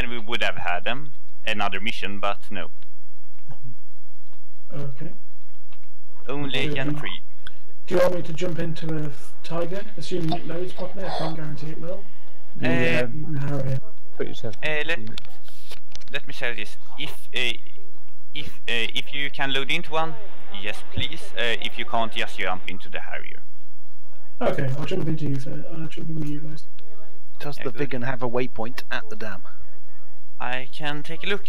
then we would have had another mission, but no. Okay. Only Gen 3. Do you want me to jump into a Tiger, assuming it loads properly? I can't guarantee it will. Put yourself. Let me say this: if you can load into one, yes, please. If you can't, just jump into the Harrier. Okay, I'll jump into you. I'll jump in with you guys. Does the Vegan have a waypoint at the dam? I can take a look.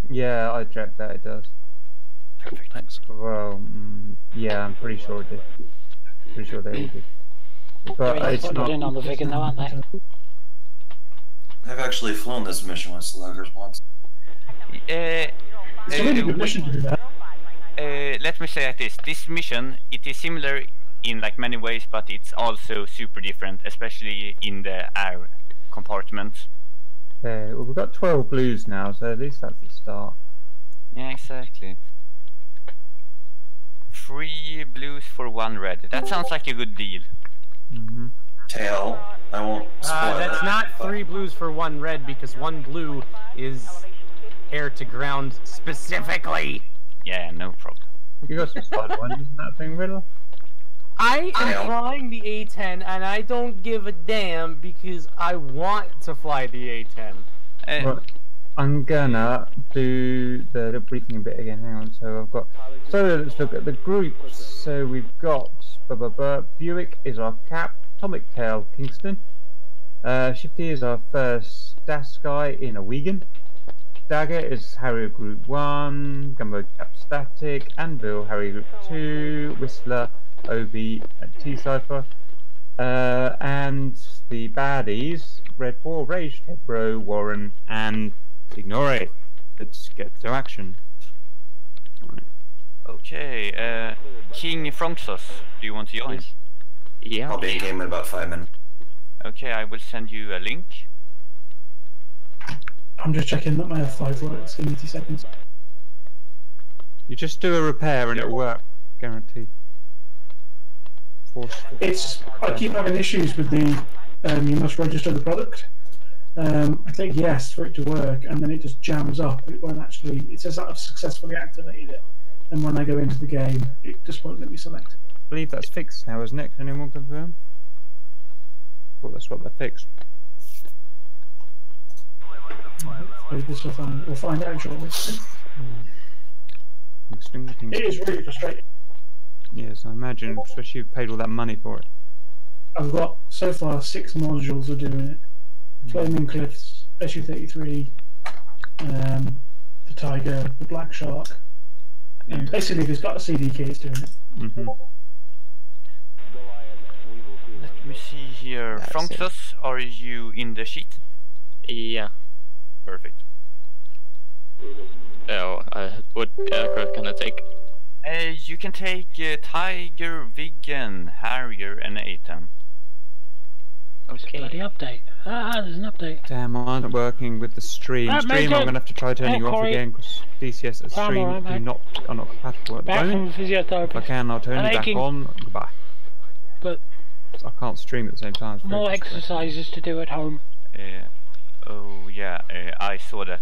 Yeah, I checked that it does. Perfect. Thanks. Well, yeah, I'm pretty sure it did. Pretty sure they all did. But it's not. In on the Vegan though, aren't they? I've actually flown this mission with sluggers once. It's a really good mission to do that. Let me say this mission, it is similar in like many ways, but it's also super different, especially in the air compartment. Okay, well we've got 12 blues now, so at least that's the start. Yeah, exactly. 3 blues for 1 red. That sounds like a good deal. Tail, I won't spoil That's it. not 3 blues for 1 red, because 1 blue is air to ground specifically. Yeah, no problem. You got some spider ones, isn't that thing, Riddle? I am flying the A-10, and I don't give a damn because I want to fly the A-10. Right. I'm gonna do the briefing bit again. Hang on. So let's look at the groups. So we've got Buick is our cap. Atomic Tail Kingston. Shifty is our first DAS guy in a Wigan. Dagger is Harrier Group 1. Gumbo Cap Static. Anvil Harrier Group 2. Whistler, Obi, and T-Cypher. And the baddies, Red 4, Rage, Tebro, Warren, and Ignore it. Let's get to action. Right. Okay, King Fronxos, do you want to join? Yeah. I'll be in game in about 5 minutes. Okay, I will send you a link. I'm just checking that my F5 works. Give me 2 seconds. You just do a repair and it'll work, guaranteed. I keep having issues with the you must register the product. I click yes for it to work, and then it just jams up. It won't actually. It says that I've successfully activated it, and when I go into the game, it just won't let me select it. I believe that's fixed now, isn't it? Can anyone confirm? Well, that's what they fixed. We'll find out shortly. It is really frustrating. Yes, I imagine, especially you've paid all that money for it. I've got so far 6 modules are doing it. Flaming Cliffs, SU-33, the Tiger, the Black Shark. And basically, if it's got a CD key, it's doing it. Let me see here. Fronxos, are you in the sheet? Yeah. Perfect. Oh, what aircraft can I take? You can take Tiger, Vegan, Harrier, and A-10. Okay. Bloody update. There's an update. Damn, I'm not working with the stream. I'm gonna have to try turning you off again because DCS and stream are not compatible at the back moment. From physiotherapy. If I can, I'll turn you back on. Goodbye. But I can't stream at the same time. More exercises to do at home. Oh yeah, I saw that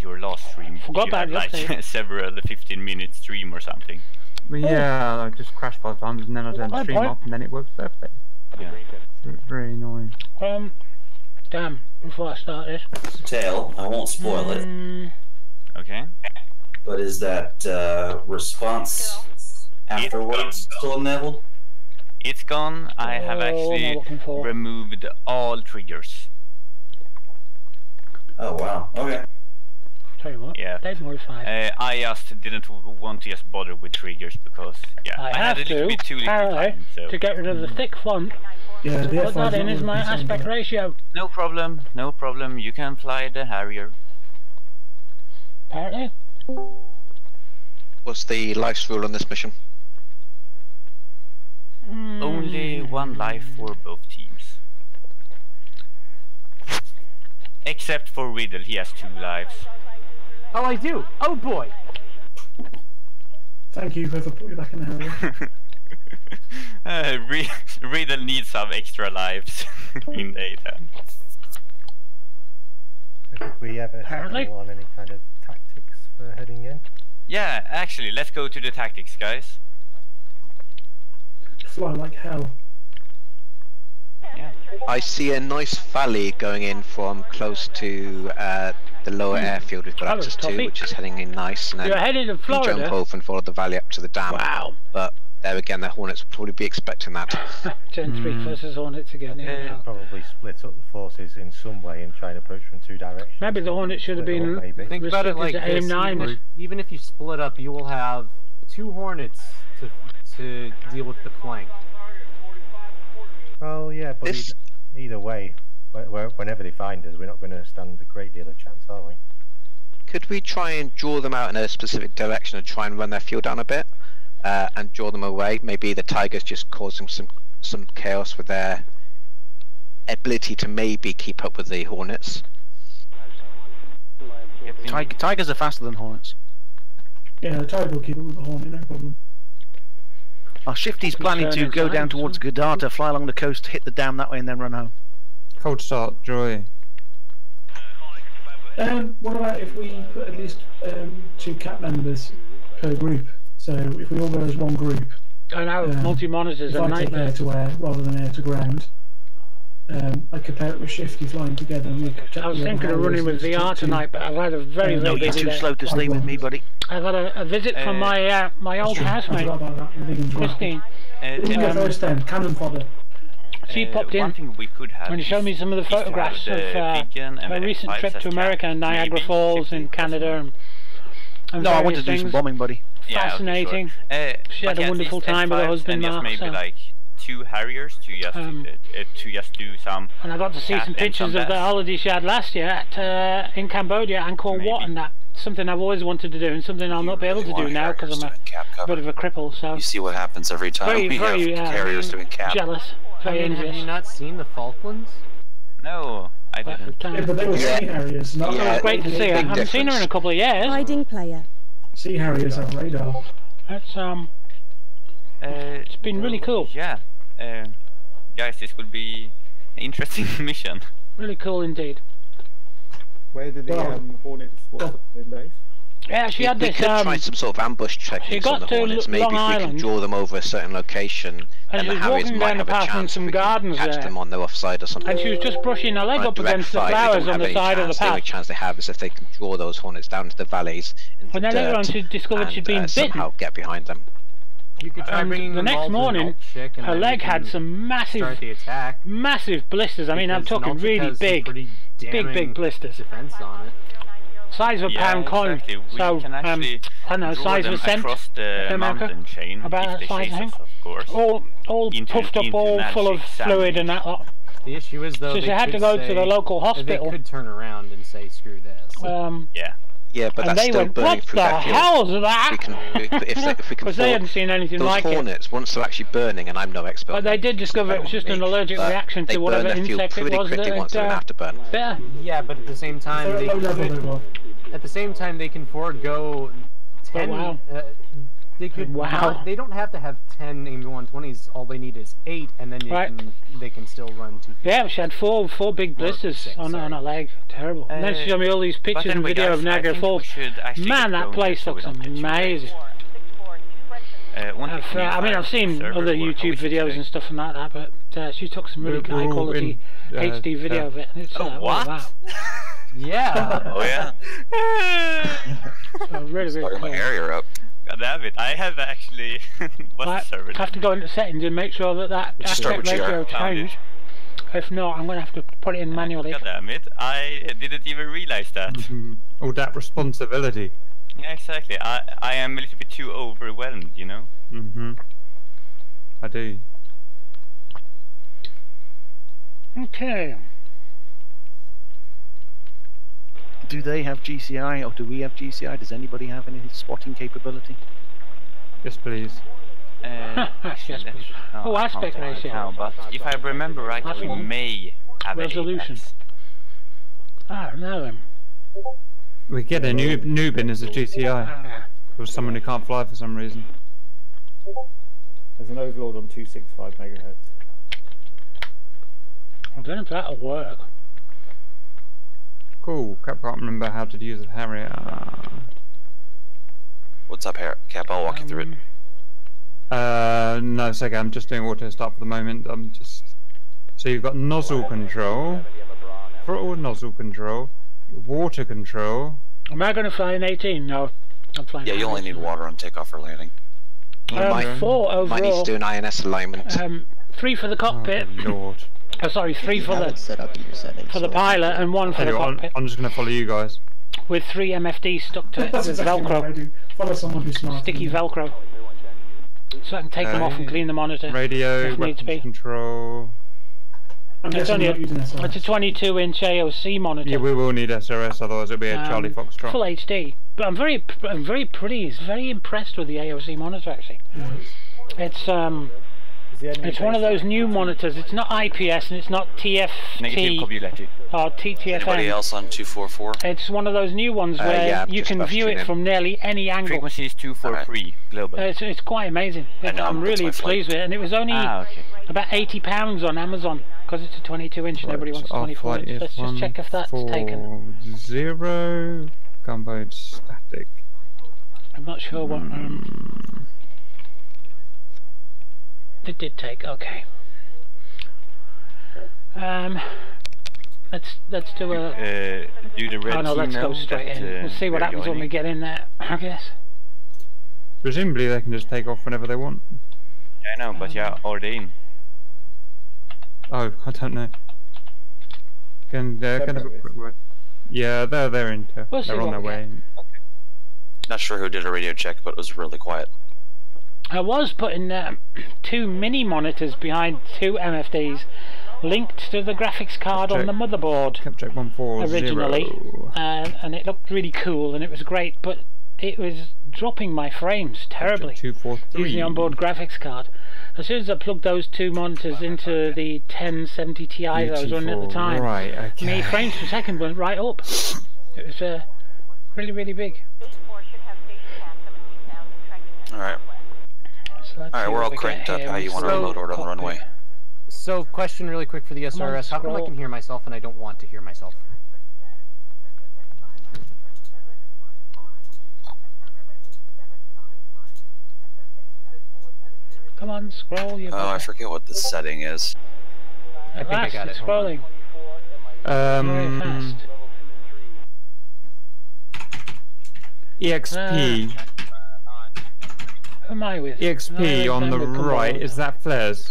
your last stream. Forgot about like several 15-minute stream or something. Well, yeah, I just crashed 5 times and then I turned the stream off and then it works perfectly. Yeah. Very annoying. Damn, before I start this. Tail, I won't spoil it. Okay. But is that response afterwards still enabled? It's gone. I have actually removed all triggers. Oh wow, okay. Tell you what, yeah. they've modified. I just didn't want to just bother with triggers because, yeah, I had a little bit too little time, so. To get rid of the thick font, yeah, put that in as my aspect ratio. No problem, no problem. You can fly the Harrier. Apparently. What's the life rule on this mission? Only 1 life for both teams. Except for Riddle, he has 2 lives. Oh, I do. Oh boy. Thank you, whoever put you back in the Harrier. Riddle needs some extra lives in data. we ever Apparently. settle on any kind of tactics for heading in? Yeah, actually, let's go to the tactics, guys. Fly like hell. Yeah. I see a nice valley going in from close to the lower airfield we've got That was access to, topic. which is heading in nice. And then You're headed to you jump Florida. over and follow the valley up to the dam. Wow. But there again, the Hornets will probably be expecting that. Gen 3 versus Hornets again. Yeah. Probably split up the forces in some way and try and approach from two directions. Maybe the Hornets should have Split been up, maybe. Think about it like restricted to this: AIM-9. even if you split up, you will have 2 Hornets to deal with the flank. Well, yeah, but This- either way, whenever they find us, we're not going to stand a great deal of chance, are we? Could we try and draw them out in a specific direction and try and run their fuel down a bit, and draw them away? Maybe the Tigers just causing some chaos with their ability to maybe keep up with the Hornets. Tigers are faster than Hornets. Yeah, the tide will keep it with the Hornet, no problem. Shifty's planning to go down towards Godata, fly along the coast, hit the dam that way, and then run home. Cold start, Joy. What about if we put at least 2 cat members per group? So if we all go as one group, I know, multi-monitors if are a I take nightmare. air to air rather than air to ground, I could pair it with Shifty flying together. And we could protect I was the other thinking of running areas with and VR just keep tonight, but I've had a very, very busy day. to stay with me, buddy. I've had a visit from my my old I housemate, forgot about that. Wiggins one. Christine. Who can go first then? Cannon fodder. She popped One in thing we could have and showed me some of the is to have photographs the of Beacon and her the recent F5s trip as to America cat. and Niagara Maybe Falls 50. in Canada and No, I want various to do some things. bombing, buddy. Yeah, okay, Fascinating. sure. She had But a yeah, at wonderful least time with her F5s husband, and just Mark, maybe so- like 2 Harriers to just do some. And I got to see cat some and pictures some of the bats. holiday she had last year at, in Cambodia, Angkor Wat, Maybe. and that. Something I've always wanted to do, and something I'll not be able to do now because I'm a bit of a cripple. So You see what happens every time very, we very have carriers doing cap. jealous, very have envious. you not seen the Falklands? No, I didn't. Yeah, but they were Yeah. Sea Harriers, not It was great to see her. I Big haven't seen her in a difference. couple of years. Hiding player. Sea Harriers have radar. It's been really cool. Yeah, guys, this will be an interesting mission. Really cool indeed. Where did the Hornets what's in base? Yeah, she had We this. could try some sort of ambush techniques got on the to Hornets. Maybe Long if we can Island. draw them over a certain location, And then she the was Harriers walking might down the have a path in chance some if we can gardens catch there. them on their offside or something. And she was just brushing her leg On a up direct against the fight, they flowers don't on have the any side of the chance. The only path. chance they have is if they can draw those Hornets down to the valleys into When then later dirt on she discovered she'd been and bitten. somehow get behind them. You could try And bringing the them next all to an morning, alt chick and her then leg you had can some start the attack. massive blisters. I mean, I'm Because an talking alt chick really has some big, pretty big damning blisters. defense on it. Size of a Yeah, pound coin. exactly. We So, can actually I don't know, draw size of them a cent. across the America? mountain chain About if that they size, chase I us, think. of course. All puffed up, into all full of magic fluid sandwich. and that lot. The issue is though So she they had to could go to say- the local hospital. They could turn around and say screw this. Yeah. Yeah, but And that's they still went, burning what through the that fuel. hell's We that? can, if we can Because they hadn't seen anything those like it. Hornets, once they're actually burning, and I'm no expert. But they did discover it was just an allergic but reaction they to burn whatever their fuel insect it pretty was quickly that once they're in afterburn. Yeah. Yeah, but at the same time, They're they at low level, they could, will. at the same time they can forego 10. wow. They could. Wow. Not, they don't have to have 10 AIM-120s. All they need is 8, and then they can still run 2. Yeah, she had four big blisters on her leg. Terrible. And then she showed me all these pictures and anyway, video guys, of I Niagara think we Falls. should actually Man, get that going place so we looks don't get too amazing. I've seen other YouTube videos and stuff like that, but she took some really high quality HD video of it. And it's, what? wow. Yeah. Oh yeah. So really Starting cool. my area up. God damn it! I have actually. What's the server? I have to go into settings and make sure that that Just start aspect with GR. ratio Found it. changed. If not, I'm going to have to put it in manually. God damn it! I didn't even realize that. Mm-hmm. All that responsibility. Yeah, exactly. I am a little bit too overwhelmed, you know. I do. Okay. Do they have GCI, or do we have GCI? Does anybody have any spotting capability? Yes, please. Yes, please. Oh, I aspect can't ratio. now, but if I remember right, That's we one. may have Resolution. Ah, now then. We get a noob in as a GTI. Or someone who can't fly for some reason. There's an overlord on 265 megahertz. I don't know if that'll work. Cool. crap, can't remember how to use a Harrier. What's up, Cap? I'll walk you through it. No, it's okay. I'm just doing auto start for the moment. I'm just. So you've got nozzle control, throttle nozzle control, water control. Am I going to fly an 18? No, I'm flying. Yeah, you only need water on takeoff or landing. 4 overall. Might need to do an INS alignment. 3 for the cockpit. Oh, Lord. Oh, sorry, 3 for the set up in your settings, for the pilot and 1 for the cockpit. I'm just going to follow you guys. With 3 MFDs stuck to it That's with exactly what I Velcro. do. Follow someone who's smart. Sticky Velcro. So I can take them off and clean the monitor. Radio, if needs be. control. It's only it's a 22-inch AOC monitor. Yeah, we will need SRS, otherwise it'll be a Charlie Foxtrot. Full HD. But I'm very pleased, very impressed with the AOC monitor actually. It's one of those new monitors. It's not IPS and it's not TFT or TTFN. Anybody else on 244? It's one of those new ones where you can view it from nearly any angle. Frequency is 243 global. It's quite amazing. I'm really pleased with it, and it was only about £80 on Amazon because it's a 22-inch and everybody wants 24-inch. Let's just check if that's taken. 0 gunboat static. I'm not sure what. It did take. Okay. Let's do a. Do the red. Oh no, let's go straight in. We'll see what happens when we get in there. I guess. Presumably they can just take off whenever they want. Yeah, I know, but yeah, are they in? Oh, I don't know. Yeah, they're into. They're on their way. Okay. Not sure who did a radio check, but it was really quiet. I was putting 2 mini monitors behind 2 MFDs linked to the graphics card on the motherboard originally, and it looked really cool and it was great, but it was dropping my frames terribly using the onboard graphics card. As soon as I plugged those 2 monitors into the 1070 Ti that I was running at the time, my frames per second went right up. It was really, really big. Alright. Alright, we're all cranked up. How you want to reload order on the runway? So, question really quick for the SRS. How come I can hear myself and I don't want to hear myself? Come on, scroll. Oh, I forget what the setting is. I think I got it. Scrolling. Very fast. EXP. Who am I with? EXP on the right, is that flares?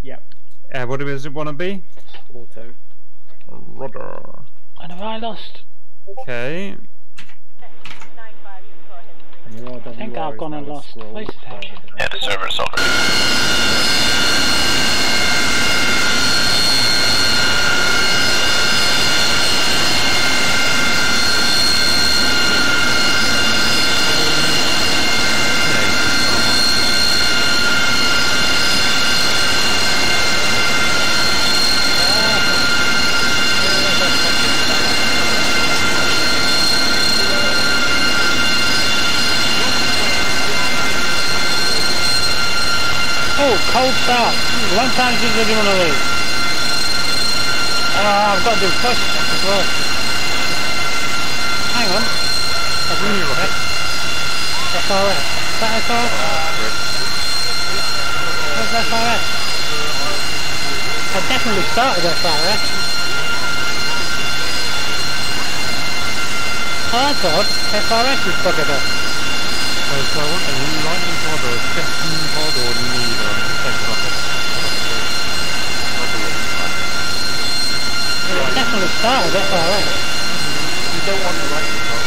Yep. What does it want to be? Auto. Rudder. And have I lost? Okay. I think I've gone and lost. Place it. Yeah, the server's over. Cold start. Long time since I did one of these. I've got to do push as well. Hang on. I've been you right. FRS. Is that FRS? Where's FRS? I definitely started FRS. Oh, that's odd. FRS is buggered up. So I want a lightning pod or a second pod or neither. Definitely started FRS. You don't want the lightning pod.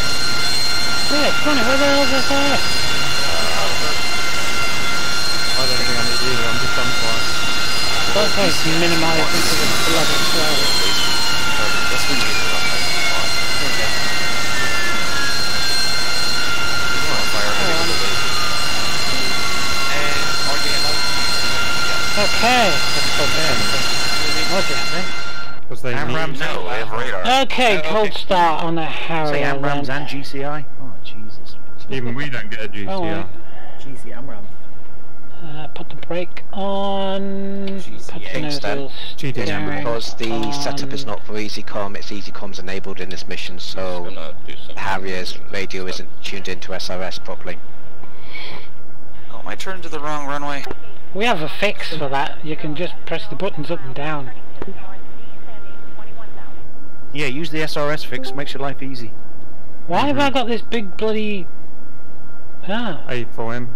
Yeah, it's funny, where the hell is FRS? I don't think I need either, I'm just done for it. That's why it's minimised into the bloody flow. That's when you Okay. Because they AMRAAMs, no, they have radar. Okay, cold start on a Harrier. Say AMRAAMs and GCI? Oh, Jesus. Even we don't get a GCI. GC AMRAAM. Put the brake on. Put the nozzles down. Because the setup is not for EasyCom, it's EasyCom's enabled in this mission, so Harrier's radio isn't tuned into SRS properly. Oh, am I turned to the wrong runway? We have a fix for that. You can just press the buttons up and down. Yeah, use the SRS fix, makes your life easy. Why have I got this big bloody... A4M.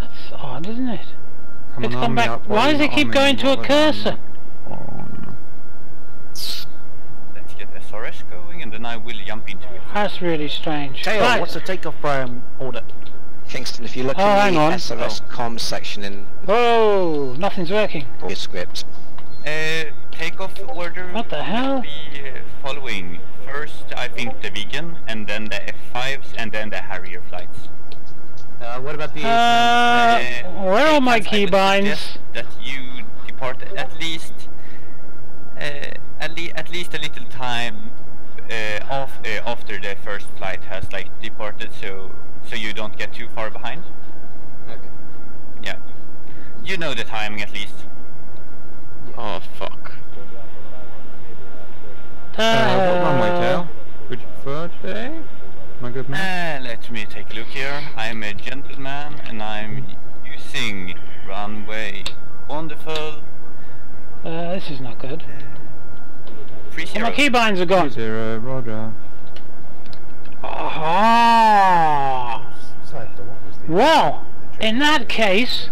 That's odd, isn't it? It's gone back. Why does it keep going to a cursor? Let's get SRS going and then I will jump into it. That's really strange. Tail, Right. what's the takeoff order? Kingston, if you look in the SRS comms section in... Oh, nothing's working. Your script. Takeoff order. What the hell? Be following. First, I think the Vegan, and then the F5s, and then the Harrier flights. What about the where are my keybinds? That you depart at least a little time after the first flight has departed, so you don't get too far behind. Okay. Yeah. You know the timing at least. Oh fuck. What runway, Tail? Would you prefer today? My good man. Let me take a look here. I'm a gentleman and I'm using runway. Wonderful. This is not good. 30. My keybinds are gone. 30, Roger. Well, in that case,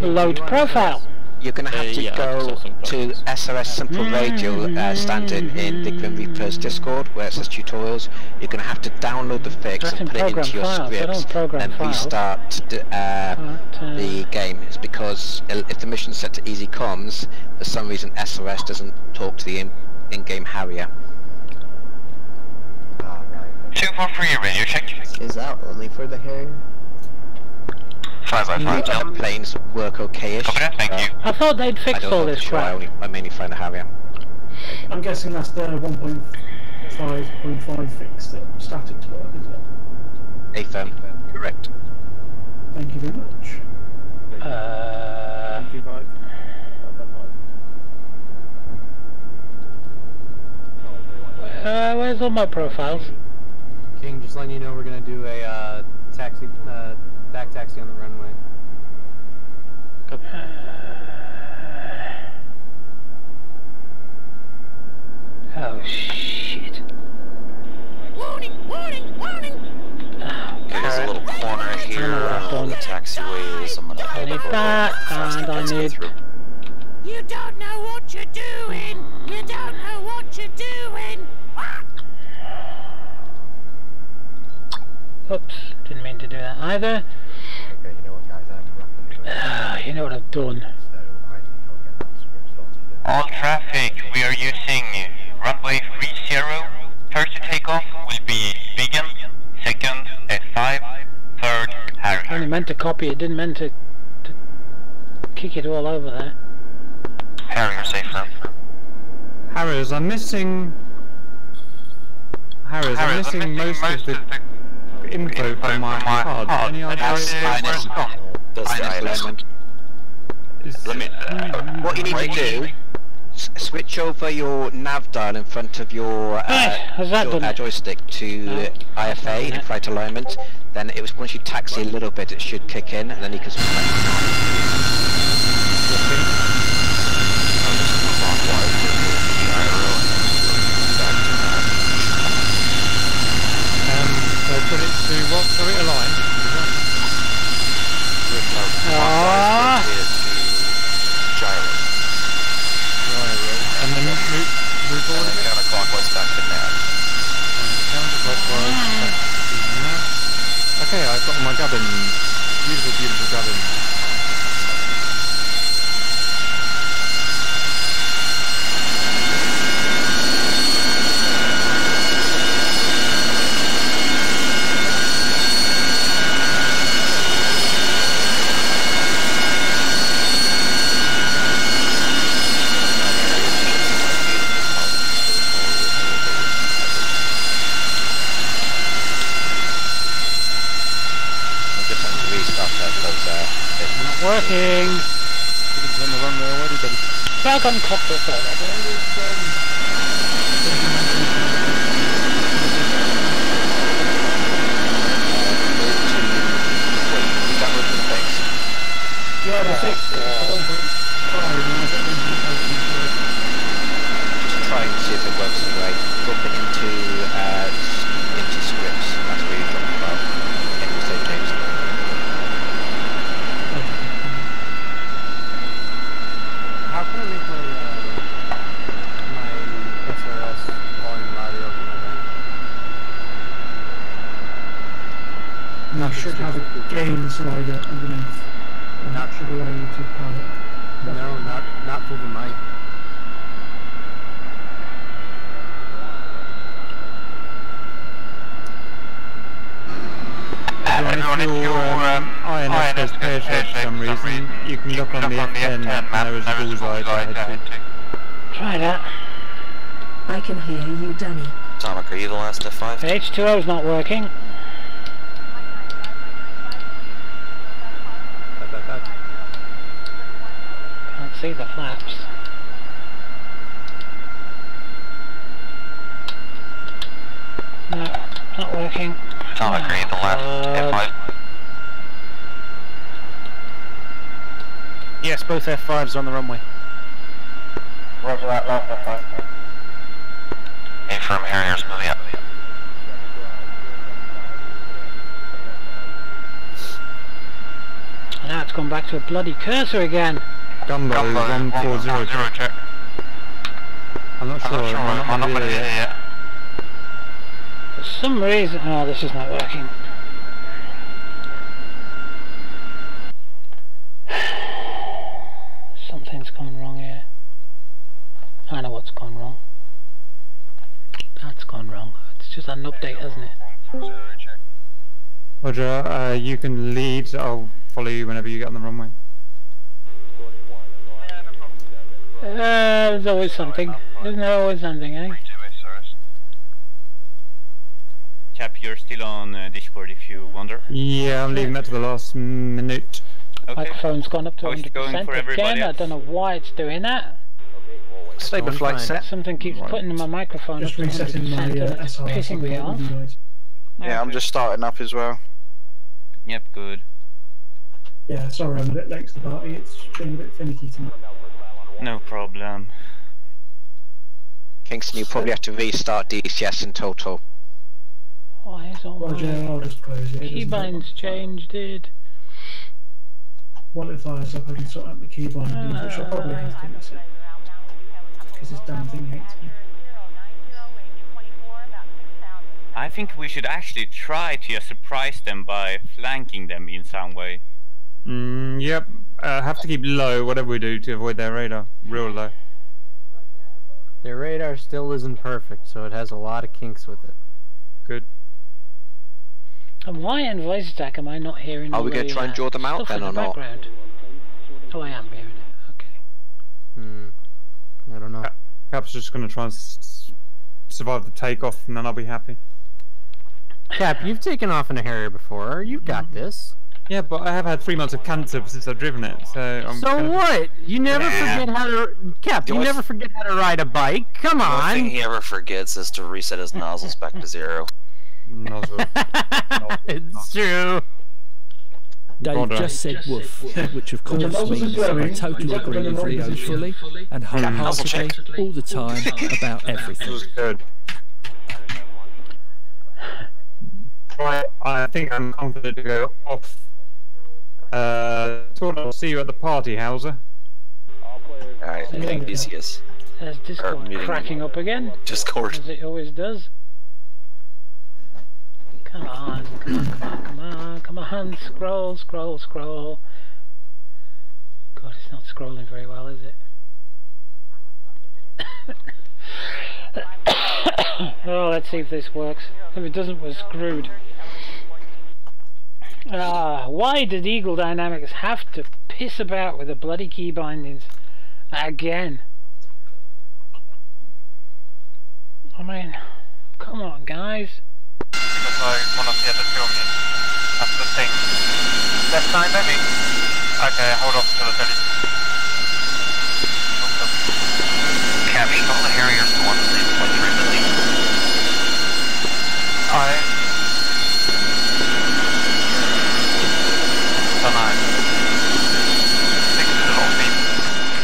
load profile. You're going to have to go to SRS Simple Radio standard in the Grim Reapers Discord where it says tutorials. You're going to have to download the fix and put it into your script and restart the game. It's because if the mission's set to easy comms, for some reason SRS doesn't talk to the in-game Harrier. 243 radio check. Is that only for the Harrier? 555. Planes work okay-ish. Copy that, thank you. I thought they'd fixed all this crap. I mainly find the Harrier. I'm guessing that's the 1.5.5 fix that static to work, is it? AFM, correct. Thank you very much. Where's all my profiles? King, just letting you know we're gonna do a taxi, back taxi on the runway. Oh shit! Warning! Warning! Warning! Okay, there's a little corner here. The taxiway is. I'm gonna I need that, and I need. You don't know what you're doing. You don't know what you're doing. Oops, didn't mean to do that either. Okay, you know what, guys? I'm rapidly. You know what I've done. So I think I'll get that script started. All traffic, we are using runway 30. First to take off will be Vegan, second F5, third Harrier. I only meant to copy it, didn't meant to kick it all over there. Harrier safe now. Harriers, I'm missing most of the info from my card. Any ideas? What you need to do, switch over your nav dial in front of your joystick to IFA, in flight alignment. Then it was once you taxi a little bit, it should kick in, and then you can switch So put it to what? Sorry, align. Gyro. And then move forward. Counterclockwise back to nav. Counterclockwise back to nav. Okay, I've got my gubbins. Beautiful, beautiful gubbins. working. Everything's on the runway already, buddy. Falcon cockpit Yeah, the 6 Just try and see if it works anyway. Drop it into scripts. That's where you drop the file. Into save games. How can I make my SRS volume louder over my You should have a gain slider underneath. That should allow you to power it. No, not for the mic. If your INS goes pear-shaped for some reason, you can look on the F10 map and there is a bullseye to head to. Try that. I can hear you, Danny. Atomic, are you the last F5? H2O's not working. Can't see the flaps. No, not working. Atomic, are you the last F5? Yes, both F5s on the runway. Roger that, last F5. Affirm Harriers moving up. Now it's gone back to a bloody cursor again. Gumbo 140 check. I'm not sure, I'm not really yet. For some reason, oh, this is not working. Something's gone wrong here. I know what's gone wrong. That's gone wrong. It's just an update, hasn't it? Roger, you can lead, I'll follow you whenever you get on the runway. There's always something. Isn't there always something, eh? Cap, you're still on Discord if you wonder. Yeah, I'm leaving that to the last minute. Okay. Microphone's gone up to 100% going for again. I don't know why it's doing that. Stable flight set. Something keeps putting my microphone Just up to 100% resetting my and it's SRS. pissing me off. Yeah, I'm just starting up as well. Yep, good. Yeah, sorry, I'm a bit late to the party. It's been a bit finicky tonight. No problem. Kingston, you probably have to restart DCS in total. Why is all Roger, I'll just close it. keybinds changed, dude? While it fires up, I can sort out the keybind things, which I'll probably have to reset. Because this damn thing hates me. I think we should actually try to surprise them by flanking them in some way. Yep. Have to keep low, whatever we do, to avoid their radar. Real low. Their radar still isn't perfect, so it has a lot of kinks with it. Good. And why in voice attack am I not hearing? Are we going to try and draw them out then or not? Background? Oh, I am hearing it. Okay. I don't know. Cap's just going to try and survive the takeoff, and then I'll be happy. Cap, you've taken off in a Harrier before. You've got this. Yeah, but I have had 3 months of cancer since I've driven it, so I'm So what? You never forget how to... Cap, you never forget how to ride a bike. Come on! The only thing he ever forgets is to reset his nozzles back to 0. Nozzle. It's true. Dave just said woof, which of course means I totally agree with Rio fully and wholeheartedly all the time about everything. Good. Right, I think I'm confident to go off. I'll see you at the party, Hauser. Alright, meeting DCS. There's Discord cracking up again. Discord. As it always does. Come on, come on, scroll. God, it's not scrolling very well, is it? Oh, let's see if this works. If it doesn't, we're screwed. Why did Eagle Dynamics have to piss about with the bloody key bindings again? I mean, come on, guys. Because I want to see the 2 me. That's the thing. Left 9, baby. Okay, hold off until it's ready. Cap, you thought the Harrier's the one that leaves 1.3 million.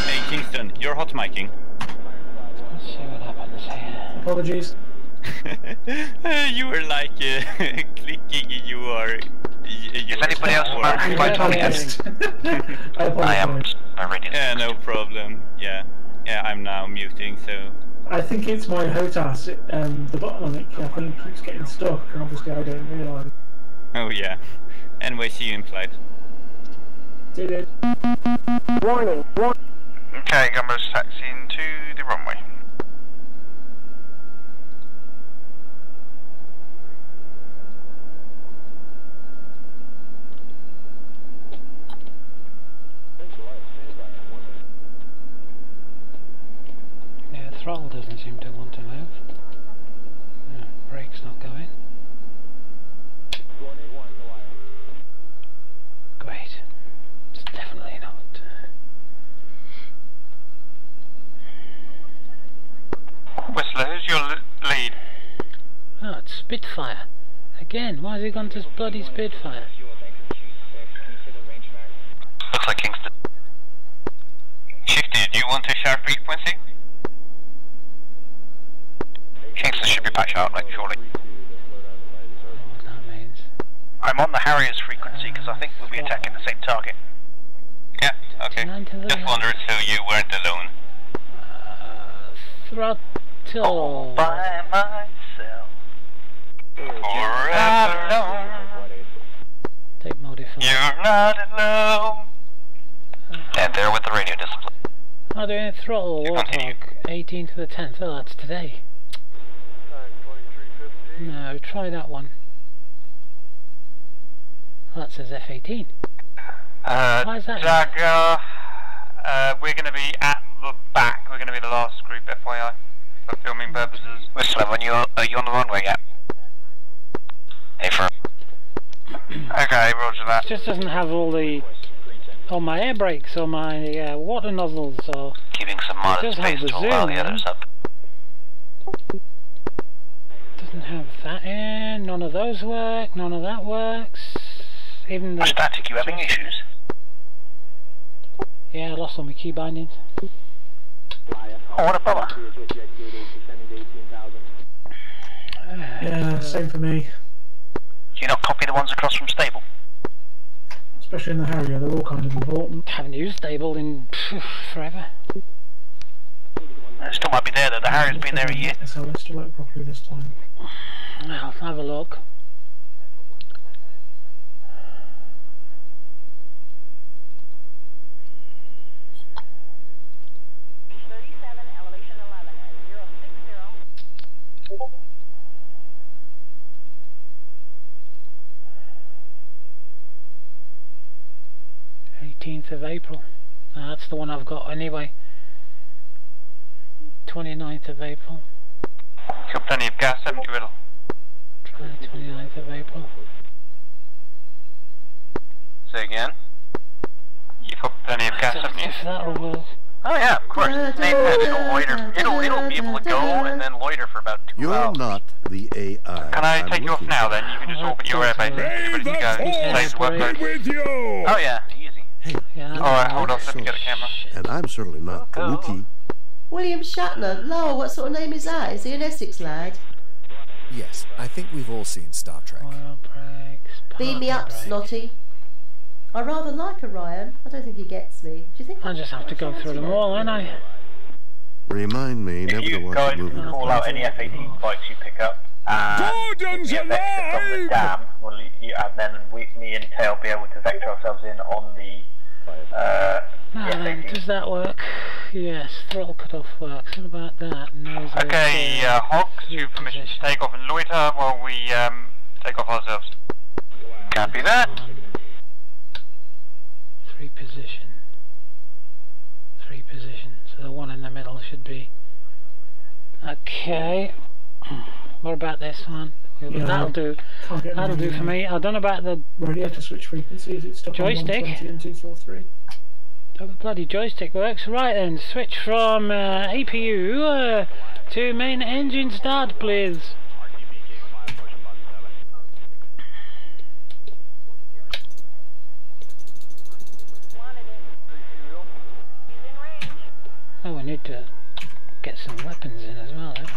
Hey Kingston, you're hot micing. Let's see what happens here. Apologies. You were like clicking. You are. Is anybody else quite I am. Yeah, no problem. Yeah, I'm now muting. So. I think it's my HOTAS. The button on it, I think, keeps getting stuck, and obviously I don't realise. Oh yeah. Anyway, see you in flight. Did it? Warning. Okay, Gumbo's taxiing to the runway. Yeah, the throttle doesn't seem to want to move. Yeah, brake's not going. Great. It's definitely not. Whistler, who's your lead? Oh, it's Spitfire. Again, why has he gone to bloody Spitfire? Looks like Kingston. Shifty, do you want a sharp frequency? Kingston should be back out, like, surely. What that means. I'm on the Harrier's frequency because I think we'll be attacking the same target. Yeah, okay. Just wondered so you weren't alone. Throttle. All by myself. Forever alone. Tape modify. You're not alone. And there with the radio discipline. Oh, doing a throttle Warthog, 18 to the 10th. Oh, that's today. No, try that one. Oh, that says F18. Why is that? Jagger, we're going to be at the back. We're going to be the last group, FYI, for filming purposes. Whistler, are you on the runway yet? Hey, for. Okay, roger that. It just doesn't have all the. On my air brakes or my water nozzles or. Keeping some modest space to allow the others up. Doesn't have that in. None of those work. None of that works. Even the. Static, you having issues? Yeah, I lost all my key bindings. Oh, what a bummer. Yeah, same for me. Do you not copy the ones across from stable? Especially in the Harrier, they're all kind of important. Haven't used stable in forever. It still might be there though, the Harrier's been there a year. SLS to work properly this time. I'll have a look. Of April. That's the one I've got anyway. 29th of April. Got plenty of gas, haven't you, Riddle? Try 29th of April. Say again? You've got plenty of gas, haven't you? If that'll work. Oh yeah, of course. It'll loiter. It'll be able to go and then loiter for about 2 You're hours. not the AI. Can I take you off now then? You can just orbit your airbase. Everybody can go. Save the workload. with you. Oh yeah, easy. Hey, alright, hold on, let me get the camera. And I'm certainly not Kaluki. William Shatner. Lol, what sort of name is that? Is he an Essex lad? Yes, I think we've all seen Star Trek. Beam me up, Snotty. I rather like Orion. I don't think he gets me. Do you think? I just have to go through them all, ain't I? Remind me never to watch a movie. If you call out any F-18 spikes you pick up, Gordon's from the dam, and then me and Tail be able to vector ourselves in on the does that work? Yes, throttle cutoff works. What about that? Okay, Hogs, you have permission to take off and loiter while we take off ourselves. Copy that. 3 position. 3 position. So the one in the middle should be. Okay. What about this one? Yeah, that'll do. Can't get That'll do for me. I don't know about the radio to switch frequencies. It's stuck joystick. on 120 and 243. Oh, the bloody joystick works. Right then, switch from APU to main engine start, please. Oh, we need to get some weapons in as well, don't we?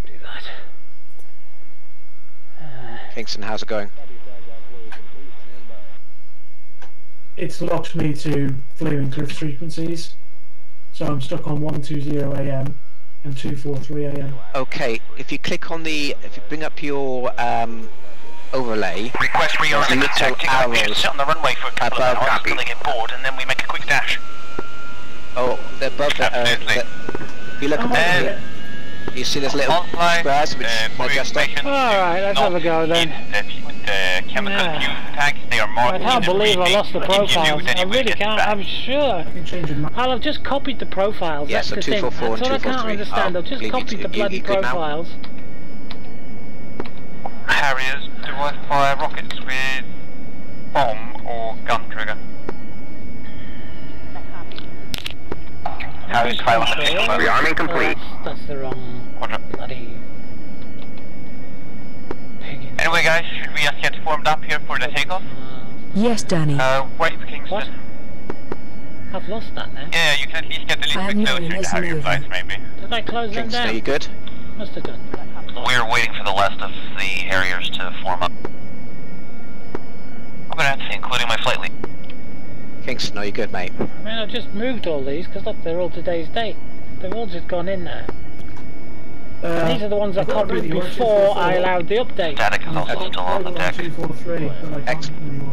Do that. Kingston, how's it going? It's locked me to Flaming Cliffs frequencies, so I'm stuck on 120 AM and 243 AM. Okay, if you click on the, if you bring up your overlay, request reorienting the tactic. I should sit on the runway for a couple of hours until they get bored, and then we make a quick dash. Oh, they're above the, if you look at you see this little squares which are just up. Alright, let's have a go then. The chemical fuel tags, they are marked. I can't believe I lost the profiles. I really can't, I'm sure. I'll have just copied the profiles, that's the thing. That's what I can't understand, I've just copied the bloody profiles. Harriers, do I fire rockets with bomb or gun trigger? Harriers fire on the pistol. Rearming complete. That's the wrong bloody... Anyway guys, should we just get formed up here for the takeoff? Yes, Danny. Wait for Kingston. What? I've lost that now. Yeah, you can at least get a little bit closer to Harrier flights maybe. Did I close them down? Are you good? Must have done. We're waiting for the last of the Harriers to form up. I'm gonna have to say, including my flight lead. Kingston, are you good, mate? I mean, I've just moved all these, because look, they're all today's date. They've all just gone in there. These are the ones I copied before I allowed the update. Static is also still on the deck. Excellent.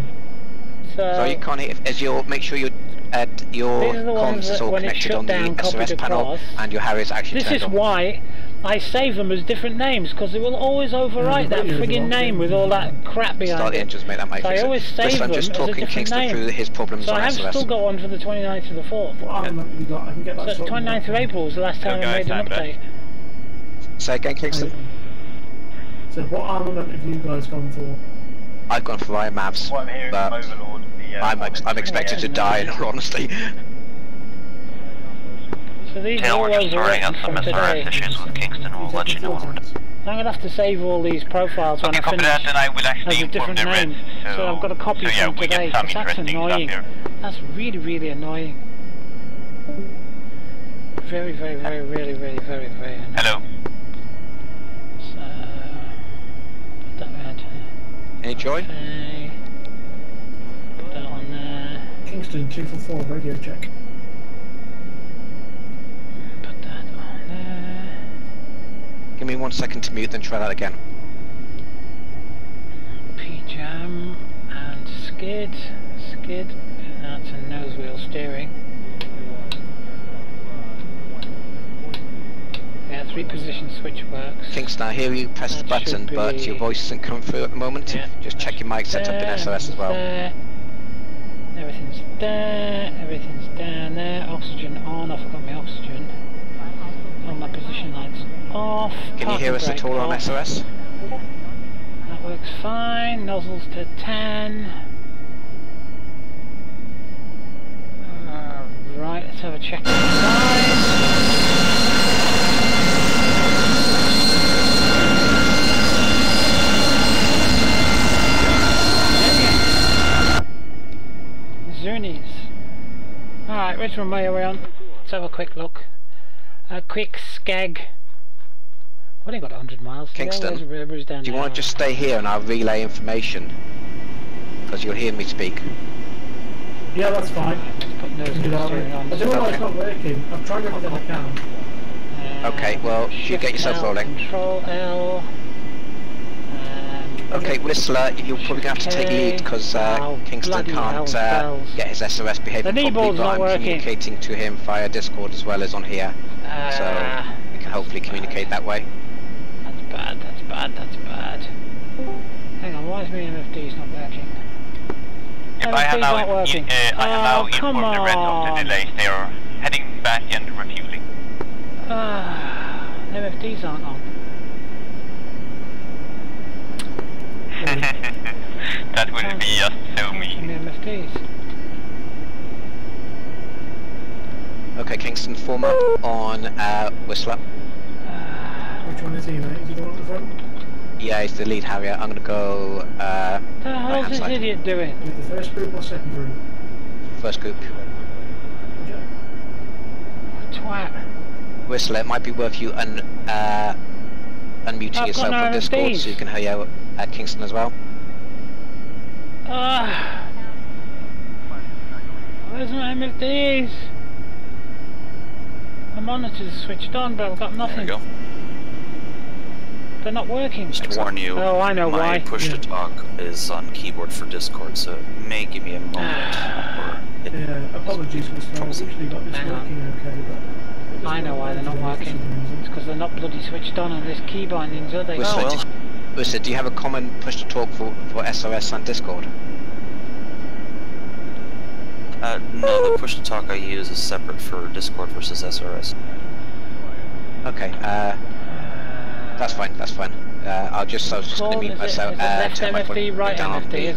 So you can't hit, as your, make sure your comms is all connected on the SRS panel and your Harriers actually turned on. This is why I save them as different names, because it will always overwrite that friggin' name with all that crap behind Start the engines, mate, that might so fix I always save Listen, I'm just them talking as a different Kingston name. through his problems So on I have SRS. still got one for the 29th to the 4th. What armament have you got? I can get that. So 29th of April was the last time I made an update. Say again, Kingston? So what armament have you guys gone for? I've gone for Iron Mavs, but I'm expected to die in all honesty. So these are all overwritten from today. Issues with Kingston, we'll let you know. I'm going to have to save all these profiles when I finish that, and I will actually as a different name. So I've got a copy from today, because that's annoying. That's really, really annoying. Very, very, very, really, really, very, very annoying. Hello. So, put that right here. Any joy? Okay. Put that on there. Kingston 244 radio check. Put that on there. Give me 1 second to mute, then try that again. P-jam and skid. Skid. That's a nose wheel steering. Yeah, 3-position switch works. Kingston, I hear you press the button, but your voice isn't coming through at the moment. Yeah, just check your mic setup in SOS as well. There. Everything's there. Everything's down there. Oxygen on. I forgot my oxygen. All my position lights off. Can you hear us at all on SOS? That works fine. Nozzles to 10. Right, let's have a check inside. Zunies. Alright, which runway are we on? Let's have a quick look. A quick skeg. We've only got 100 miles to Kingston, go. do you want to just stay here and I'll relay information? Because you'll hear me speak. Yeah, that's fine. Let's put nose steering on. I don't know why it's not working. I've tried everything I can. Okay, well, you get yourself rolling. Control L. Okay, Whistler, you're probably going to have to take lead because Kingston can't get his SOS behaving properly, but I'm communicating to him via Discord as well as on here. So we can hopefully communicate that way. That's bad, that's bad, that's bad. Hang on, why is my MFD's not working? I have now, I have now informed the rest of the delays. They are heading back and refueling. MFDs aren't on. That would be just so mean. MFDs. Okay, Kingston, form up on Whistler. Which one is he, mate? Is he the one at the front? Yeah, he's the lead Harrier. I'm gonna go. What the hell's this idiot doing? With the first group or second group? First group. Twat. Whistler, it might be worth you unmuting yourself on Discord so you can hear you at Kingston as well. Where's my MFDs? My monitor's switched on, but I've got nothing. There you go. They're not working. Just to warn you, oh, I know my why. push to talk is on keyboard for Discord, so it may give me a moment. Yeah, apologies for the usually got this working okay, but... I know why they're not working. It's because they're not bloody switched on this key bindings, are they? Whistler, do you have a common push to talk for SOS on Discord? No, the push to talk I use is separate for Discord versus SRS. Okay, that's fine, that's fine. I was just going to mute myself, turn my volume down on the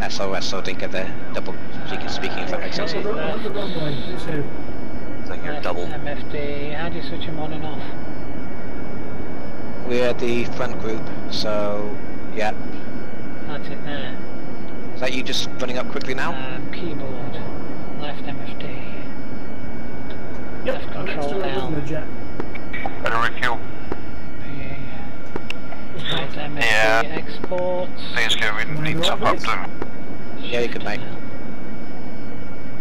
SOS so I didn't get the double speaking if that makes sense. It's like you're double. MFD, how do you switch them on and off? We're the front group, so, yeah. That's it there. Is that you just running up quickly now? Keyboard, left MFD. Yep, left control down. Better refuel. Right MFD exports. Things go, we need top up them. Yeah, you could, mate.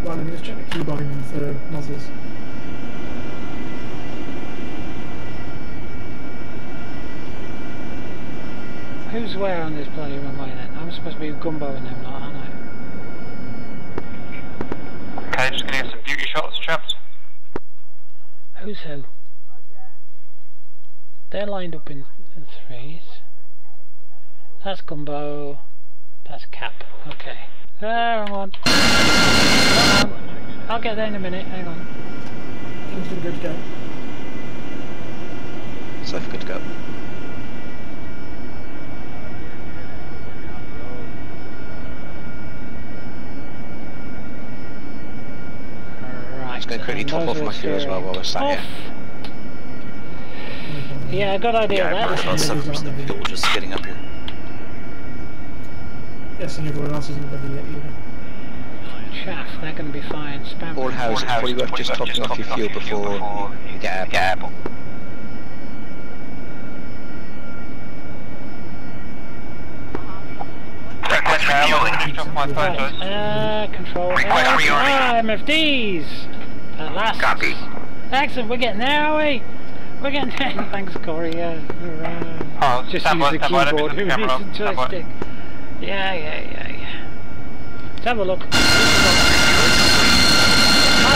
Right, let me just check the key binding for nozzles. Who's where on this bloody runway then? I'm supposed to be gumboing them, aren't I? Okay, just gonna get some beauty shots, chaps. Who's who? They're lined up in threes. That's Gumbo. That's Cap. Okay. Wrong one. I'll get there in a minute. Hang on. Kingston, good to go. Safe, good to go. Right. Just going to quickly top off my fuel as well while we're sat here. Yeah, good idea. Yeah, that. about 7% of fuel just getting up here. Guessing everyone else isn't ready yet either. Chaff, they're going to be fine. Spam. All house, probably worth just topping off your fuel before you get airborne. Control. MFDs! At last. Copy. Excellent, we're getting there, are we? We're getting there. Thanks, Corey. Just use the keyboard. Who needs the joystick? Yeah. Let's have a look. I'm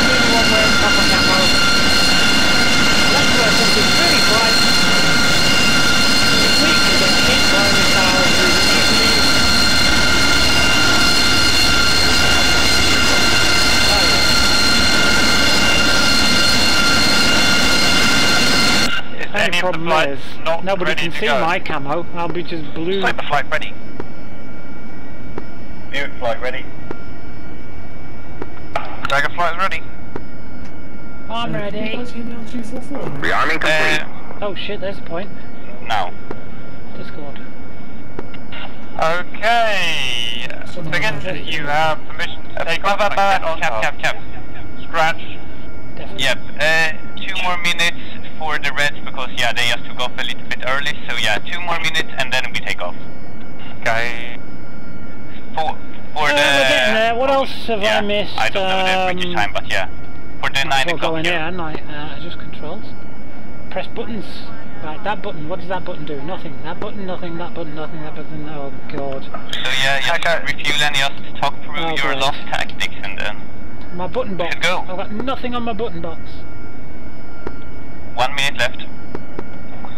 the only one wearing copper camo. Let's wear something really bright. If we can get hit by this hour, the only problem is, nobody can see my camo. I'll be just blue. Sniper flight ready. Mute flight ready. Dragon flight ready. I'm ready. Rearming complete. Oh shit, there's a point. Now. Discord. Okay. Again, you have permission to take off. Cap. Scratch. Definitely. Yep. 2 more minutes for the Reds because they just took off a little bit early. So 2 more minutes and then we take off. Okay. For we're getting there. What else have I missed? I don't know the British time, but for the 9 o'clock. Going here, and just controls. Press buttons. Right, that button. What does that button do? Nothing. That button, nothing. That button, nothing. That button. Oh god. So just refuel and just talk through your lost tactics and then. My button box. Go. I've got nothing on my button box. 1 minute left.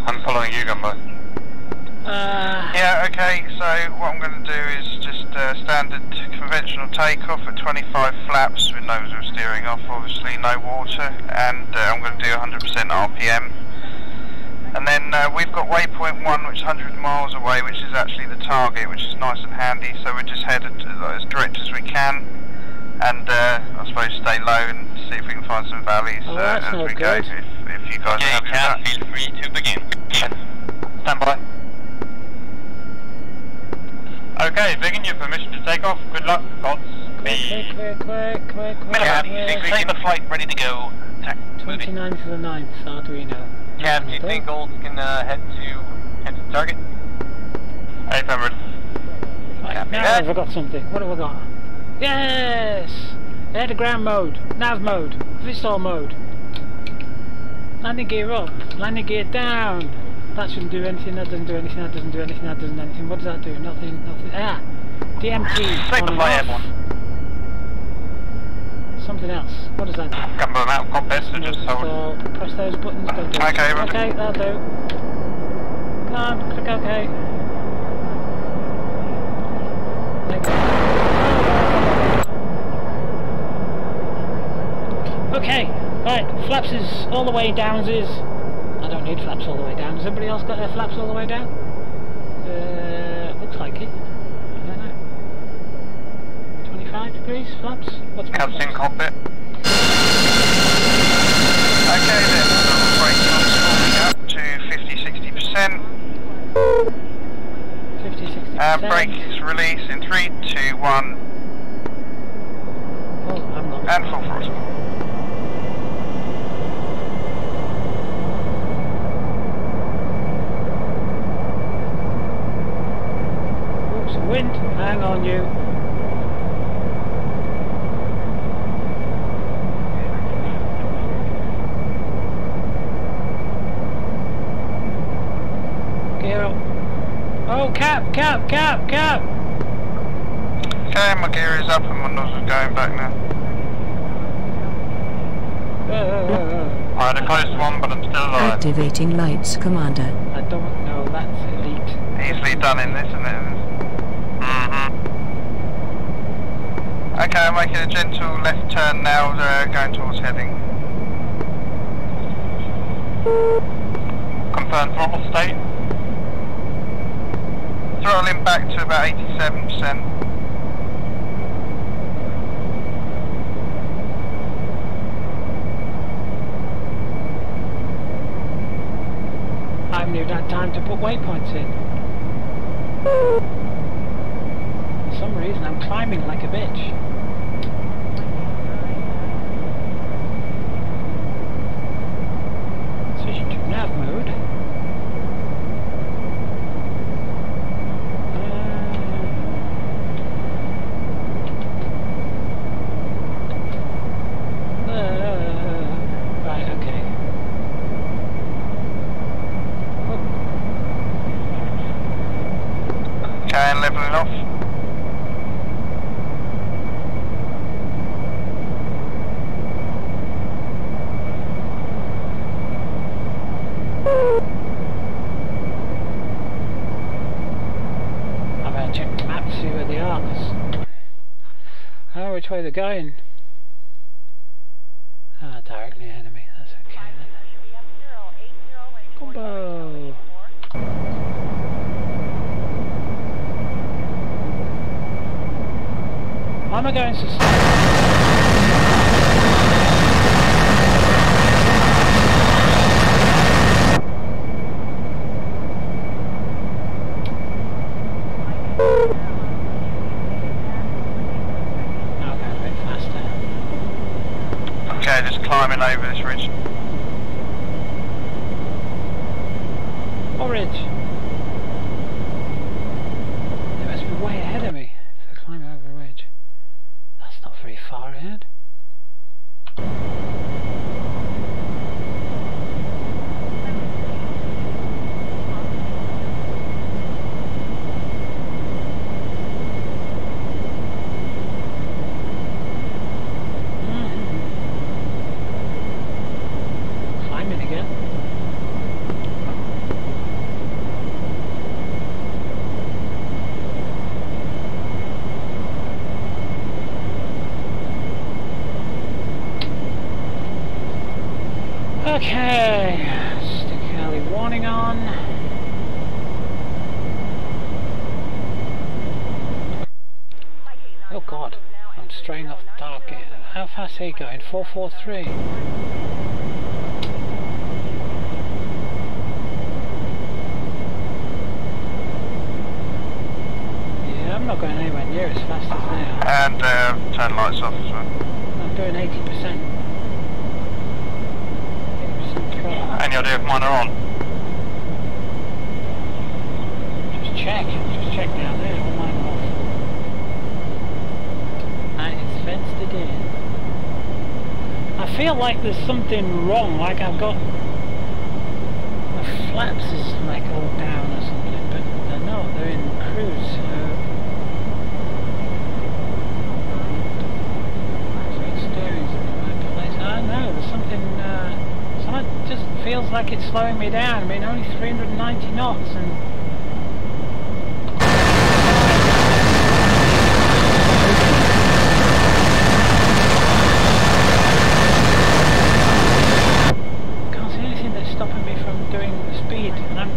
I'm following you, Gumbo. Yeah, okay, so what I'm going to do is just standard conventional takeoff at 25 flaps with nose wheel steering off, obviously no water, and I'm going to do 100% RPM. And then we've got waypoint 1, which is 100 miles away, which is actually the target, which is nice and handy, so we just head as direct as we can, and I suppose stay low and see if we can find some valleys as we go, if you guys are happy with that. Feel free to begin. Stand by. Okay, begging your permission to take off. Good luck. Godspeed. Quick. Take the flight ready to go. 29th to the 9th, Arduino. Cam, do you think Gold can head to target? 800. Right, now I've got something. What have I got? Yes! Air to ground mode, nav mode, VSTOL mode. Landing gear up, landing gear down. That shouldn't do anything, that doesn't do anything, that doesn't do anything, that doesn't do anything. What does that do? Nothing. Ah! DMT on and off. Something else. What does that do? Couple of out cockpits, so just hold. Press those buttons, don't do it. Okay, okay, that'll do. Come on, click OK. Okay, right, flaps is all the way down is. I don't need flaps all the way down. Has everybody else got their flaps all the way down? Looks like it. I don't know. 25 degrees flaps? What's my Captain cockpit. Okay then, so braking on spooling up to 50-60%. 50-60%. Brakes release in 3, 2, 1. Oh, I'm not. And full throttle. Wind, hang on you. Gear up. Oh, cap! Okay, my gear is up and my nozzle's going back now. I had a close one, but I'm still alive. Activating lights, Commander. I don't know, that's elite. Easily done in this, isn't it? Okay, I'm making a gentle left turn now, going towards heading. Confirm throttle state. Throttling back to about 87%. I haven't even had time to put waypoints in. For some reason I'm climbing like a bitch. Switch to nav mode. Right, okay. Okay, and leveling off. I better check the map to see where they are, 'cause I know which way they're going. Ah, directly ahead of me, that's okay then. Combo! Why am I going so slow? I'll go a bit faster. Okay, just climbing over this ridge. What ridge? They must be way ahead of me if they're climbing over a ridge. That's not very far ahead. Climbing again. Okay, stick early warning on. Oh god, I'm straying off the target. How fast are you going? 443. Yeah, I'm not going anywhere near as fast as they are. And turn lights off as well. I'm doing 80%. Any idea if mine are on? Just check down there, all mine are off. And it's fenced it in. I feel like there's something wrong, like I've got... the flaps is like all down or something, but they're not, they're in cruise, so... steering's in the right place. I don't know, there's something... it just feels like it's slowing me down. I mean, only 390 knots and... can't see anything that's stopping me from doing the speed. And I'm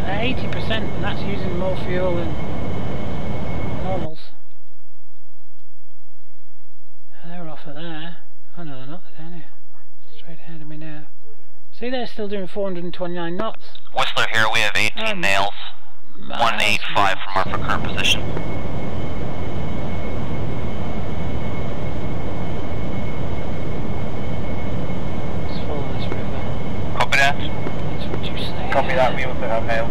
at 80% and that's using more fuel than normals. They're off of there. Oh no, they're not, they're down here. Straight ahead of me now. See, they're still doing 429 knots. Whistler here, we have 18 nails. 185 from our current position. Let's follow this river. Copy that. That's what you say. Copy that, we also have hail.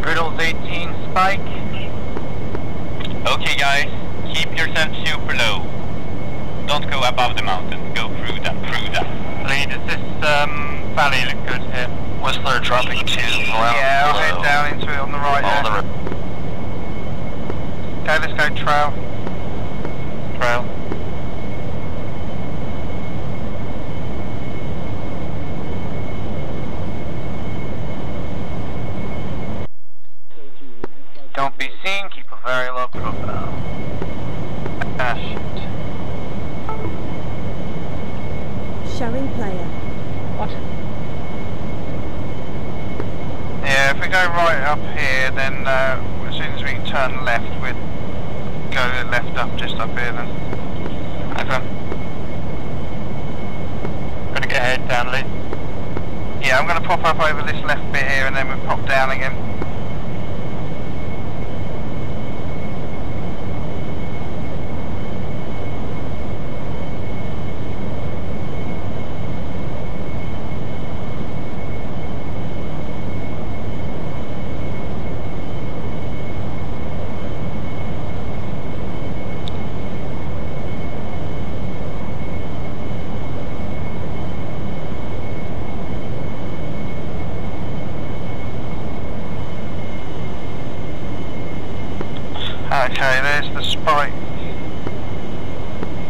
Riddles 18, spike. Okay guys, keep yourself super low. Don't go above the mountain, go through them. Lead, is this valley look good here? Whistler dropping to around. Yeah, I'll head down into it on the right here. Okay, let's go trail. Don't be seen, keep a very low profile. Showing player. What? Yeah, if we go right up here, then as soon as we can turn left, we'd go left up, just up here then. Okay. Gonna get head down, Lee. Yeah, I'm gonna pop up over this left bit here and then we'll pop down again. Okay, there's the spike.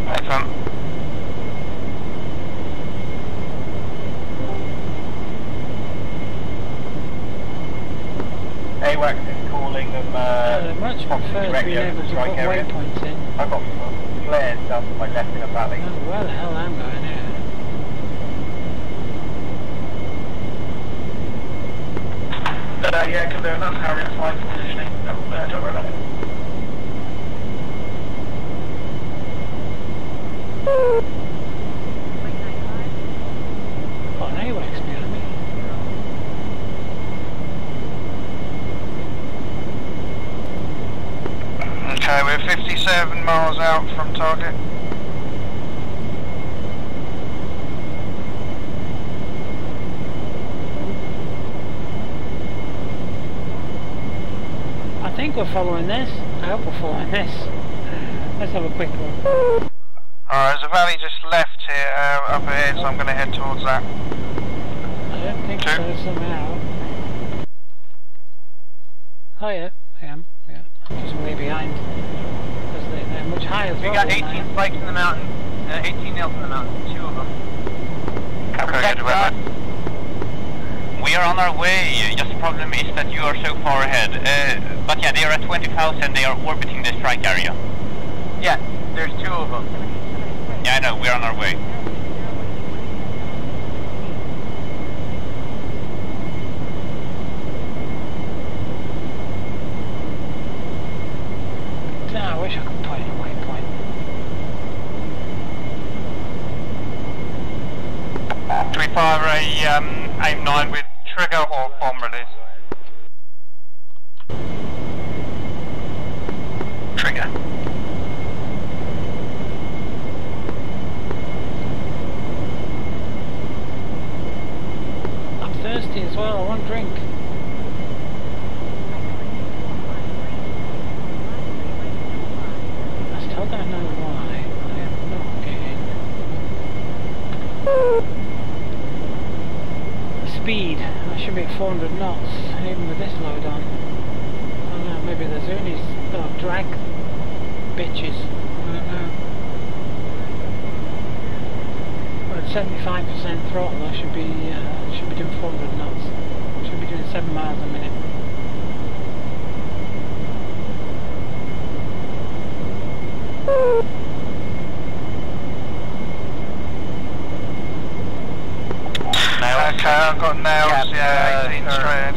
Excellent. AWACS is calling them much prefer being able to put waypoints in. I've got flares down to my left in a valley. Oh, where the hell am I going now? Yeah, because they're not Harrier flight positioning. Don't worry about it. Got an AWACS behind me. Okay, we're 57 miles out from target. I think we're following this. I hope we're following this. Let's have a quick look. Alright, there's a valley just left here, up ahead, so I'm going to head towards that. I don't think so somehow. Oh yeah, I am. Yeah, I'm just way behind. Because they're much higher. We got 18 spikes in the mountain, 18 nails in the mountain, 2 of them. We are on our way, just the problem is that you are so far ahead. But yeah, they are at 20,000, they are orbiting the strike area. Yeah, there's 2 of them. Yeah, Yeah, I know, we're on our way. I wish I could put in a waypoint. Do we fire a aim 9 with trigger or bomb release? Trigger. I'm thirsty as well, I want a drink. I still don't know why. I am not getting... Speed. I should be at 400 knots, even with this load on. I don't know, maybe there's only drag bitches. I don't know. We're at 75% throttle. I should be doing 400 knots. Should be doing 7 miles a minute. Okay, I've got nails. Yeah, 18 straight.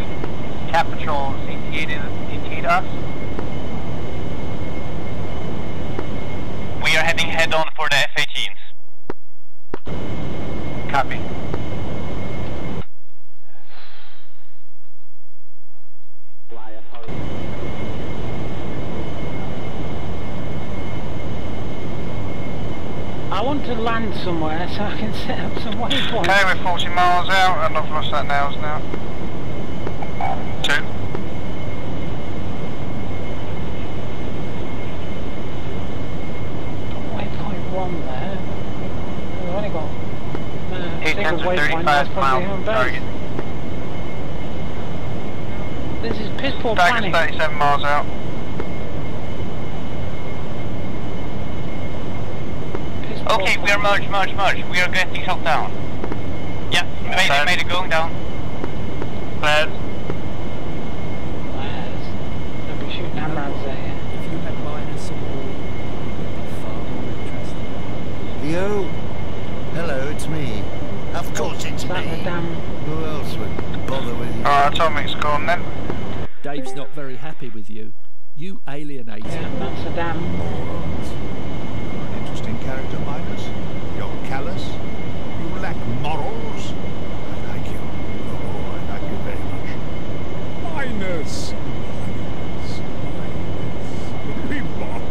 Cat Patrol, CT us. We are heading head on for the F-18s. Copy. I want to land somewhere so I can set up some waypoints. Okay, we're 40 miles out and I've lost that nails now. 2. Waypoint 1 there. We've only got a single waypoint, that's probably home base. This is piss poor planning. 37 miles out. Okay, we are merge. We are getting shot down. Yeah, made it going down. Flares. They'll be shooting AMRAAMs there. If you had minus or far more interesting. Leo? Hello, it's me. Of course it's me. Who else would bother with you? Alright, Atomic's gone then. Dave's not very happy with you. You alienate him. Yeah, that's a damn. Morons. An interesting character, Minus. You're callous. You lack morals. I like you. Oh, I like you very much. Minus. Remark.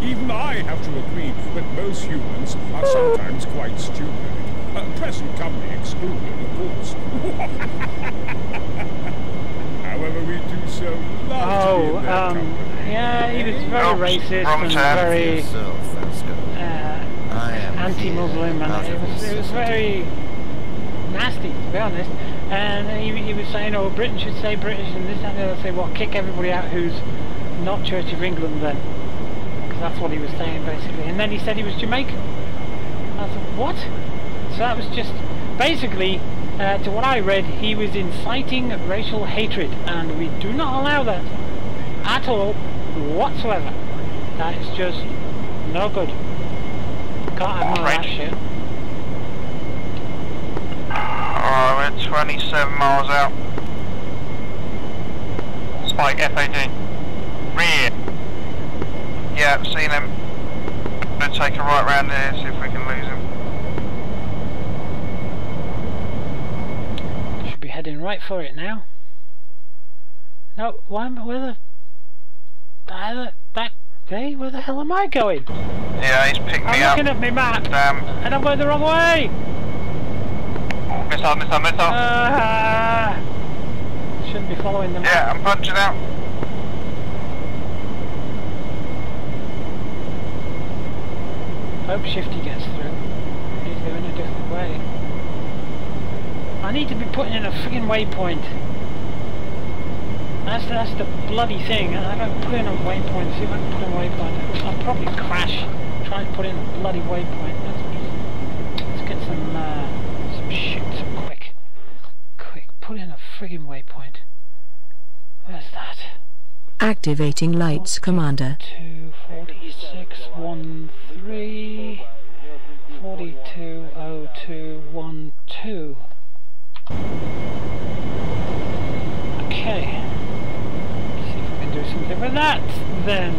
Even I have to agree that most humans are sometimes quite stupid. Present company excluded, of course. However, we do so largely in their company. Yeah, he was very racist and very anti-Muslim, and it was very nasty, to be honest. And he was saying, oh, Britain should say British, and this and the other. Say, well, kick everybody out who's not Church of England then, because that's what he was saying basically. And then he said he was Jamaican. I thought, what? So that was just basically, to what I read, he was inciting racial hatred, and we do not allow that at all, whatsoever. That is just no good. Can't have none of that shit. Alright, we're 27 miles out. Spike F-18. Rear. Yeah, seen him. Gonna take a right round here, see if we can lose him. Should be heading right for it now. No, why am I, where the hell am I going? Yeah, he's picked me up. I'm looking at my map. Damn. And I'm going the wrong way. Missile. Shouldn't be following them. Yeah, I'm punching out. Hope Shifty gets through. He's going a different way. I need to be putting in a friggin' waypoint. That's the bloody thing. I don't put in a waypoint. See if I can put in a waypoint. I'll probably crash trying to put in a bloody waypoint. Let's get some shit quick. Put in a friggin' waypoint. Where's that? Activating lights, Commander. 24613. 420212. Okay. Let's see if we can do something with that then.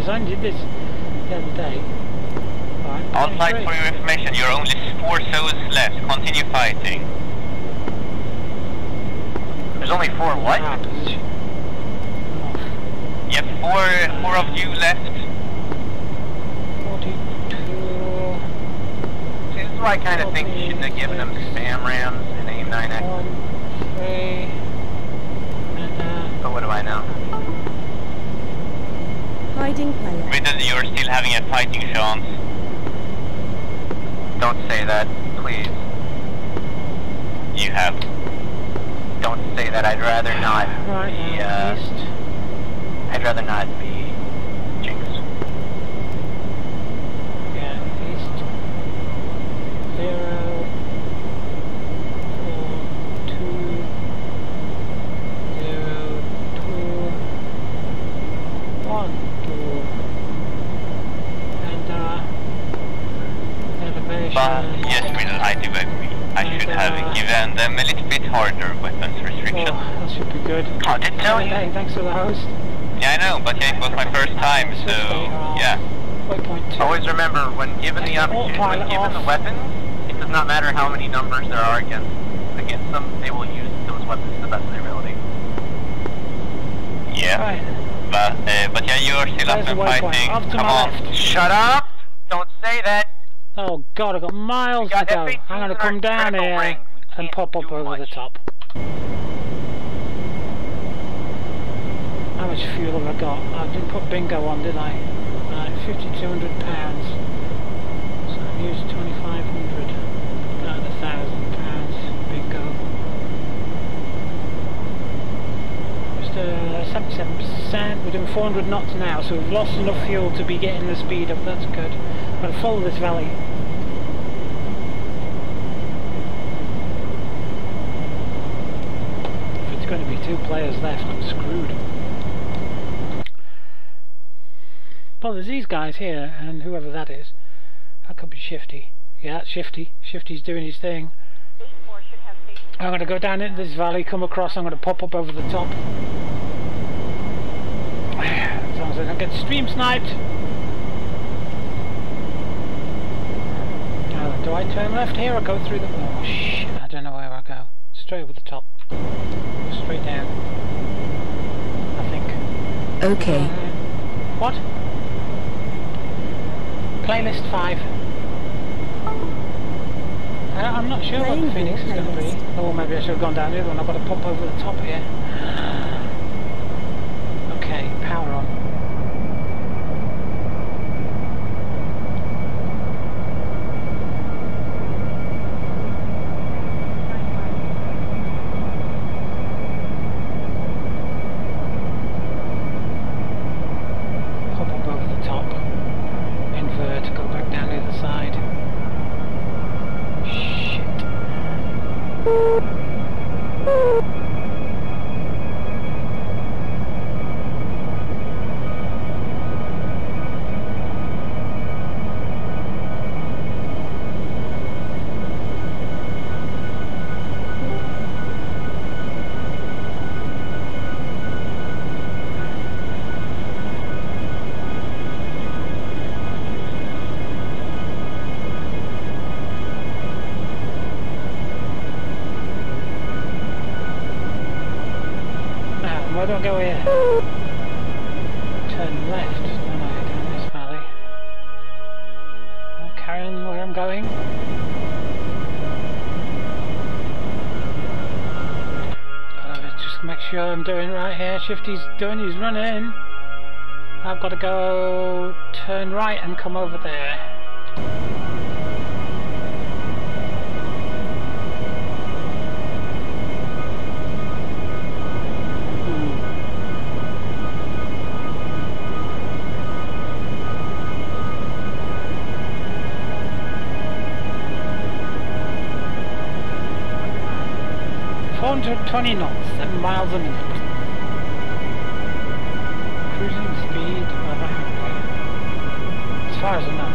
I did this the other day. Right, on site for your information, you're only 4 souls left. Continue fighting. There's only 4 what? Yep, 4 of you left. 42. See, this is why I kind of think you shouldn't have given them spam rams and AIM-9X. 1, 3, but what do I know? Hiding player. Riddle, you're still having a fighting chance. Don't say that, please. You have. Don't say that, I'd rather not be, I'd rather not be Jinx. Yeah, east. 0, 4, 2, 0, 2, 1. But yes, Riddle, I do agree. I should have given them a little bit harder weapons restriction. Oh, that should be good. I did tell you. Hey, thanks for the host. Yeah, I know, but yeah, it was my first time, so yeah. Always remember, when given the opportunity, when given the weapons, it does not matter how many numbers there are against them, they will use those weapons to the best of their ability. Yeah. Right. But yeah, you are still up and fighting. Come on. Shut up! Don't say that! Oh god, I've got miles to go. I'm going to come down here and pop up over the top. How much fuel have I got? I didn't put bingo on, did I? Right, £5,200. So I've used 2,500 out of £1,000. Bingo. Just 77%. We're doing 400 knots now, so we've lost enough fuel to be getting the speed up. That's good. I'm going to follow this valley. If it's going to be 2 players left, I'm screwed. Well, there's these guys here, and whoever that is. That could be Shifty. Yeah, that's Shifty. Shifty's doing his thing. I'm going to go down into this valley, come across, I'm going to pop up over the top. As long as I don't get stream sniped. Do I turn left here or go through the... Oh shit, I don't know where I go. Straight over the top. Straight down. I think. Okay. What? Playlist 5. I'm not sure what the Phoenix is going to be. Oh, maybe I should have gone down the other one. I've got to pop over the top here. Okay, power on. can't go here. Turn left, don't I, down this valley. I'll carry on where I'm going. Just make sure I'm doing right here. Shifty's doing his running. I've got to go turn right and come over there. Hmm. 420 knots, 7 miles a minute. Cruising speed of 100. As far as I know.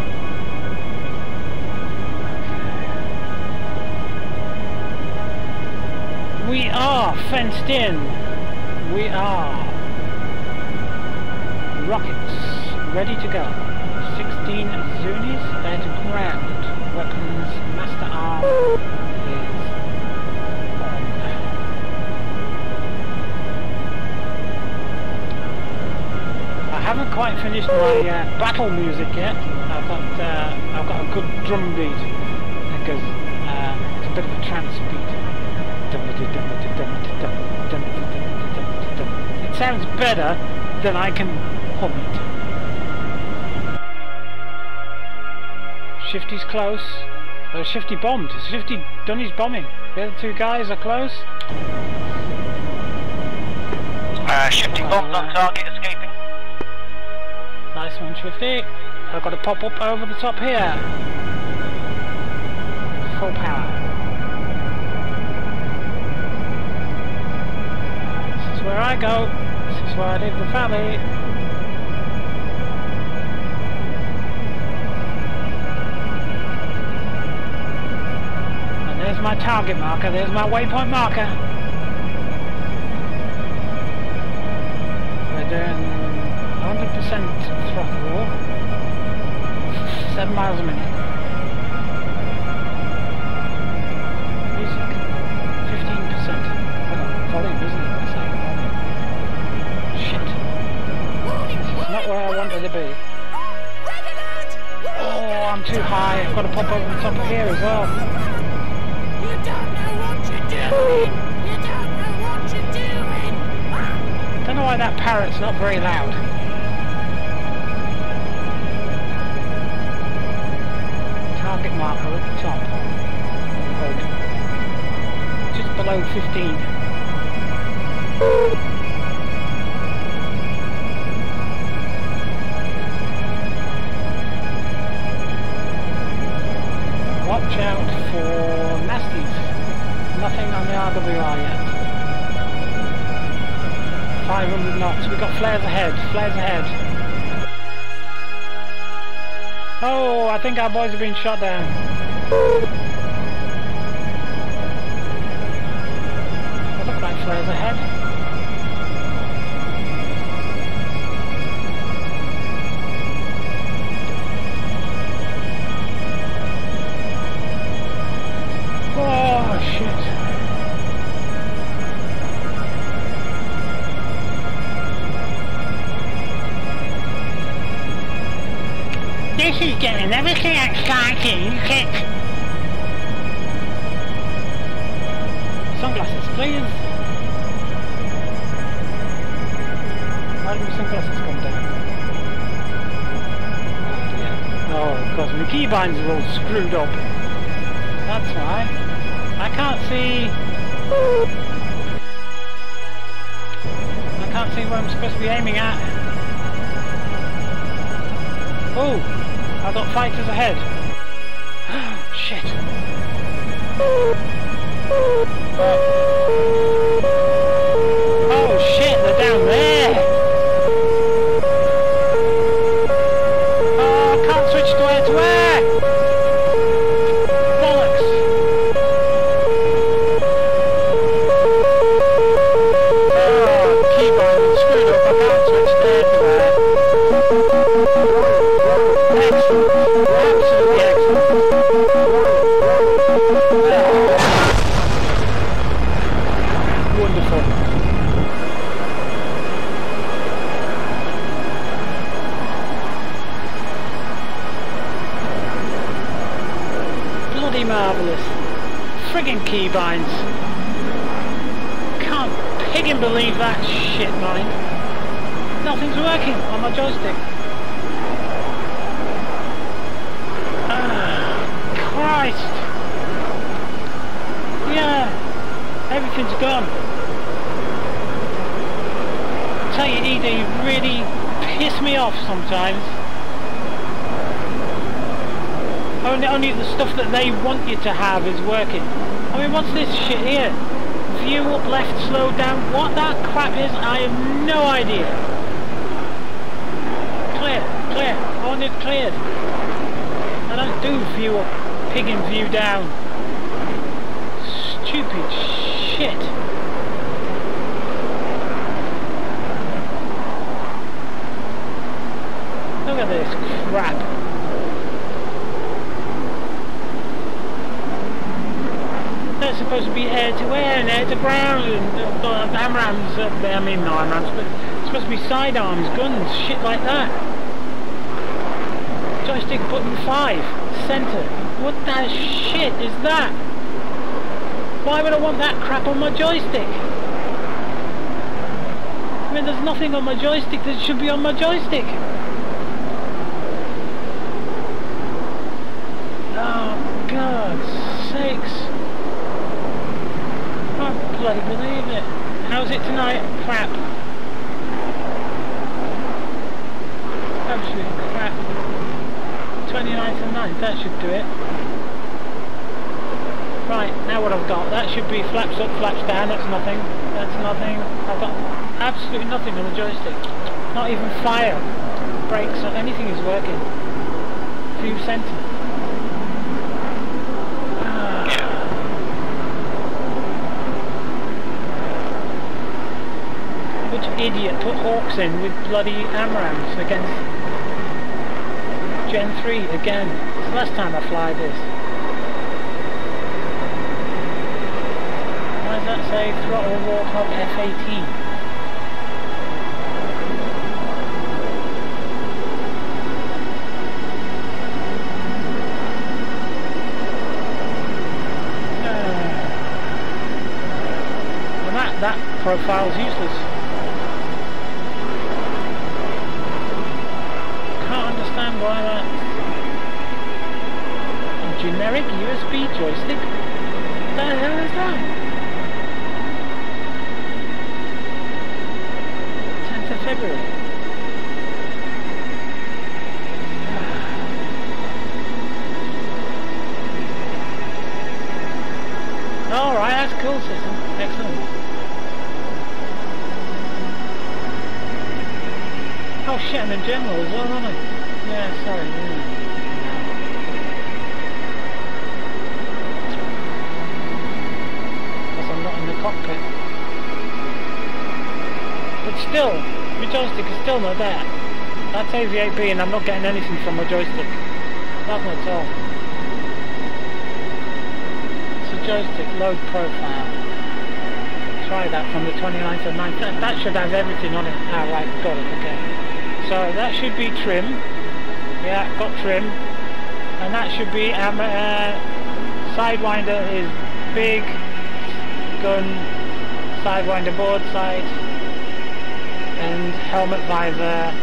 Okay. We are fenced in. We are. Rockets ready to go. 16 Zunis, they're to ground. Weapons, master arm is on. I haven't quite finished my battle music yet. I've got a good drum beat because it's a bit of a trance beat. It sounds better than I can hum it. Shifty's close. Oh, Shifty bombed. Shifty done his bombing. The other two guys are close. Shifty bombed on target, escaping. Nice one, Shifty. I've got to pop up over the top here. Full power. This is where I go. This is where I leave the valley. And there's my target marker. There's my waypoint marker. We're doing 100% throttle, 7 miles a minute. Music, 15%. Volume, isn't it? That's like volume. Shit. This is not where I wanted to be. Oh, I'm too high. I've got to pop over the top of here as well. You don't know what you're doing. You don't know what you're doing. Don't know why that parrot's not very loud. Target marker at the top of the road. Just below 15. Watch out for nasties. Nothing on the RWR yet. 500 knots. We've got flares ahead. Flares ahead. Oh, I think our boys are being shot down. They look like flares ahead. Oh, shit. This is getting everything exciting. Sunglasses, please. Why did my sunglasses come down? Oh dear. Oh, because my keybinds are all screwed up. That's why. I can't see. I can't see where I'm supposed to be aiming at. Oh, I've got fighters ahead. Shit. Oh shit, they're down there. Oh, I can't switch to where to where. Bollocks. Oh, keyboard is screwed up. I can't switch there to where. Excellent. Absolutely excellent. marvellous. Friggin' keybinds. Can't piggin' believe that shit, mind. Nothing's working on my joystick. Christ. Yeah, everything's gone. I tell you, ED really piss me off sometimes. Only the stuff that they want you to have is working. I mean, what's this shit here? View up, left, slow down. What that crap is, I have no idea. Clear, clear. I want it cleared. I don't do view up, piggin' view down. Stupid shit. Look at this crap. They're supposed to be air to air and air to ground and AMRAMs, I mean not AMRAMs, but it's supposed to be sidearms, guns, shit like that. Joystick button 5, center. What the shit is that? Why would I want that crap on my joystick? I mean, there's nothing on my joystick that should be on my joystick. Oh, God's sakes. I can't bloody believe it. How's it tonight? Crap. Absolute crap. 29th and 9th, that should do it. Right, now what I've got, that should be flaps up, flaps down, that's nothing. That's nothing. I've got absolutely nothing on the joystick. Not even fire, brakes, or anything is working. View center. Which idiot put Hawks in with bloody AMRAMs against Gen 3 again? It's the last time I fly this. Why does that say throttle Warthog F-18? Well, that profile's useless. Why that? A generic USB joystick? What the hell is that? 10th of February. Alright, that's a cool system. Excellent. Oh shit, I'm in general as well, aren't I? Yeah, sorry, yeah. Because I'm not in the cockpit. But still, my joystick is still not there. That's AV8B and I'm not getting anything from my joystick. Nothing at all. It's a joystick, load profile. Try that from the 29th of 9th. That should have everything on it. Ah, right, got it, okay. So that should be trim. Yeah, got trim, and that should be Sidewinder is big, gun, Sidewinder board side, and helmet visor,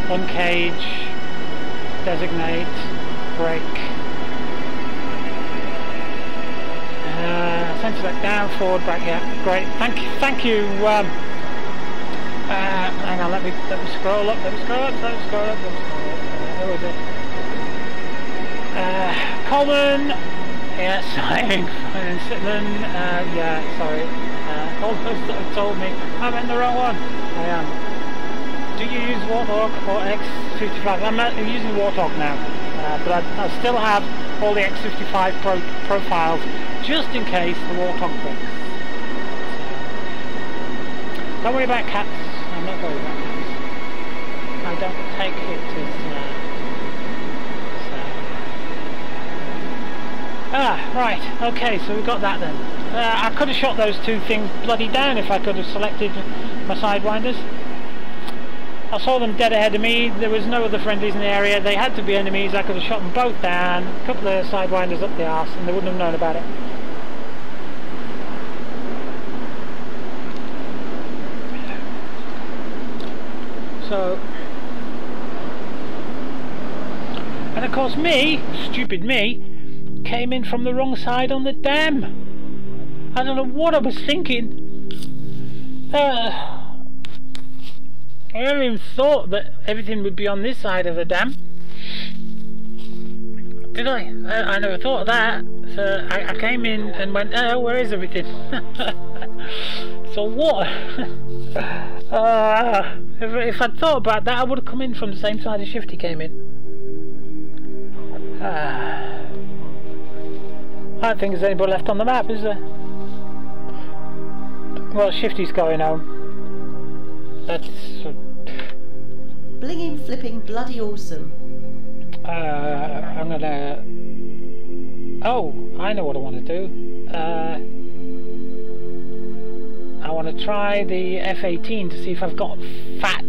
uncage, designate, brake, sensor back down, forward, back, yeah, great, thank you, hang on, let me scroll up, where was it? Coleman, yeah, signing, yeah, sorry, Coleman told me, I'm in the wrong one, I am. Do you use Warthog or X55? I'm using Warthog now, but I still have all the X55 profiles, just in case the Warthog breaks. Don't worry about cats, I'm not worried about cats. I don't take it as right, okay, so we got that then. I could have shot those two things bloody down if I could have selected my Sidewinders. I saw them dead ahead of me. There was no other friendlies in the area. They had to be enemies. I could have shot them both down. A couple of sidewinders up the arse, and they wouldn't have known about it. So, and of course me, stupid me, came in from the wrong side on the dam. I don't know what I was thinking. I never even thought that everything would be on this side of the dam. Did I? I never thought of that. So I came in and went, oh, where is everything? So what? If I'd thought about that, I would have come in from the same side as Shifty came in. I don't think there's anybody left on the map, is there? Well, Shifty's going home. That's... Blinging, flipping, bloody awesome. I'm gonna... Oh, I know what I want to do. I want to try the F-18 to see if I've got fat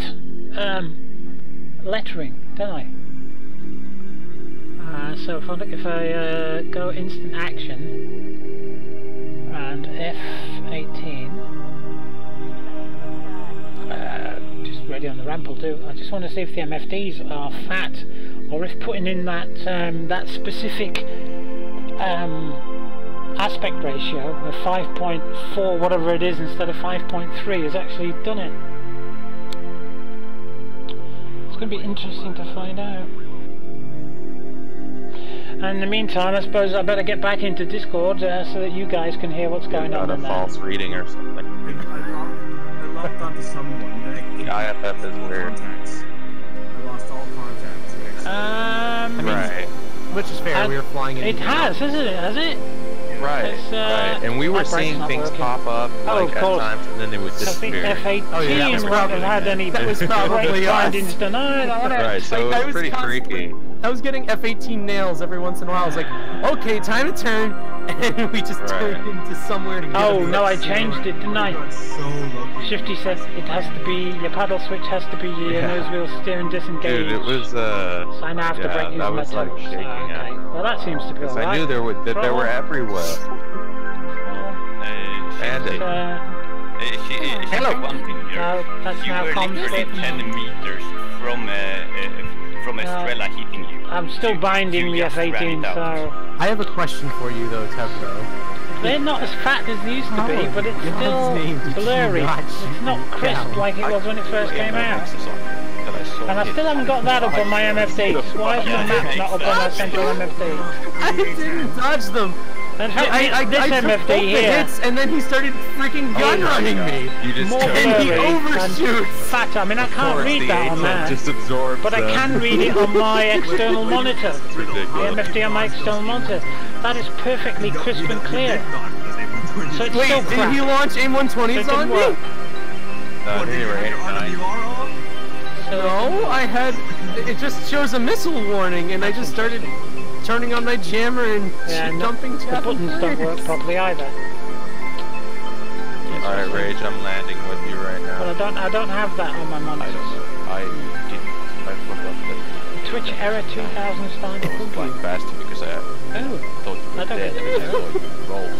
lettering, don't I? So if I go instant action and F-18, just ready on the ramp will do. I just want to see if the MFDs are fat, or if putting in that that specific aspect ratio of 5.4 whatever it is instead of 5.3 has actually done it. It's going to be interesting to find out. And in the meantime, I suppose I better get back into Discord so that you guys can hear what's going on in there. False reading or something. I logged onto someone. IFF is weird. Contacts. I lost all contacts. I mean, right. Which is fair. We were flying in. It has, hasn't it? Has it? Right, right. And we were seeing things pop up like at times, and then they would disappear. I think F-18 wouldn't have had any findings tonight. Right, so it was pretty freaky. I was getting F-18 nails every once in a while. I was like, okay, time to turn, and we just turned into somewhere to Oh, no, I changed it, didn't I? Shifty says it has to be, your paddle switch has to be your nose wheel steering disengaged. Dude, it was, so I now have to break that was like shaking out. Well, that seems to be alright. I knew they were everywhere. Hello. That's you now were literally 10 meters from Estrella hitting you. I'm still binding the F-18, so... I have a question for you, though, Tebro. They're not as fat as they used to be, but it's still blurry. It's not crisp like it was when it first came out. And I still haven't got that up on my MFDs. Why is the map not up on my central MFD? I didn't dodge them! And I MFD took here, the hits, and then he started freaking gun running me. And he overshoots. Fat. I mean, I can't read that on that, but I can read it on my external monitor. The MFD on my external monitor. That is perfectly crisp and clear. So it's still crap. Did he launch AIM-120s on me? No, I had. It just shows a missile warning, and I just started turning on my jammer and dumping. The buttons don't work properly either. Alright, Rage, I'm landing with you right now. But I don't have that on my monitor. I didn't. I forgot that. Twitch error 2000 started. Flying faster because I thought you were dead.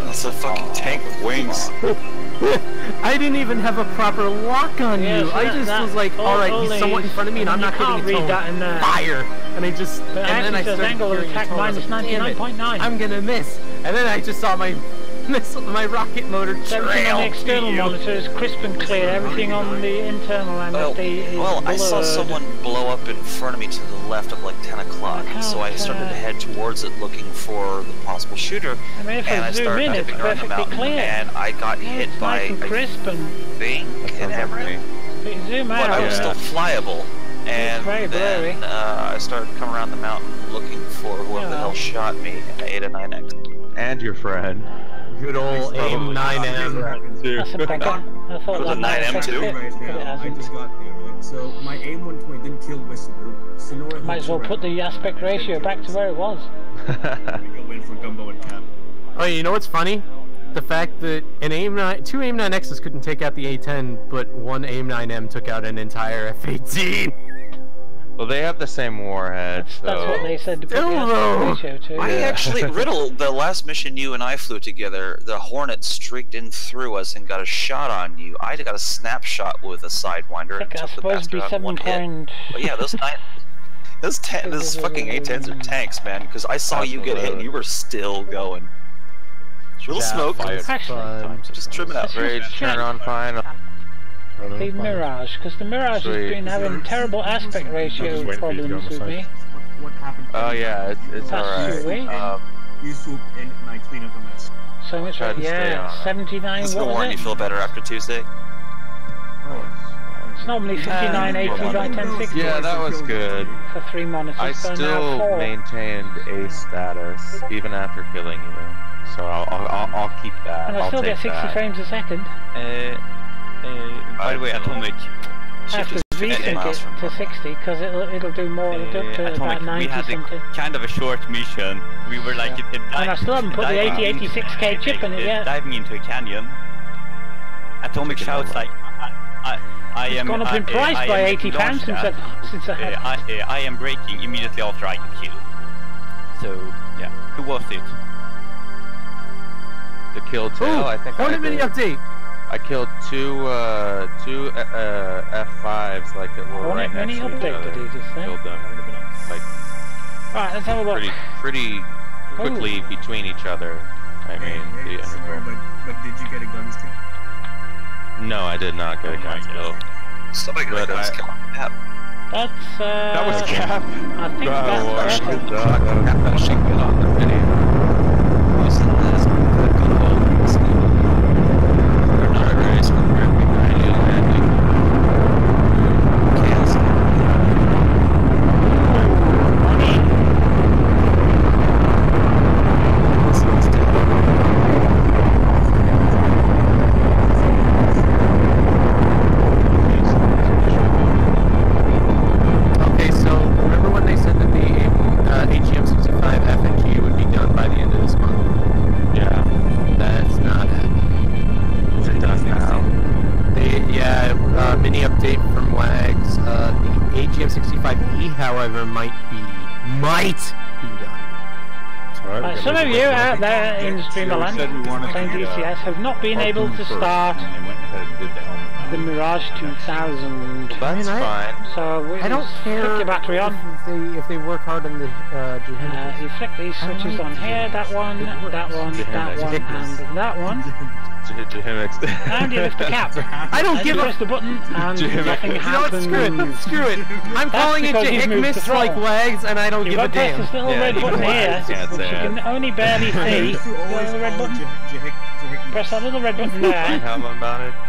That's a fucking tank with wings. I didn't even have a proper lock on you. So I just was like, alright, he's somewhat in front of me and I'm not getting a tone. That in there. Fire! And I just, but and then I started angle of attack minus 99.9. I'm gonna miss. And then I just saw my missile, my rocket motor trail. Everything on the external monitor is crisp and clear. Everything on the internal MFD is Well, I saw someone blow up in front of me to the left of like 10 o'clock, so I started to head towards it looking for the possible shooter. I mean, if I zoom in, it's perfectly clear. And I got hit by nice and crisp and everything. But you zoom out. But I was still flyable. And then I started coming around the mountain looking for whoever the hell shot me, and I ate a 9X. And your friend. Good old AIM 9M. That's a big one. I thought that 9M too. Right now, I just got there, right? So my AIM 120 didn't kill Whistler. Sonora might as well put the aspect ratio back to where it was. We go in for Gumbo and Cap. Oh, you know what's funny? the fact that two AIM-9Xs couldn't take out the A10, but one AIM-9M took out an entire F-18. Well, they have the same warhead. That's what they said to put the aspect ratio to. I actually, Riddle, the last mission you and I flew together, the Hornet streaked in through us and got a shot on you. I got a snapshot with a Sidewinder and took the bastard out in one hit. But yeah, those fucking A10s are tanks, man, because I saw you get hit and you were still going. Little smoke. Just trim it out. Rage, turn on fine. The Mirage, because the Mirage has been having terrible aspect ratio problems with me. What happened? Oh yeah, it's alright. You swoop in and I clean up the mess. So much, yeah, 79. Let's go what on. was You it? feel better after Tuesday? It's normally 59, 80 by 1060. Yeah, that was good. For 3 monitors. I so still now 4. maintained A status even after killing you, so I'll keep that. And I still get 60 frames a second. By the way, Atomic. I have to resync it to 60 because it'll do more. It'll do to about 90 we had something. kind of a short mission. We were like, And I still haven't put the 8086K chip in it yet. Diving into a canyon. Atomic shouts like, I am. It's gone up in price by £80 since I had. I am braking immediately after I get killed. So yeah, who was it? The kill tail, I think. Hornet mini update. I killed two F5s like that were right next to each other. Did you just say? Killed them like right, let's have a look. pretty quickly between each other. I mean, the interval. But did you get a guns kill? No, I did not get a guns kill. Somebody got a guns kill. Cap. That's that was Cap. I think that's better. That should get on the video. Using that as a good hold. Okay, so remember when they said that the AGM-65 FNG would be done by the end of this month? Yeah. That's not happening. Is it done now? Mini update from Wags. The AGM-65E, however, might be done. Right, some of you out there in Streamerland playing DCS have not been able to start the Mirage 2000. That's fine. So I don't care flick your battery on. if they work hard on the you flick these switches on here, that one, and that one. And you lift the cap. I don't give a press the button and nothing happens. Screw it. I'm calling it Jahik like Wags, and I don't give a damn. Press this little red button here, which you can only barely see. There's the red button. Press that little red button there,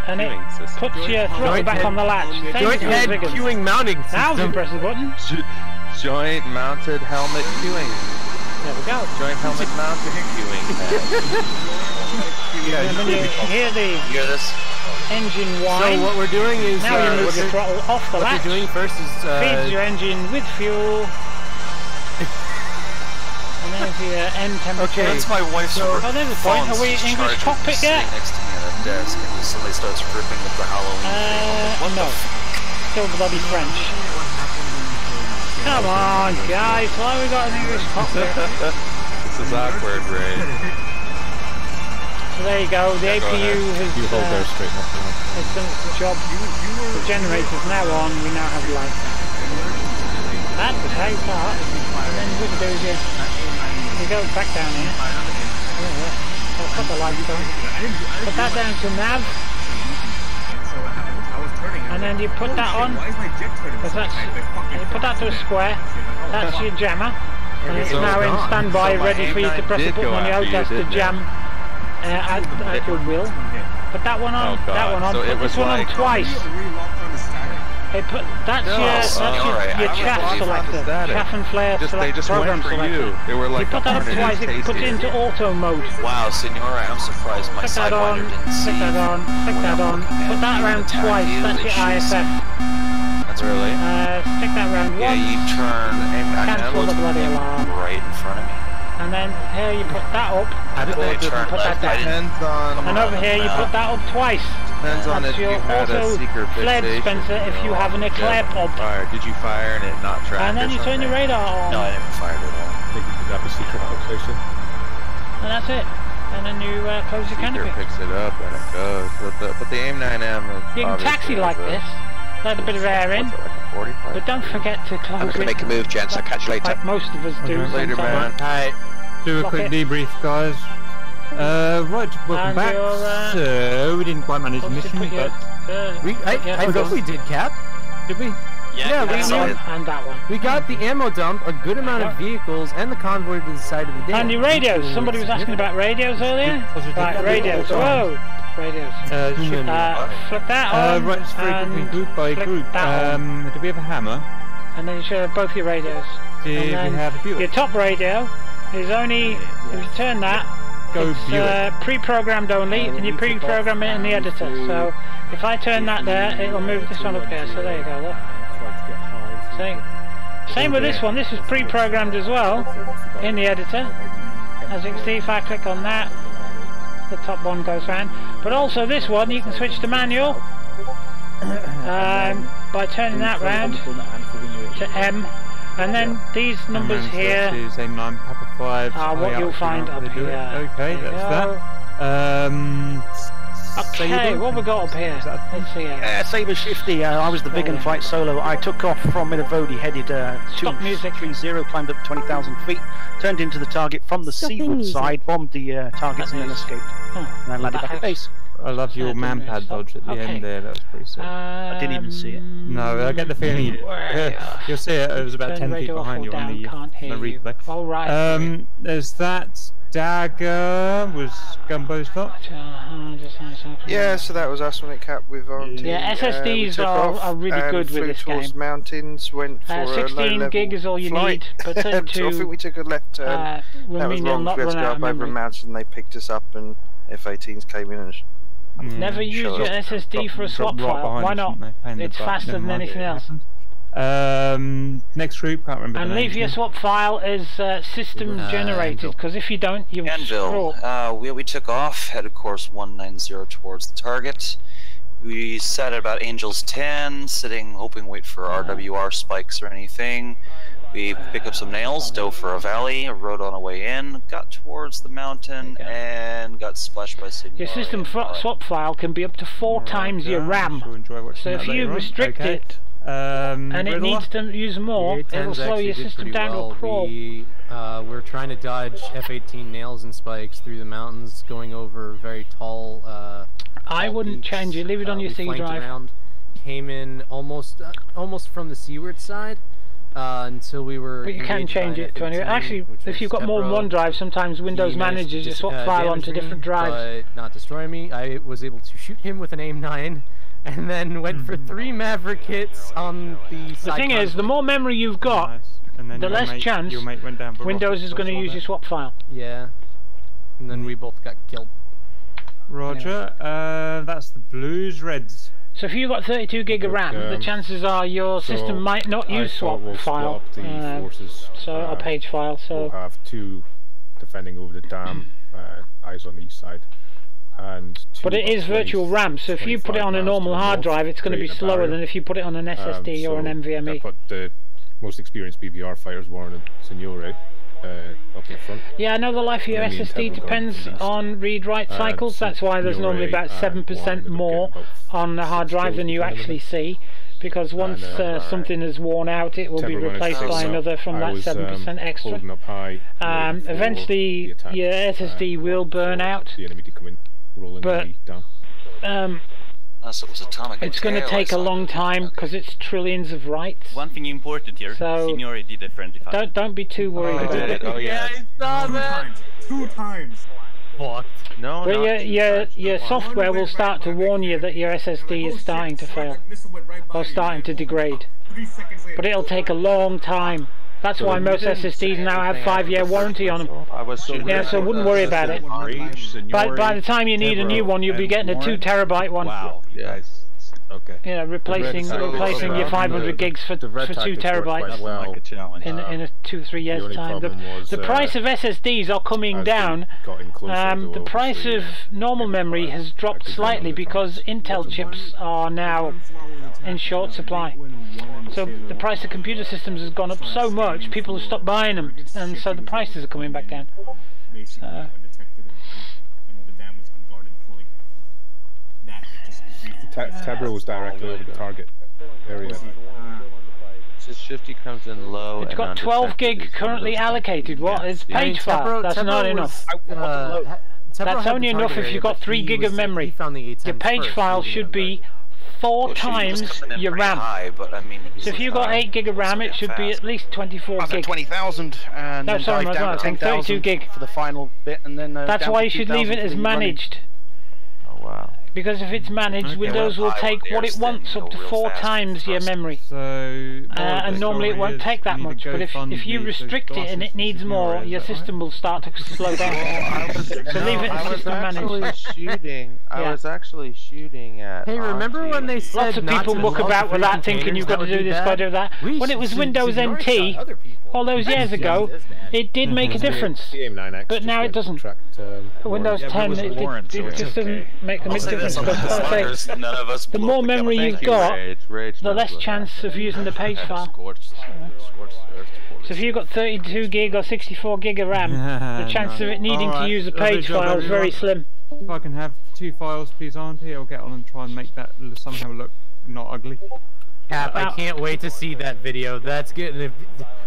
and it puts your throttle back on the latch. Joint head queuing mounting system. Now you press the button. Joint mounted helmet queuing. There we go. Joint helmet mounted queuing. And then you hear the engine whine. So what we're doing is now you move your throttle off the latch. What you're doing first is feeds your engine with fuel. And there's the end temperature. Okay, that's my wife's oh, there's a point. Are we English cockpit yet? Next to me at a desk, and somebody starts ripping up the Halloween. No. Still bloody French. Come on, guys. Why have we got an English cockpit? This is awkward, Ray. So there you go. The APU has done its job. The generator's now on. We now have light. That's how you start. And then what you do is you go back down here. So put the lights on. Put that down to nav. And then you put that on. You put that to a square. That's your jammer. And it's now in standby, ready for you to press the button on your OTAS to jam at your will. Put that one on. That one on. Put this one on twice. That's your chaff selector, chaff and flare select program selector. They were like, you put that up twice, it puts it into auto mode. Wow, Signora, I'm surprised my Sidewinder didn't see. Click that on, click that on. Put that around twice, that's your ISF. That's really? Stick that round once. Yeah, you turn and cancel the bloody alarm. Right in front of me. And then here you put that up. How did they turn left? Depends on. And over here you put that up twice. Depends on if you had a secret fled, Spencer, if you have an eclair pop. Fire. Did you fire and it not track? And then you turn your radar on. No, I never fired it all. I think you could have a secret fixation. And that's it. And then you close your canopy. Picks it up and it goes. But the AIM-9M is you can taxi like this. Let a bit of air in. But don't forget to close it. I'm going to make a move, gents. I'll catch you later. Like most of us do. Later, man. Hi. Do a quick debrief, guys. Right, welcome back. So, we didn't quite manage the mission, but... I thought we did, Cap. Did we? Yeah, and that one. We got the ammo dump, a good amount of vehicles, and the convoy to the side of the dam. And your radios. Somebody was asking about radios earlier. Right, radios. Whoa. Radios. Flip that on. Right, it's very quickly, group by group. Do we have a hammer? And then you should have both your radios. Do we have a Buick? Your top radio is only, if you turn that, it's pre-programmed only, and you pre-program it in the editor. So if I turn that there, it'll move this one up here. So there you go. Look. See? Same with this one. This is pre-programmed as well in the editor. As you can see, if I click on that, the top one goes round. But also this one, you can switch to manual by turning that round to M. And then these numbers here are what you'll find up here. Okay, that's that. Okay, what we got up here? Let's see here. Sabre Shifty, I was the Vig and Flight Solo. I took off from Minavodi, headed 230, climbed up 20,000 feet, turned into the target from the seaward side, bombed the targets and then escaped. And then landed back at base. I love your manpad dodge at the end there, that was pretty sick. I didn't even see it. No, I get the feeling you'll see it, it was about 10 feet behind you on the replay. Alright. There's that dagger, was Gumbo stopped? Yeah, so that was us when it capped with on team. Yeah, SSDs are really good with this game. Mountains, went for 16 gig is all you need, but so I think we took a left turn. That was wrong, we had to go up over a mountain, they picked us up and F-18s came in and... Never use your SSD for a swap file. Why not? It's faster than anything else. Next group, can't remember. And leave your swap file as system generated, because if you don't, you will scroll. We took off, headed course 190 towards the target. We sat at about Angels 10, sitting, hoping, wait for RWR spikes or anything. We picked up some nails, dove for a valley, rode on our way in, got towards the mountain, and got splashed by Signor. Your system swap file can be up to 4 times your RAM. So if you restrict it, and it needs to use more, it will slow your system down to a crawl. We're trying to dodge F-18 nails and spikes through the mountains, going over very tall I wouldn't change it, leave it on your C drive. Around, came in almost from the seaward side. Until we were. But you can change it to anywhere. Actually, if you've got more than one drive, sometimes Windows manages your swap file onto different drives. But not destroy me. I was able to shoot him with an AIM-9, and then went for 3 Maverick hits on the side. The thing is, the more memory you've got, the less chance Windows is going to use your swap file. Yeah. And then we both got killed. Roger. That's the Blues Reds. So if you've got 32 gig of RAM, the chances are your system might not use swap file, or page file. So we'll have 2 defending over the dam, eyes on the east side, and 2 but it is virtual RAM. So if you put it on a normal hard drive, it's going to be slower than if you put it on an SSD or an NVMe. But the most experienced BVR fighters, Warren and Signore, up in the front. Yeah, I know the life of your SSD depends on read-write cycles. That's why there's normally about 7% more on the hard drive than you actually see, because once something is worn out, it will be replaced by another from that 7% extra. Eventually, your SSD will burn out, but it's going to take a long time because it's trillions of writes. One thing important here, Signore did a friendly fire. Don't be too worried about it. Oh yeah, I saw that! 2 times! Fucked. No, but your software will start to warn you that your SSD is starting to fail or starting to degrade. But it'll take a long time. That's why most SSDs now have 5-year warranty on them. Yeah, so wouldn't worry about it. By the time you need a new one, you'll be getting a 2 terabyte one. Wow. Yes. Okay. You know, replacing your 500 gigs for 2 terabytes well. in a 2-3 years time. The price of SSDs are coming down. The price of normal memory has dropped slightly because Intel chips are now in short supply. So the price of computer systems has gone up so much, people have stopped buying them, and so the prices are coming back down. Tabra was directly over the target area. Just Shifty comes in low. It's got 12 gig currently allocated. What is page file? That's not enough. That's only enough if you've got 3 gig of memory. Your page file should be 4 times your RAM. So if you've got 8 gig of RAM, it should be at least 24 gig. 20,000 and no, then sorry, dive down to 32 gig for the final bit, and then that's why you should leave it as managed. Oh wow. Because if it's managed, Windows will take what it wants up to 4 times your memomery. So, and normally it won't take that much, but if you restrict it and it needs more, your system will start to slow down. So leave it as system managed. I was actually shooting at... Hey, remember when they said lots of people muck about with that thinking you've got to do this, got to do that. When it was Windows NT, all those years ago, it did make a difference. But now it doesn't. Windows 10, it just doesn't make a big difference. The more memory you've got, the less chance of using the page file. So if you've got 32 gig or 64 gig of RAM, the chance of it needing to use a page file is very slim. If I can have 2 files, please, Auntie, I'll get on and try and make that somehow look not ugly. Cap, I can't wait to see that video. That's good.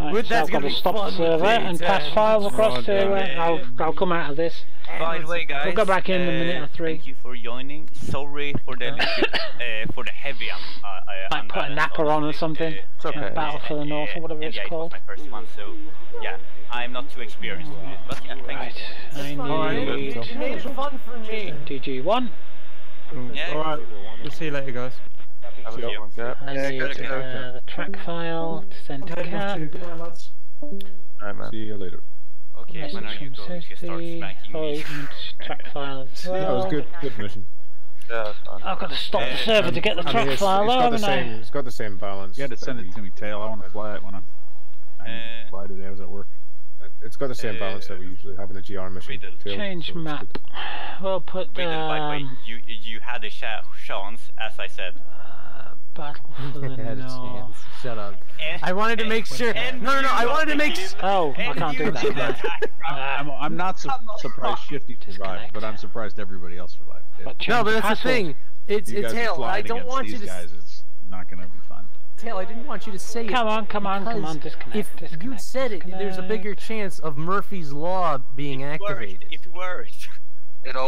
Right, so I've got to stop the server and pass files across to. I'll come out of this. By the way, guys, we'll go back in a minute or 3. Thank you for joining. Sorry for the heavy. Might put a napper on or something. It's okay. Battle for the North or whatever it's called. It was my first one, so yeah, I'm not too experienced with it. But yeah, thank you. It made it fun for me. DG1. Yeah. Alright, we'll see you later, guys. I need the track file to send to Cap. Alright, man. See you later. Okay, when are you going to start smacking me? Track file as well. That was good mission. Yeah, I've got to stop the server to get the track file, haven't I? It's got the same balance. You had to send it to me, Tail. I want to fly it when I fly today. I was at work. It's got the same balance that we usually have in the GR mission. Change map. We'll put by the way, you had a chance, as I said. Battle for the North. Shut up. I wanted to make sure. No, I wanted to make. Oh, I can't do that. I'm not surprised Shifty survived, but I'm surprised everybody else survived. No, but that's the thing. It's Tail. I don't want you to. Guys, it's not going to be fun. Tail, I didn't want you to say it. Come on, disconnect. If you said it, there's a bigger chance of Murphy's Law being activated. It worked.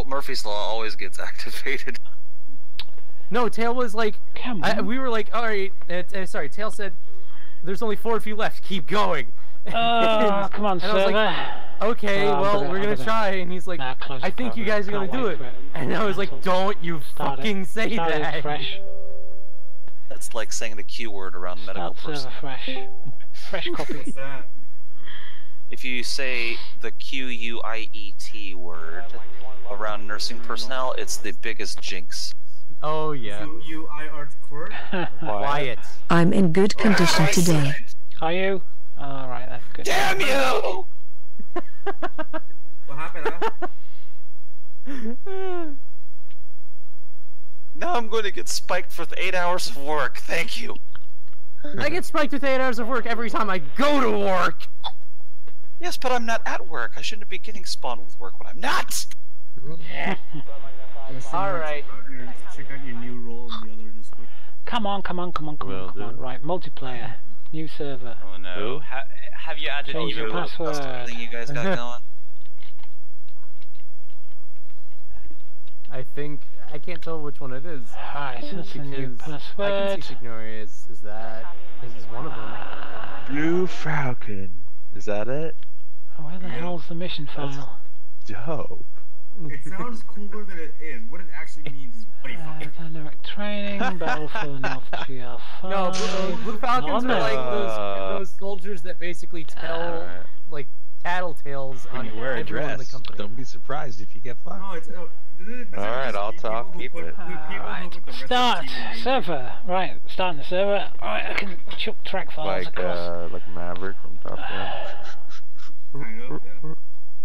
Murphy's Law always gets activated. No, Tail was like, we were like, alright, sorry, Tail said, there's only 4 of you left, keep going. Come on, server. Like, okay, well, we're gonna try, and he's like, I think you guys are gonna do it. And I was like, don't you fucking say that. Fresh. That's like saying the Q word around medical personnel. Fresh copy. If you say the QUIET word around nursing personnel, it's the biggest jinx. Oh yeah. Quiet. I'm in good condition today. Are you? Alright, that's good. Damn you! What happened, Now I'm going to get spiked for 8 hours of work. Thank you. I get spiked with 8 hours of work every time I go to work. Yes, but I'm not at work. I shouldn't be getting spawned with work when I'm not. Alright. Check out your new role in the other Discord. Come on. Right, multiplayer. New server. Oh no. Have you added your password? Thing you guys got going? I can't tell which one it is. Alright, so that's a new password. I can see Signori is one of them. Blue Falcon. Is that it? Oh, where the hell's the mission file? That's dope. It sounds cooler than it is. What it actually means is buddy fucking. Dynamic training, battle for the North GR5. No, Blue Falcons are like those soldiers that basically tell like tattletales on wear a everyone in the dress. company. Don't be surprised if you get fucked. No, it's Alright, I'll talk. Keep it. Start server. Right, starting the server. Alright, I can chuck track files across. Like Maverick from Top Gun.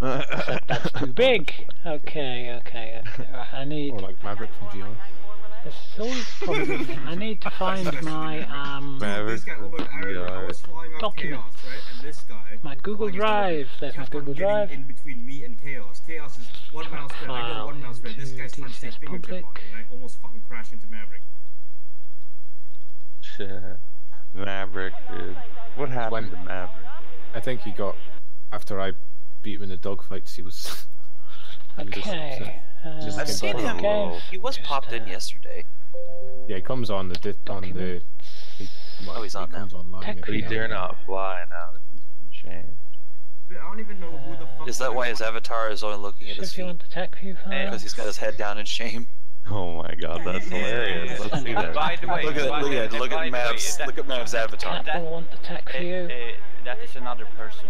That's too big. Okay. Right, I need. Or like Maverick from GR. There's always problems. I need to find my Maverick from GR. documents. My Google Drive. There's my Google Drive. In between me and Chaos. Chaos is 1 mile spread. I go 1 mile spread. This guy's trying to stay fingertip on me, and I almost fucking crash into Maverick. Maverick, dude. What happened to Maverick? I think he got after I beat him in the dogfights. He was. Okay. I've seen him. He was popped in yesterday. Yeah, he comes on the he's on now. But he dare not fly now that he's been changed. I don't even know who the fuck. Is that why his avatar is only looking at his feet? Because he's got his head down in shame. Oh my god, that's hilarious. Let's see that. By the way, look at Mav's avatar. That is another person.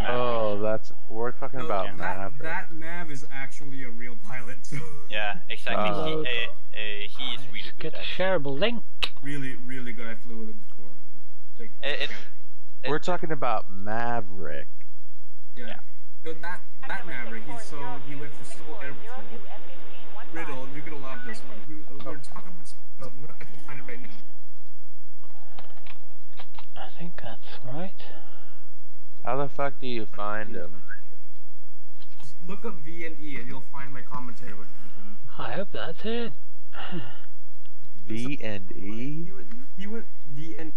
Oh, that's we're talking about Mav. That Mav is actually a real pilot. So. Yeah, exactly. He is really good. Get a shareable link. Really good. I flew with him before. Like, we're talking about Maverick. Yeah. No, that Maverick. He went for Civil Air Patrol. Riddle, you're gonna love this one. We're talking about. I can find it right now. I think that's right. How the fuck do you find him? Just look up V and E and you'll find my commentary with him. I hope that's it. V and E? He would V and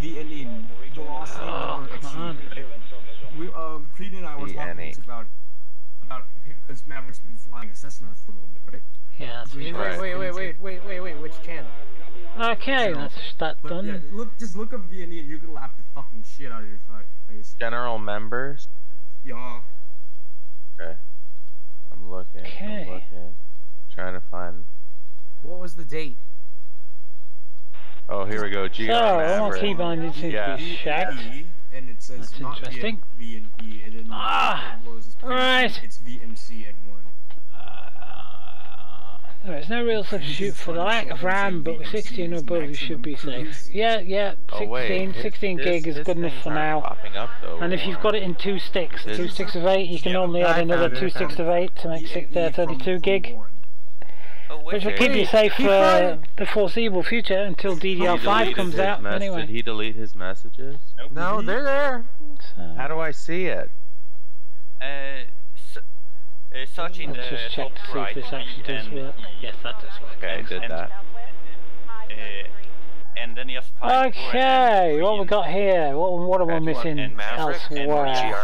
E. Velocity. Oh, come on. Creed and I were talking about because Maverick's been flying a Cessna for a little bit, right? Yeah. Wait. Which channel? Okay, that's done. Yeah, just look up V and E and you're gonna laugh the fucking shit out of your face. General members? Yeah. Okay. I'm looking. Trying to find. What was the date? Oh, here we go. GR Maverick. All my key bindings seem to be shagged. And it says that's not interesting. V and E. And then right. It's VMC at 1. There is no real substitute for the lack of RAM, but with 16 or above you should be safe. Yeah, 16 gig is good enough for now. And if you've got it in 2 sticks, 2 sticks of 8, you can normally add another 2 sticks of 8 to make 32 gig. Which will keep you safe for the foreseeable future until DDR5 comes out. Anyway. Did he delete his messages? No, they're there. So, how do I see it? Search in the just check to see if this actually does work. Yes, that does work. Okay, I did that. And then just okay, what we got here? What are we missing elsewhere?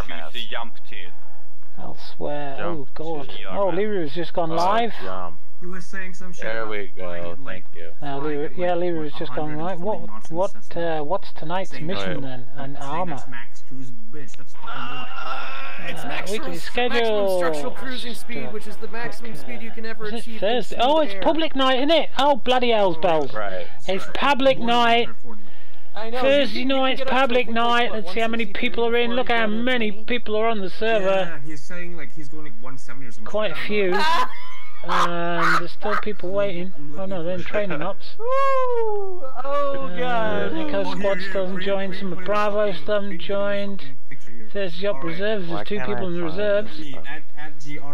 Elsewhere. Oh god. Oh, Leary has just gone live. You were saying some shit. There we go. Thank you. Leary has just gone live. What's tonight's mission then? An armor. It's maximum structural cruising speed, which is the maximum speed you can ever achieve. Thursday? Oh, it's public night, isn't it? Oh, bloody hell's bells. Right. It's public night. Thursday night's public night. Let's see how many people are in. Look how many people are on the server. Yeah, he's saying like he's going like 170 or something. Quite a few. And there's still people waiting. Oh no, they're in training ops. Oh god. Echo Squad still haven't joined. Some of Bravo still haven't joined. There's the op reserves. There's 2 people in the reserves.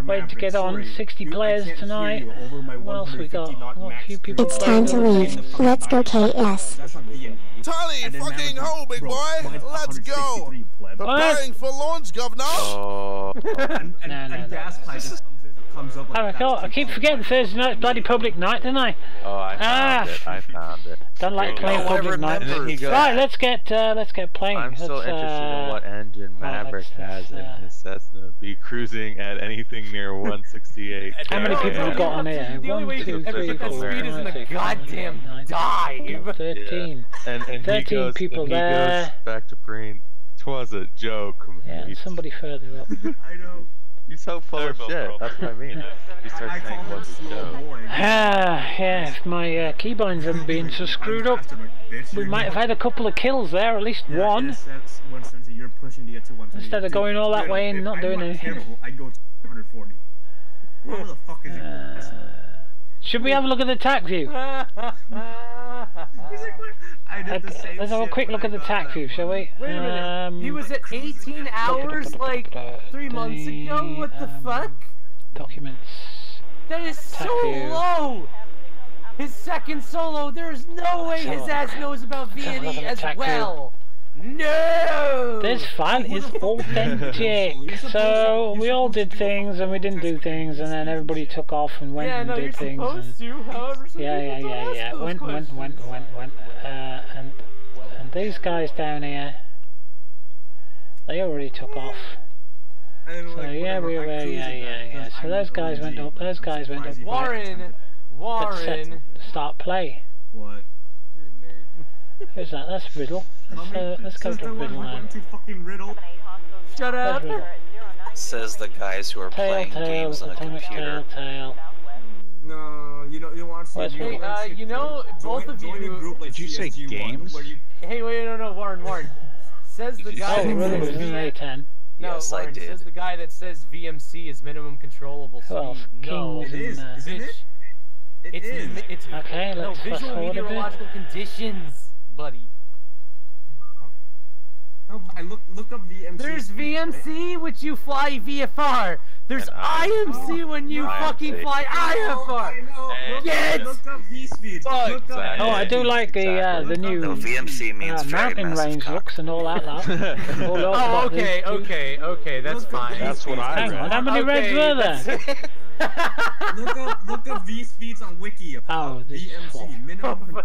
Waiting to get on. 60 players tonight. What else we got? A few people. It's time to leave. Let's go, KS. Tally fucking ho, big boy! Let's go! Preparing for launch, governor! Oh. And gas pipes comes up like I keep forgetting Thursday night's bloody public night, don't I? Oh, I found it. Don't like playing public night. Right, let's get playing. I'm so interested in what engine Maverick has in his Cessna. Be cruising at anything near 168. How many people have got on here? The only way you can ever get that speed is in a goddamn dive. 13. And 13 people there. Goes back to Preen. 'Twas a joke. Yeah, somebody further up. I know. You're so full of shit. That's what I mean. You start saying what you show. Yeah, if my keybinds hadn't been so screwed up, we might have had a couple of kills there, at least one. You're pushing to get to 130. Instead of going all that way and not doing anything. Careful, I go to 140. Where the fuck is it? Should we have a look at the tac view? Let's have a quick look at the tac view, shall we? Wait a minute. He was at 18 hours like 3 months ago? What the fuck? Documents. That is so low! His second solo, there's no way his ass knows about V&E as well! No! This file is authentic. So we all did things and we didn't do things, and then everybody took off and went and did things. Yeah. Went. And these guys down here, they already took off. So yeah, we were, yeah. So those guys went up. Those guys went up. Warren. Let's start play. What? Who's that? That's Riddle. Let's go to Riddle now. Shut up! Says the guys who are playing games on a computer. No, you want to see. Hey, you know, both of you. Did you say games? Hey, wait, no, Warren. Says the guy. Oh, Riddle was in A10. No, yes, Warren, I did. Says the guy that says VMC is minimum controllable speed. Well, no, it is. Isn't it? It's okay. No, Let's visual meteorological conditions, buddy. No, I look up VMC. There's VMC, which you fly VFR. There's IMC when you fucking fly IFR. Yes. Look up V-speed. Oh, I do like the new VMC means mountain range looks and all that. Oh, okay, that's fine. That's what I read. Hang on, how many reds were there? look up V-speeds on Wiki. VMC minimum.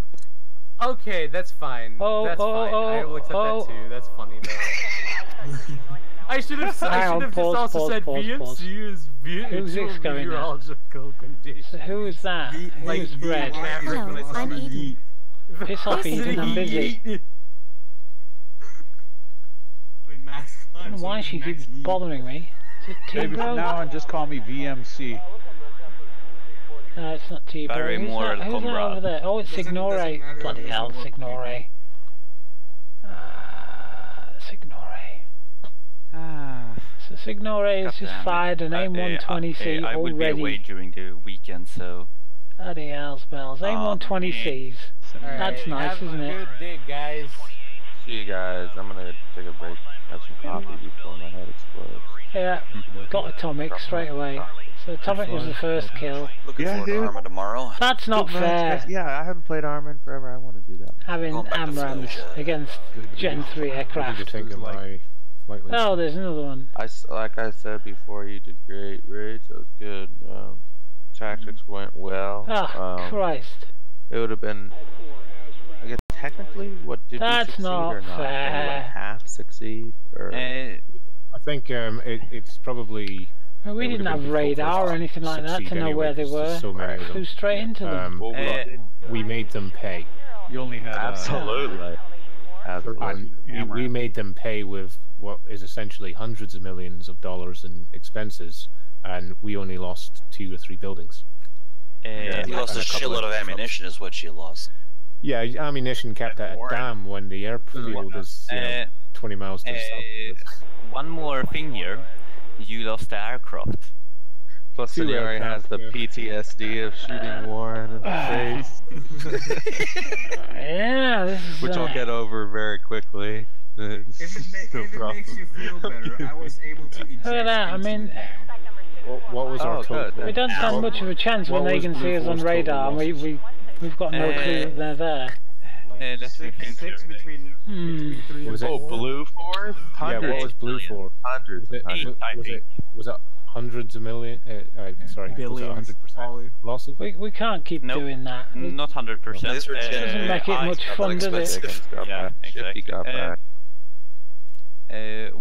Okay, that's fine. That's fine. I will accept that too. That's funny though. I should have just also said VMC is visual meteorological conditions. So who is that? Who's red? Hello, I'm Eden. Piss off, Eden, I'm busy. I don't know why she keeps bothering me. Is it Maybe from now on, just call me VMC. No, it's not T-Bro. Who's that over there? Oh, it's Signore. Bloody hell, Signore. Signore. So Signore has just fired an AIM-120C already. I will be away during the weekend, so... Bloody hell, spells. AIM-120Cs. That's nice, isn't it? Good day, guys. See you guys. I'm gonna take a break, have some coffee before my head explodes. Yeah, got Atomic straight away. So Atomic was the first kill. Looking forward to Arma tomorrow. That's not fair. Yeah, I haven't played Arma in forever. I want to do that. Having AMRAAMs against Gen 3 aircraft. Oh, there's another one. Like I said before, you did great. Raids, that was good. Tactics went well. Oh, Christ. It would have been... I guess technically, what did you succeed or not? That's not fair. Like half succeed? Or... I think it's probably... Well, we didn't have radar or anything like that to know where they were. So many of them. Flew straight into them. We made them pay. You only had absolutely. And we made them pay with what is essentially hundreds of millions of dollars in expenses, and we only lost 2 or 3 buildings. You lost a shitload of ammunition, is what you lost. Yeah, ammunition kept at a dam when the airfield is 20 miles to the south. One more thing here. You lost the aircraft. Plus, Signore has the PTSD of shooting Warren in the face. Yeah, this is, which I'll get over very quickly. If it makes you feel better, I was able to eject. Look at that, I mean... What was our total? We don't stand much of a chance when they can see us on radar, and we've got no clue that they're there. Six between 3 was it blue for? Yeah, what was blue for? Hundreds. Was it hundreds of million? Sorry, billions. 100% losses? We can't keep doing that. Not 100%. Doesn't make it much fun, does it? Yeah, exactly.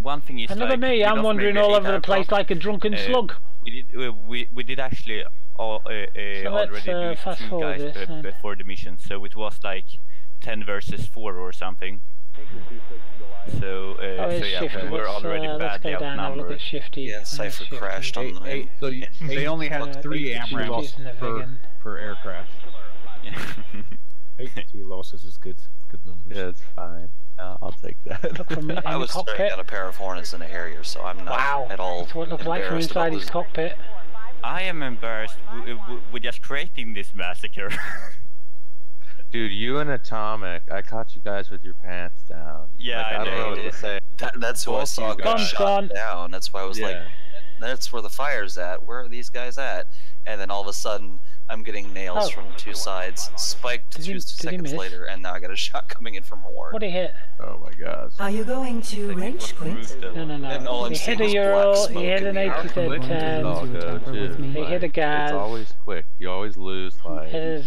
One thing is, another me, I'm wandering all over the place like a drunken slug. We did actually already lose 2 guys before the mission, so it was like 10 versus 4 or something. So, yeah, we're already badly outnumbered. Yeah, Cypher crashed on them. So they only had 3 AMRAAMs per aircraft. Yeah. 82 losses is good numbers. Yeah, it's fine. I'll take that. I was staring at a pair of Hornets and a Harrier, so I'm not at all That's what it looks like from inside his cockpit. I am embarrassed with just creating this massacre. Dude, you and Atomic, I caught you guys with your pants down. Yeah, like, I don't know what to say. That's who I saw got shot down. That's why I was like, that's where the fire's at. Where are these guys at? And then all of a sudden, I'm getting nails from 2 sides, spiked 2 seconds later, and now I got a shot coming in from Horde. What did he hit? Oh my gosh. Are you going to rage quit? No. He hit a Ural, he hit an 87-10, he hit a gas. It's always quick. You always lose like Please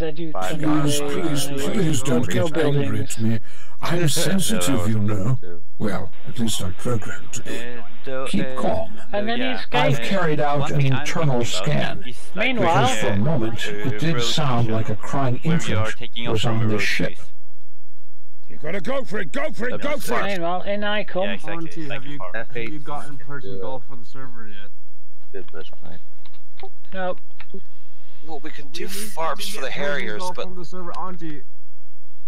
don't get angry at me. I'm sensitive, you know. Well, at least I'm programmed to be. Keep calm. And then he escaped. I've carried out an internal scan. Meanwhile, because for a moment it did sound like a crying infant was on the ship. You gotta go for it, go for it, go for it! Meanwhile, in I come. Yeah, exactly. Have you gotten person golf for the server yet? Good this point. Nope. Well, we can do farps for the Harriers, but from the server, Auntie,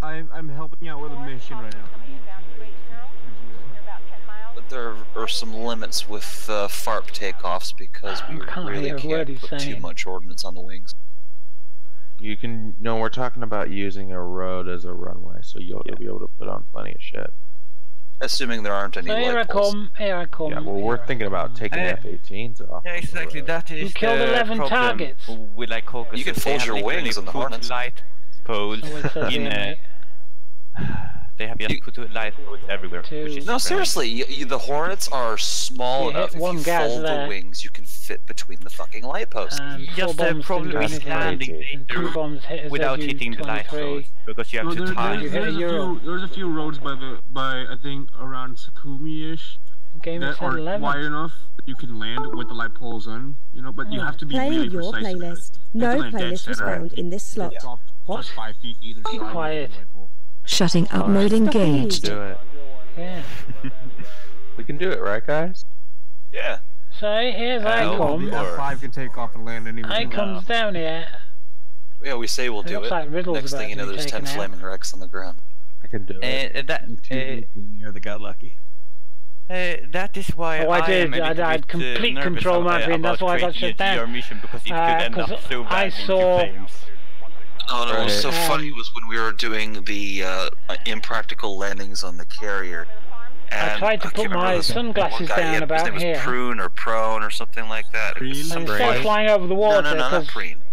I'm helping out with a mission right now. But there are some limits with FARP takeoffs because we really can't put too much ordnance on the wings. You can, no, we're talking about using a road as a runway, so you'll be able to put on plenty of shit. Assuming there aren't any here I come. Yeah, well, we're thinking about taking F-18s off. Yeah, exactly. That is you killed 11 targets. With like Caucasus, you can fold your wings on the Hornets. Light poles in a. They have just put light poles everywhere. No, seriously, the Hornets are small enough. If you fold the wings, you can fit between the fucking light posts. Just the problem is landing without hitting the light poles because you have to time. There's a few roads by I think around Sakumi-ish that are wide enough that you can land with the light poles on. You know, but you have to be really your precise. Playlist. No playlist was found in this slot. What? 5 feet either side. Be quiet. Shutting up mode engaged. Do it. Yeah. We can do it, right, guys? Yeah. So here's I come. F5 can take off and land anywhere. I comes down here. Yeah, we say we'll do it. Like next thing you know, there's 10 flaming wrecks on the ground. I can do it. You're the god lucky. That is why I had complete control mapping. That's why I got shut down. Your mission because it could end up so bad I saw. Oh no, what was so funny was when we were doing the impractical landings on the carrier. And I tried to put my sunglasses down about here. His name was Prune or Prone or something like that. And instead of flying over the water, no, not Preen.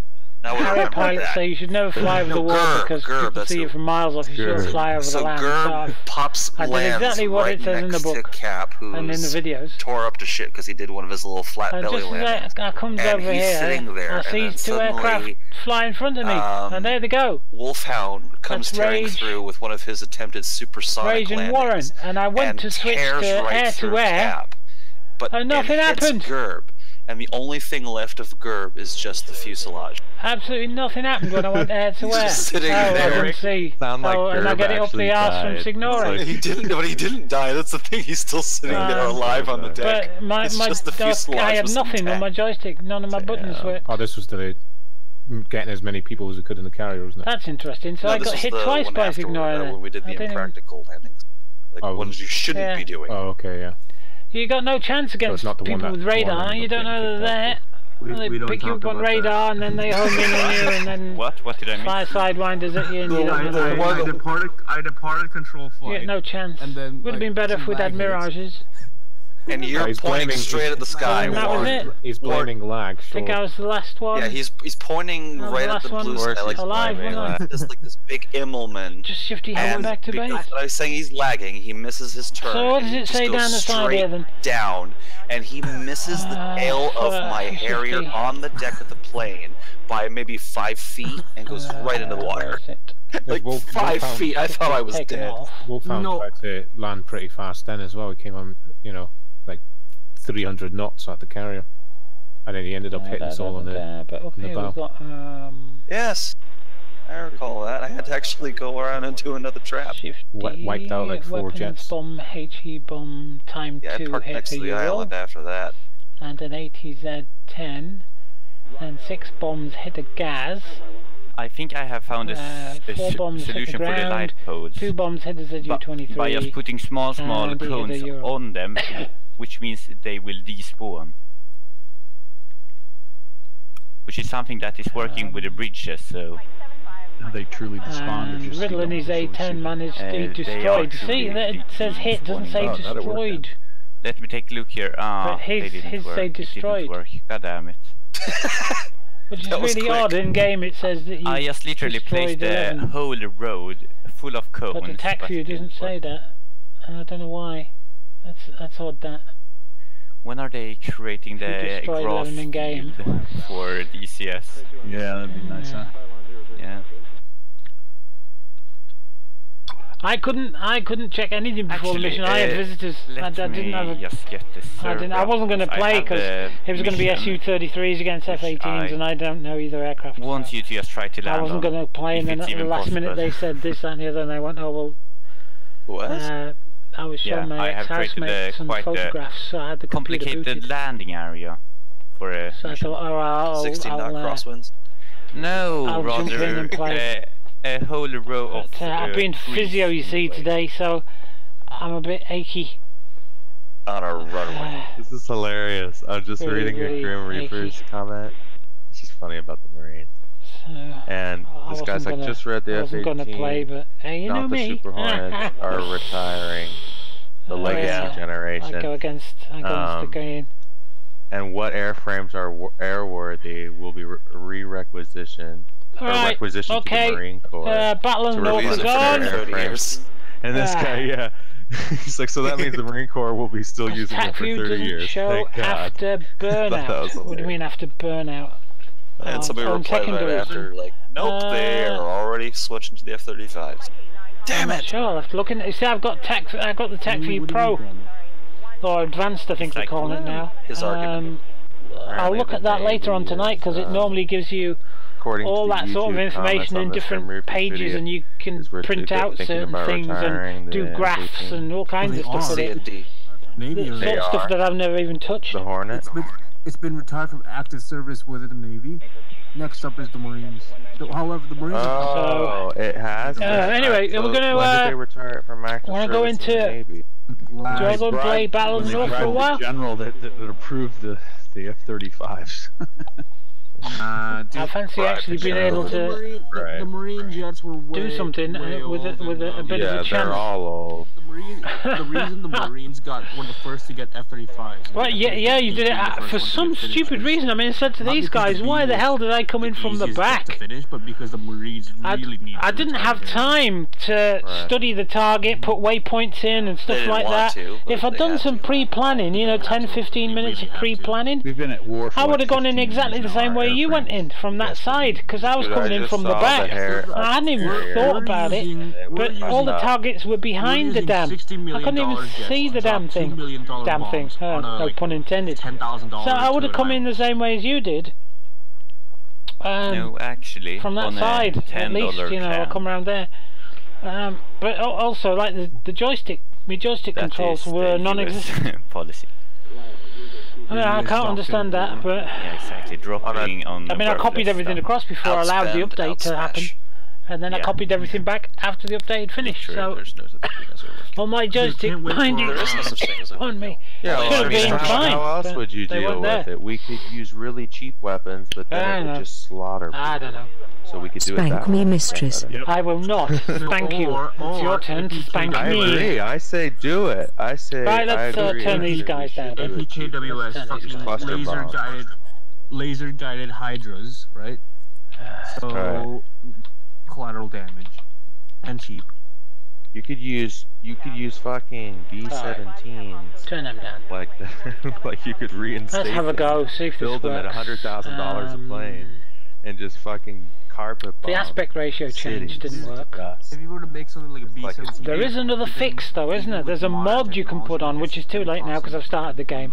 Carrier pilots say you should never fly over the water because people see you from miles off. You shouldn't fly over the land. Gerb pops I did exactly what it says in the book Cap, and in the videos. Tore up to shit because he did one of his little flat belly landings. I comes over here, I see 2 aircraft fly in front of me, and there they go. Wolfhound comes tearing through with one of his attempted supersonic Rage and Warren, and I went to switch to air-to-air, and nothing happened. Gerb. And the only thing left of Gerb is just the fuselage. Absolutely nothing happened when I went air-to-air. Just sitting there. I didn't see. Sound like and I get it up the arse from Signore. He didn't, but he didn't die. That's the thing. He's still sitting there alive on the deck. But just the fuselage I had nothing on my joystick. None of my buttons were. Oh, this was the getting as many people as we could in the carrier, wasn't it? That's interesting. So I got hit twice by Signore. When we did the impractical landings, like ones you shouldn't be doing. Oh, okay, yeah. You got no chance against people with radar. You don't know they're there. They pick you up on radar and then they home in on you and then what did I mean? fire sidewinders at you and you don't know. I departed control flight. You had no chance. And then, would have been better if we'd had mirages. And you're pointing straight at the sky. That was it. He's blaming lag. I think I was the last one. Yeah, he's pointing right at the blue sky, like alive, like this big Immelman. Just shift your head back to base. I was saying he's lagging. He misses his turn. So what does it say down the side here then? Down, and he misses the tail of my Harrier on the deck of the plane by maybe 5 feet and goes right into the water. Like 5 feet. I thought I was dead. Wolfhound tried to land pretty fast then as well. He came on, like 300 knots at the carrier, and then he ended up hitting us all on the bow. Yes. I recall that. I had to actually go around and do another trap. Wiped out like 4 jets. Bomb, HE bomb, time 2 hit next to the island after that. And an ATZ-10. And 6 bombs hit a gas. I think I have found a 4 bombs solution hit the for the light poles. 2 bombs hit a ZU-23. By just putting small cones on them, which means they will despawn. Which is something that is working with the bridges, so... They truly despawned. Riddle and his A-10 managed to destroy. See, it says hit, doesn't say destroyed. Let me take a look here. But his say destroyed. It didn't work. God damn it. Which is really odd. In game it says that you I just literally placed the whole road full of cones. But the attack view doesn't say that. I don't know why. That's odd. That. When are they creating the graph in game for DCS? Yeah, that'd be nice, huh? Yeah. I couldn't check anything before the mission. I had visitors. I didn't have a. Just get this I wasn't going to play because it was going to be Su-33s against F-18s, and I don't know either aircraft. Want you to just try to land. I wasn't going to play, and then at the last minute they said this, that, and the other, and I went, oh well. What? I was showing my ex-housemates some photographs, so I had the computer booted. Complicated landing area for a. So I thought, oh, 16-knot crosswinds. No, rather a whole row of. I've been physio, you see, today, so I'm a bit achy. On a runway. This is hilarious. I'm just reading your Grim Reapers comment. It's just funny about the Marines. So, and this guy's like, just read the F-18. Gonna play, but hey, you know me. The Super Hornets are retiring. The legacy generation. I go against the grain. And what airframes are airworthy will be re-requisitioned. Right, okay. Marine Corps Battle of North Zone. And this guy, he's like, so that means the Marine Corps will be still using it for 30 years. Show after burnout. What do you mean after burnout? And somebody replied right after, like, nope, they are already switching to the F-35s. Damn it! Sure, I'll have to look in. You see, I've got the Tech View Pro, or Advanced, I think they're calling it now. His argument. I'll look at that later on tonight because it normally gives you all that sort of information in different pages, and you can print out certain things and do graphs and all kinds of stuff with it. Maybe the sort of stuff that I've never even touched. The Hornet. It's been retired from active service within the Navy. Next up is the Marines. However, the Marines. Oh, it has. Anyway, we're gonna. When did they retire from active service? Go into. In the Navy? Do I go and play Battle of the North for a while? The general that approved the F-35s. I fancy actually being able to the Marine jets were do something with a bit of a chance. They're all old. The reason the Marines were the first to get F-35s. Well, yeah, you did it for some stupid reason. I mean, I said to these guys, why the hell did I come in from the back? But because the Marines really need. I didn't have time to study the target, put waypoints in and stuff like that. If I'd done some pre-planning, 10-15 minutes of pre-planning, we've been at war for I would have gone in exactly the same way you went in, from that side, because I was coming in from the back. I hadn't even thought about it, but all the targets were behind the dam. I couldn't even see the damn thing. No pun intended. So I would have come in the same way as you did. No, actually, from that side, at least, I'll come around there. But also, like the joystick, my joystick controls were non-existent. Policy. I can't understand that, but yeah, exactly. Dropping on. I mean, I copied everything across before I allowed the update to happen, and then I copied everything back after the update had finished. So, on my joystick binding on me, should have been fine. How else would you deal with it? We could use really cheap weapons, but then it would just slaughter people. I don't know. So we could do spank it that me, way. mistress. I will not spank you. It's your turn to spank me. I agree. I say do it. I say. Right, let's turn these guys down. APKWS, laser guided hydras, right? So collateral damage and cheap. You could use fucking B-17s. Turn them down. Like you could reinstate. Let's have a go. See if build this them works. at $100,000 a plane, and just fucking carpet bomb. The aspect ratio change didn't work. If you were to make something like a B-17, there is another fix though, isn't there? There's a mod you can put on, which is too late now because I've started the game.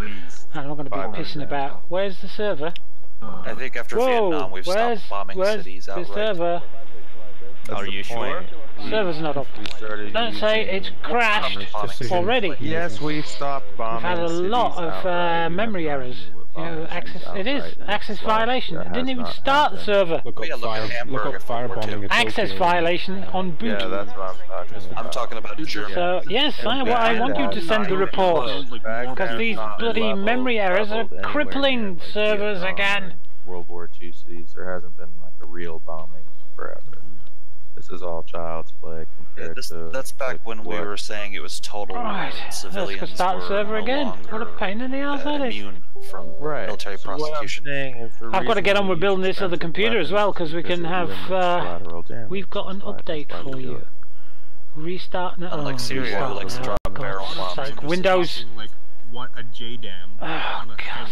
I'm not going to be pissing about. Where's the server? I think after Vietnam we've stopped bombing cities outright. The server? Are you sure? Server's not up. Don't say it's crashed already. Yes, we've stopped bombing. We've had a lot of memory errors. You know, access. It is access violation. It didn't even start the server. Look up firebombing. Access violation on boot. Yeah, that's what I'm talking about. I'm talking about Germany. So yes, I want you to send the report because these bloody memory errors are crippling servers again. World War II cities, there hasn't been like a real bombing forever. This is all child's play compared to. That's back when we were saying it was total civilians Let's start the server again. What a pain in the ass that is. Immune from military prosecution. I've got to get on with building this other computer as well because we can have. We've got an update for you. Restart now. Unlike Syria, who likes to drop barrel bombs. Windows. Like what a JDAM. Oh God.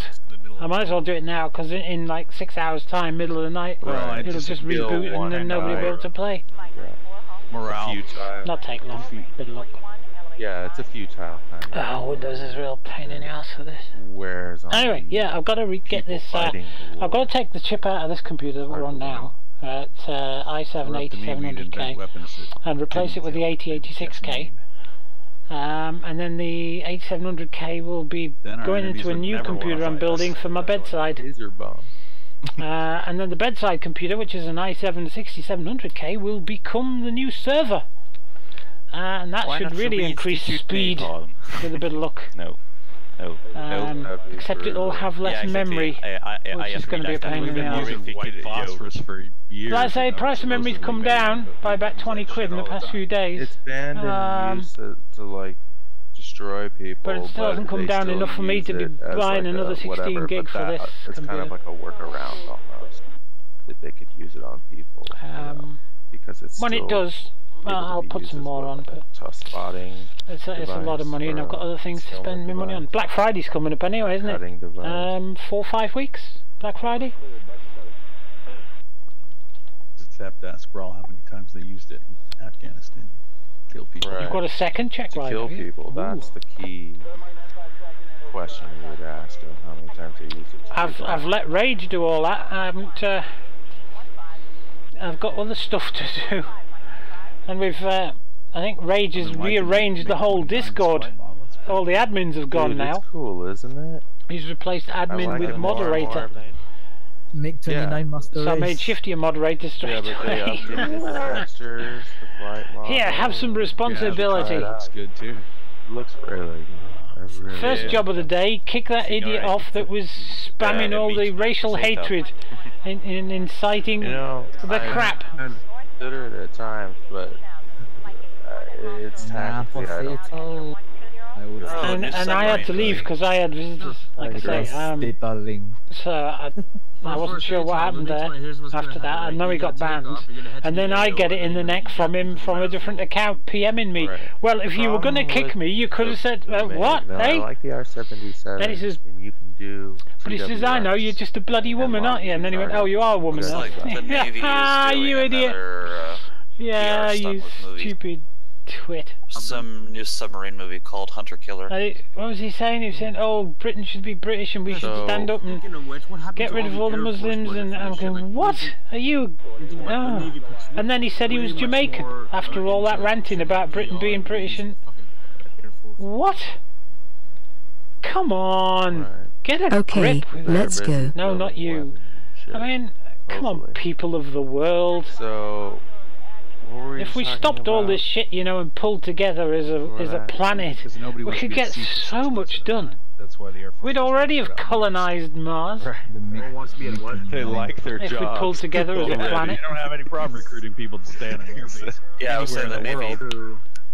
I might as well do it now because in like 6 hours time, middle of the night, it'll just reboot and then nobody will be able to play. Morale. Not take long. Good luck. Yeah, it's a futile kind of. Oh, Windows is a real pain in the ass for this. Anyway, yeah, I've got to get this. I've got to take the chip out of this computer that we're on now at i7-8700K and replace it with the 8086K. And then the 8700K will be going into a new computer I'm building for my bedside. And then the bedside computer, which is an i7-6700K, will become the new server. And that should really increase speed with a bit of luck. Except it'll have less memory, which is going to be a pain in the ass. Like I say, price of memory's come down by about 20 quid in the past few days. It's banned and used to like destroy people, but it still hasn't come down enough for me to be buying like another 16 gig for this. It's kind of like a workaround almost that they could use it on people. Because it's when it does. I'll put some more on, but it's a lot of money, and I've got other things to spend my money on. Black Friday's coming up anyway, isn't it? 4 or 5 weeks. Black Friday. Just have to ask Rawl how many times they used it in Afghanistan. Kill people. You've got a second check, right? Kill people. That's the key question you would ask them. How many times they use it? I've let Rage do all that. I haven't. I've got other stuff to do. And we've, I think Rage has rearranged the whole Discord. All the admins have gone now. It's cool, isn't it? He's replaced admin with moderator. Nick 29 Master So I made Shifty a moderator straight away. Here, have some responsibility. That's good too. Looks really good. First job of the day, kick that idiot off that was spamming all the racial hatred in inciting the crap. Consider it at times, but it's tactically and I had to leave because I had visitors, like I say. So I wasn't sure what happened there after that. I know he got banned, and then I get it in the neck from him from a different account PMing me. Well, if you were going to kick me, you could have said, what? No, hey? I like the R77. Then he says, you can do. But he says, I know, you're just a bloody woman, aren't you? And then he went, oh, you are a woman. Ah, you idiot. Yeah, you stupid twit. Some new submarine movie called Hunter Killer. What was he saying? He was saying, oh, Britain should be British and we should stand up and get rid of all the Muslims. And I'm going, what? Are you? Oh. And then he said he was Jamaican after all that ranting about Britain being British. And what? Come on. Get a grip. Let's go. No, not you. I mean, come on, people of the world. So, if we stopped all this shit, you know, and pulled together as a planet, we could get so much done. That's why the Air Force. We'd already have colonized Mars. They like their jobs. If we pulled together as a planet. You don't have any problem recruiting people to stay on an airbase. Yeah, I was saying the Navy.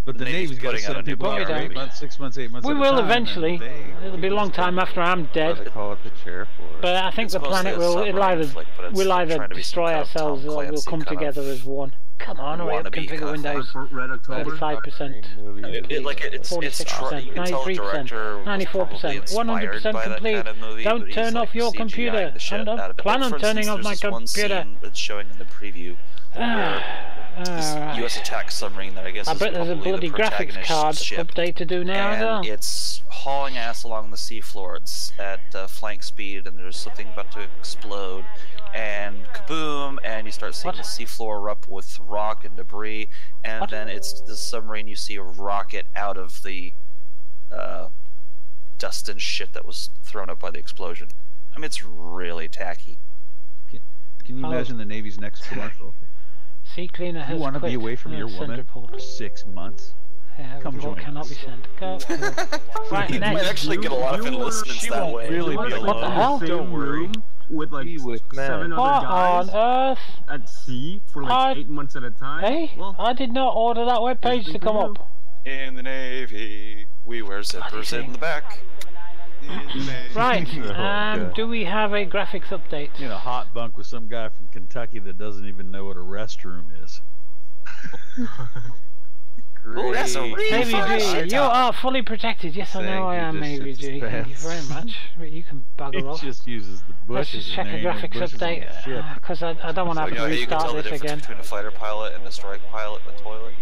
But the Navy's got to send people out for 8 months, 6 months, 8 months. We will eventually. It'll be a long time after I'm dead. They call it the chair force. But I think the planet will either destroy ourselves or we'll come together as one. Come on, hurry up, configure Windows. 35%. 46%, 93%, 94%, 100% complete. Don't turn off your computer. I don't plan on turning off my computer. It's showing in the preview. U.S. attack submarine that I guess is bet there's a bloody graphics card update to do now as well. It's hauling ass along the seafloor. It's at flank speed, and there's something about to explode, and kaboom! And you start seeing the seafloor erupt with rock and debris, and then it's the submarine. You see a rocket out of the dust and shit that was thrown up by the explosion. I mean, it's really tacky. Can you imagine the Navy's next commercial? Sea cleaner has You want to be away from your woman for 6 months? Yeah, come join cannot us. be sent. Go. Right, You next. might actually get a lot of enlistments that way. Really be alone. What the hell? Don't worry. With like 7 other guys on earth? at sea for like 8 months at a time. Hey, well, I did not order that webpage to come up. In the Navy, we wear zippers in the back. Right, do we have a graphics update? You know, hot bunk with some guy from Kentucky that doesn't even know what a restroom is. Ooh, that's a really AVG, you are fully protected. Yes, I know I am, AVG. Thank you very much. You can bugger off. He just uses the bush. Let's just check a graphics update, because I don't want to have to restart you can tell this the difference again. between a fighter pilot and a strike pilot in the toilet.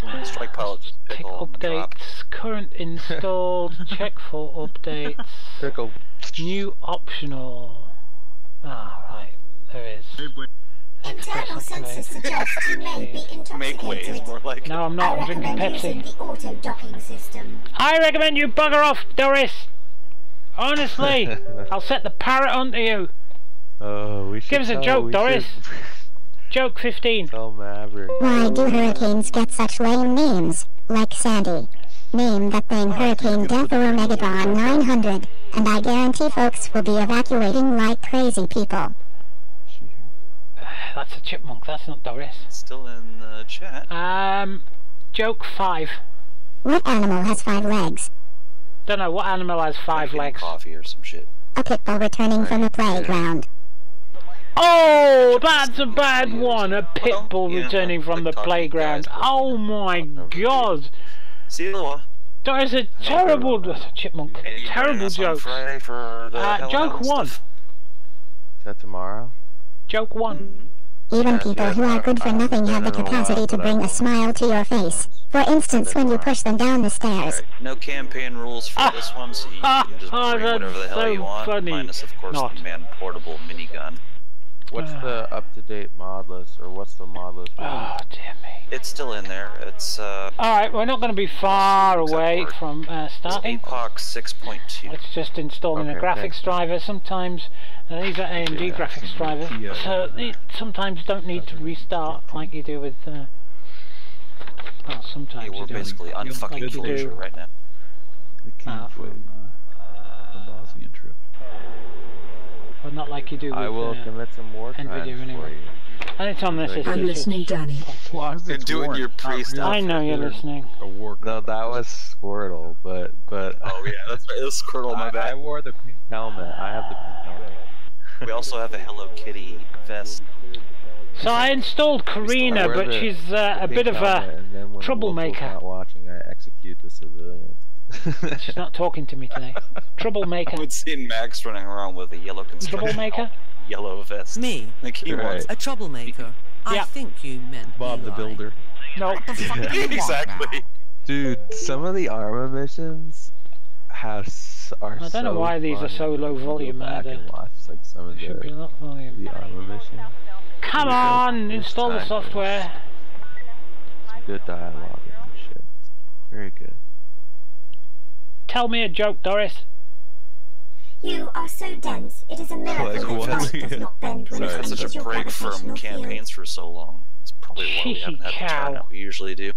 The strike pilot just pickle and drop. Updates, current installed, check for updates. Pickle. New optional. Ah, right, there is. Internal sensors suggest you may be intoxicated. Make ways, more like. No, I'm not. I'm drinking Pepsi. The auto docking system. I recommend you bugger off, Doris. Honestly, I'll set the parrot onto you. Oh, we should. Give us a joke, Doris. Joke 15. Tell Maverick. Why do hurricanes get such lame names, like Sandy? Name that thing Hurricane Death or Megaton 900, and I guarantee folks will be evacuating like crazy people. That's a chipmunk, that's not Doris. Still in the chat. Joke 5. What animal has 5 legs? Don't know, what animal has 5 legs? Coffee or some shit. A pit bull returning from a playground. Oh, that's a bad one. A pit bull returning from the playground. Oh my god. See you later. That is a terrible chipmunk. Terrible joke. Joke 1. Is that tomorrow? Joke 1. Even people who are good for nothing have the capacity to bring a smile to your face. For instance, when you push them down the stairs. No campaign rules for this one, so you can just bring whatever the hell you want. Funny. Minus, of course, the man-portable minigun. What's the up-to-date mod list, or what's the mod list? Oh, dear me. It's still in there. It's Alright, we're not going to be far away from starting. APOC 6.2. It's just installing a graphics driver. Sometimes these are AMD graphics drivers, so they sometimes don't need to restart like you do with. Well, sometimes we're basically unfucking closure right now. It came from the Bosnian trip. But not like you do with I will commit some war crimes for you. And it's on this. I'm listening, Danny. And do it your priest. I know you're listening. No, that was Squirtle, but. Oh yeah, that's right. It was Squirtle. My bad. I wore the pink helmet. I have the pink helmet. We also have a Hello Kitty vest. So I installed Karina, but she's a bit of a troublemaker. Not watching, I execute the civilians. She's not talking to me today. Troublemaker. I would see Max running around with a yellow construction troublemaker. Yellow vest. Me? Like he was a troublemaker? Yeah. I think you meant Bob the Builder. No. Exactly. Dude, some of the armor missions are I don't know why these are so low volume. Back and watch like some of should be a lot volume. the armor missions. Come on, install the software. Some good dialogue and shit. Very good. Tell me a joke, Doris. You are so dense, it is a miracle that light does not bend when it Sorry, enters such a your break from gravitational campaigns for so long. It's probably why we haven't had the turnout we usually do.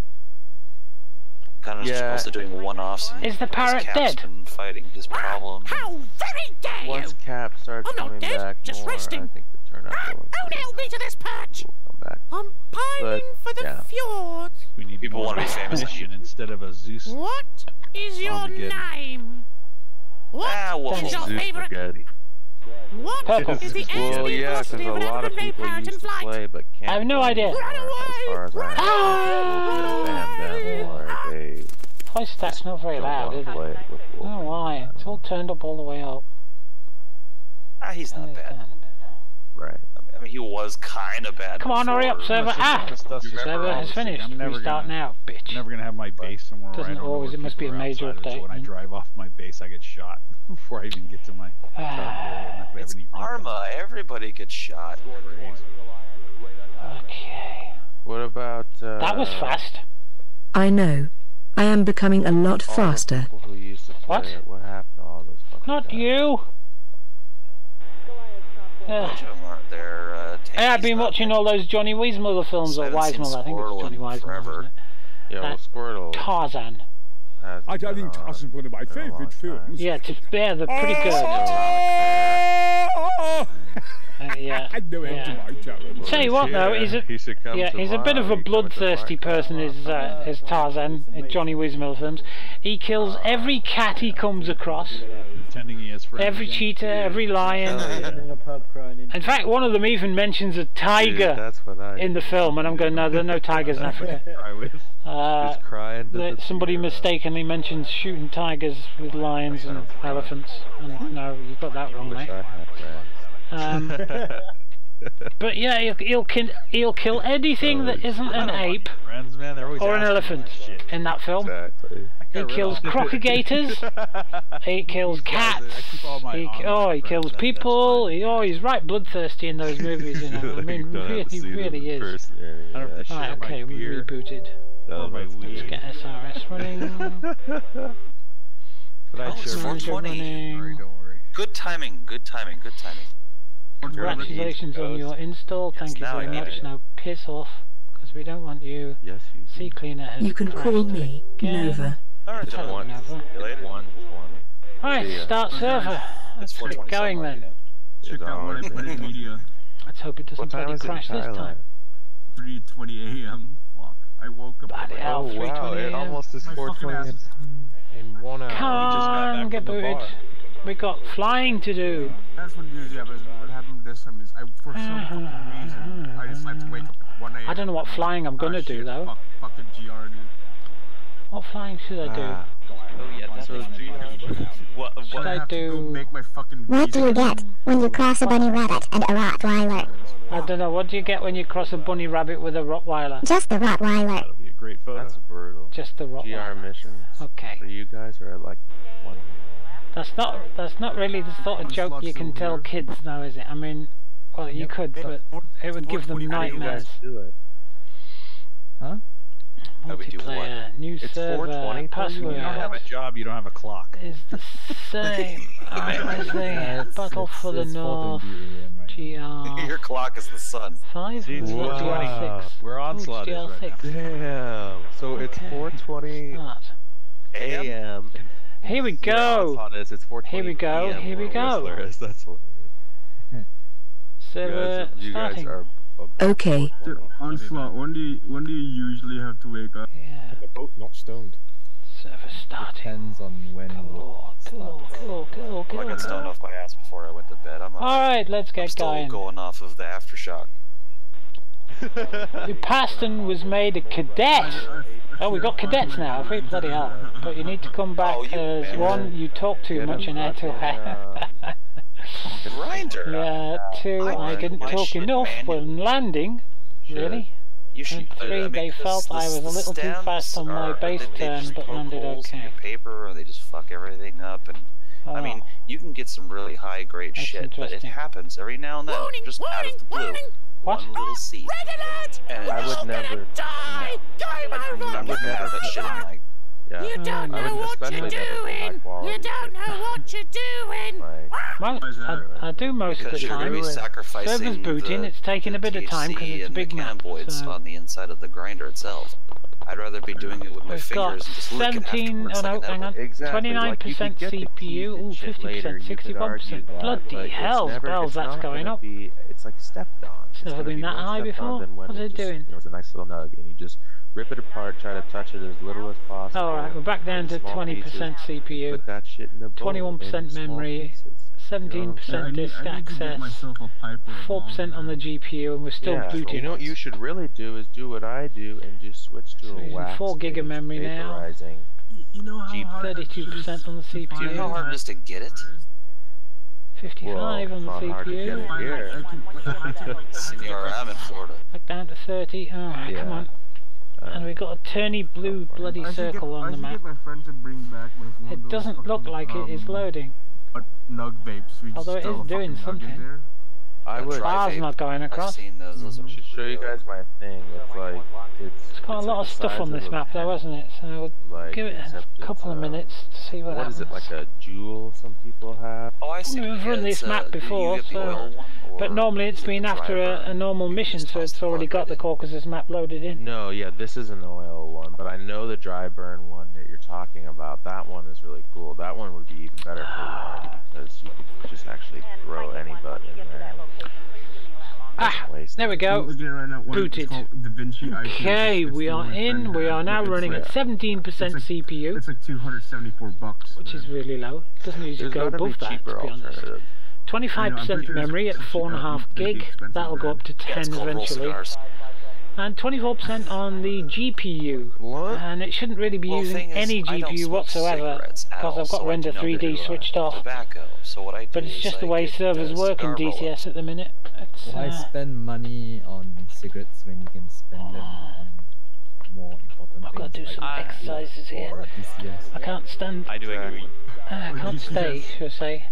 Kind of just mostly doing one-offs. Is the parrot dead? Been fighting his problem. How very dare you! Once Cap starts coming dead, back just more, resting. I think the turnout will Don't help me to this patch! come back. I'm pining for the fjords. We need people want to be famous instead of a Zeus. What is your Armageddon. name? What is your favorite? What is the enemy velocity of an everyday parrot in flight? Play, but can't I have no idea. Run away! Run away! Voice stack's not very loud, is it? I don't know why. It's all turned up all the way up. He's not bad. Right. I mean, he was kind of bad. Come on, hurry up, server. Server has finished. Restart now, bitch. I'm never gonna have my base somewhere where I don't know it must be a major update. So when I drive off my base, I get shot before I even get to my target. It's Arma. Everybody gets shot. Okay. What about? That was fast. I know. I am becoming a lot faster. What? What happened to all those fucking Not you. Hey, I've been watching all those Johnny Weissmuller films, or Weissmuller, I think it's Johnny Weissmuller. Yeah, well, Squirtle. Tarzan. I think Tarzan's one of my favourite films. Yeah, they're pretty good. Yeah. I know him to my challenge. Tell you what, though, he's a bit of a bloodthirsty person. Is Tarzan in Johnny Weissmuller films? He kills every cat he comes across. Pretending he is every cheetah, every lion. In fact, one of them even mentions a tiger in the film, and I'm going, no, there are no tigers in Africa. Somebody mistakenly mentions shooting tigers with lions and elephants. And no, you got that wrong, mate. But yeah, he'll kill anything that isn't an ape or an elephant in that film. He kills crocodigators. He kills cats. He kills people. He's right bloodthirsty in those movies. You know, I mean, he really is. Right, okay, we rebooted. Let's get SRS running. It's 420. Good timing. Good timing. Good timing. Congratulations on your install. Thank you very much. Now piss off, because we don't want you. Yes, Sea Cleaner has You can call me Nova. Alright, Alright, start server. Let's get going then. Check out what I put in media. Let's hope it doesn't bloody crash this time. 3:20 AM. Fuck. I woke up. Bloody hell, 3:20 AM. It almost is 4:20 in 1 hour. Come on, get booted. We got flying to do. That's what usually happens. What happened this time is for some fucking reason I decided to wake up at 1 AM. I don't know what flying I'm gonna do though. Fuck the GR, dude. What flying should I do? Oh yeah, that's what should I do? Make my fucking what do you get when you cross a bunny rabbit and a Rottweiler? I don't know. What do you get when you cross a bunny rabbit with a Rottweiler? Just the Rottweiler. That'll be a great photo. That's brutal. Just the Rottweiler. GR missions. Okay. For you guys are like one. That's not really the sort of joke you can tell kids, though, is it? I mean, well, you could, but it would give them nightmares. Huh? Multiplayer, new server, password. You don't have a job, you don't have a clock. Is the same as the Battle for the North. GR. Your clock is the sun. 5 wow. We're onslaught is right now. Damn. So it's 4:20 AM. Here we go. Here we go. Here we go. Server starting. Okay. Onslaught. When do you usually have to wake up? Yeah. They're both not stoned. Server starting. Depends on when. Cool. I got stoned off my ass before I went to bed. Alright, let's get going. Still going off of the aftershock. Paston was made a cadet. Oh, we've got cadets now. Free bloody hell. But you need to come back as one, you talk too much, and two, Grinder. Yeah, two, I didn't talk enough when landing. Really? And 3, they felt I was a little too fast on my base turn, but landed okay. Paper, or they just fuck everything up, and I mean, you can get some really high grade shit, but it happens every now and then, just out of the blue. What? One little seed. And I would never. I would never have that shit in my. Yeah. You don't know what you're doing. You don't know what you're doing. I do most of the time. Server's booting. It's taking a bit of time because it's a big map. So. On the inside of the grinder itself. I'd rather be doing it with my fingers and just licking afterwards like an edible. 29% CPU, ooh, 50%, 61%. Bloody hell, bells, that's going up. It's like stepped on. It's never been that high before. What's it doing? It's a nice little nug, and you just rip it apart, try to touch it as little as possible. Alright, we're back down to 20% CPU, put that shit in a bowl 21% memory, 17% disk access, 4% on the GPU, and we're still booting. You know what you should really do is do what I do and just switch to a wax 4 gig of memory now. You know how 32% on the CPU. Do you know how hard it is to get it? 55 on the CPU. Senor, I'm in Florida. Back down to 30. Alright, come on. And we've got a turny blue bloody circle on the map. It doesn't look like it is loading. Although it is doing something. I would. Car's not going across. I've seen those. I should show you guys my thing. It's like it's got a lot of stuff on this map, though, hasn't it? So we'll give it a couple of minutes to see what happens. What is it, like a jewel? Some people have. Oh, I see. We've run this map before, so. But normally it's been after a normal mission, so it's already got the Caucasus map loaded in. No, yeah, this is an oil one, but I know the dry burn one that you're talking about. That one is really cool. That one would be even better for Lauren because you could just actually throw any button in there. Ah, there we go. Booted. Okay, we are in. We are now running at 17% CPU. It's like $274, which is really low. Doesn't usually go above that, to be honest. 25% memory at 4.5 gig. That'll go up to 10 eventually. And 24% on the GPU. And it shouldn't really be using any GPU whatsoever because I've got Render 3D switched off. But it's just the way servers work in DCS at the minute. Why spend money on cigarettes when you can spend them on more important things? I've got to do some exercises here. I can't stand. I do agree. I can't stay, should I say.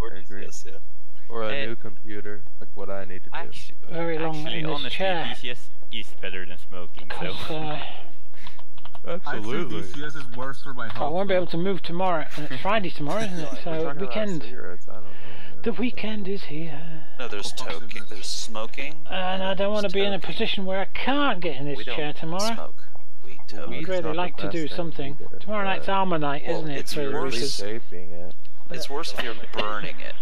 Or a new computer, like what I need to do. Very long in this chair. DCS is better than smoking, so. Absolutely. DCS is worse for my health. I won't be able to move tomorrow. And it's Friday tomorrow, isn't it? So weekend. The weekend is here. No, there's smoking. And I don't want to be in a position where I can't get in this chair tomorrow. I'd really like to do something. Tomorrow night's Armour night, isn't it? It's worse. It's worse if you're burning it.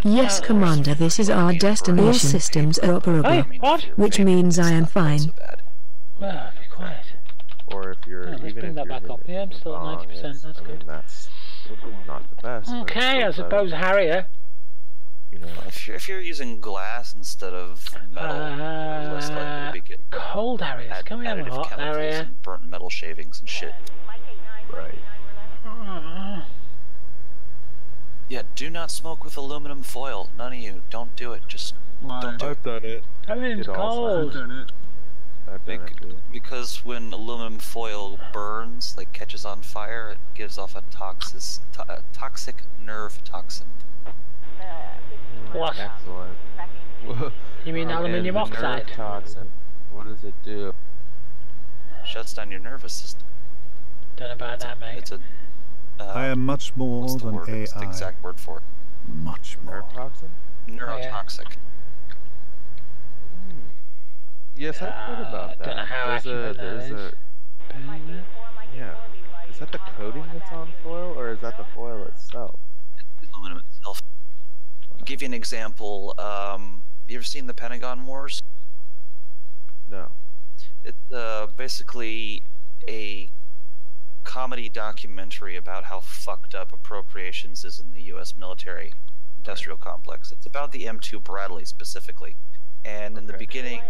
Yes, Commander, this is our destination. All systems are operable. Hey, what? Which means I am fine. Well, be quiet. Or if you're let's bring that back up. Yeah, I'm still at 90%. That's good. That's not the best. Okay, I suppose Harrier. You know, if you're using glass instead of metal, you're less likely to be getting cold Harriers. Can we have a hot Harrier? Burnt metal shavings and shit. Right. Yeah, do not smoke with aluminum foil. None of you. Don't do it. Just don't do it. I've done it. I mean, it's cold. I've done it. Because when aluminum foil burns, like catches on fire, it gives off a toxic nerve toxin. What? Excellent. You mean aluminium oxide? Nerve toxin. What does it do? Shuts down your nervous system. Don't know about that, mate. It's a. I am much more than AI. It's the exact word for it. Much more. Neurotoxin? Neurotoxic. Yes, I've heard about that. Don't know how accurate that is. Yeah. Is that the coating that's on foil, or is that the foil itself? It's the aluminum itself. I'll give you an example. You ever seen the Pentagon Wars? No. It's basically a comedy documentary about how fucked up appropriations is in the U.S. military industrial complex. It's about the M2 Bradley specifically. And in the beginning,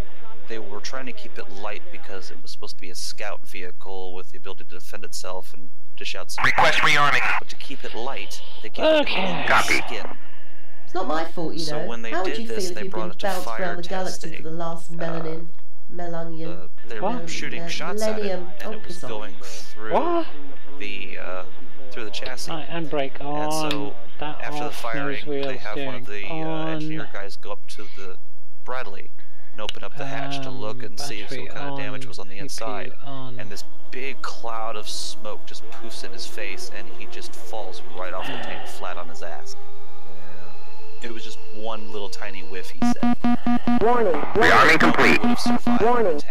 they were trying to keep it light because it was supposed to be a scout vehicle with the ability to defend itself and dish out some... Request rearming. But to keep it light, they kept it in skin. It's not my fault, you know. So when they How would did you this, feel if they you'd brought been it to bounced fire around the galaxy testing. for the last millennium? They were shooting shots at it, and it was going through the chassis. And brake on. And so after the firing, they have one of the engineer guys go up to the Bradley and open up the hatch to look and see what kind of damage was on the inside. And this big cloud of smoke just poofs in his face, and he just falls right off the tank flat on his ass. It was just one little tiny whiff, he said. Warning. Rearming complete.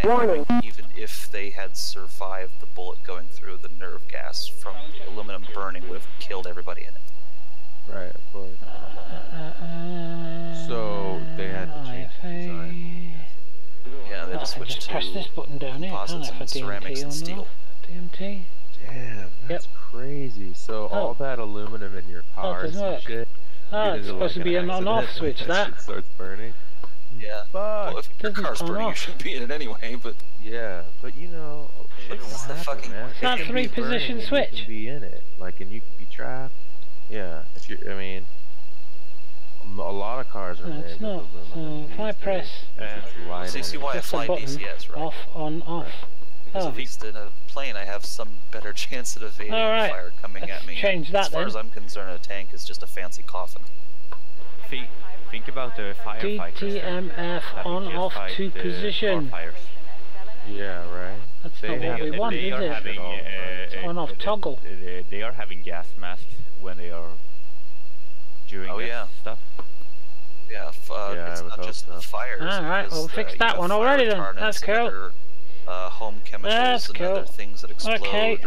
Warning. Even if they had survived the bullet going through, the nerve gas from the aluminum burning would have killed everybody in it. Right, of course. So they had to change the design. Yeah, they just switched to press this button down here, composites and ceramics and steel. DMT? Damn, that's crazy. So all that aluminum in your cars and shit. Oh, it's supposed to be an on-off switch, that. Shit starts burning. Yeah. Well, if your car's burning, you should be in it anyway, but... Yeah, but you know... It's the fucking... It's not a three-position switch. You can be in it, like, and you can be trapped. Yeah, if you're... I mean... A lot of cars are made it's with not. If I press So you see why I fly DCS, right? off, on, off. Because at least in a plane I have some better chance at evading fire coming at me. Change that as far as I'm concerned, a tank is just a fancy coffin. Think about the firefighters. DTMF on off to position. Yeah, right. That's not what we want, is it? It's on off toggle. They are having gas masks when they are doing stuff. Yeah, it's not just the fires. Alright, we'll fix that one already then. That's cool. Home chemicals and other things that explode. Okay,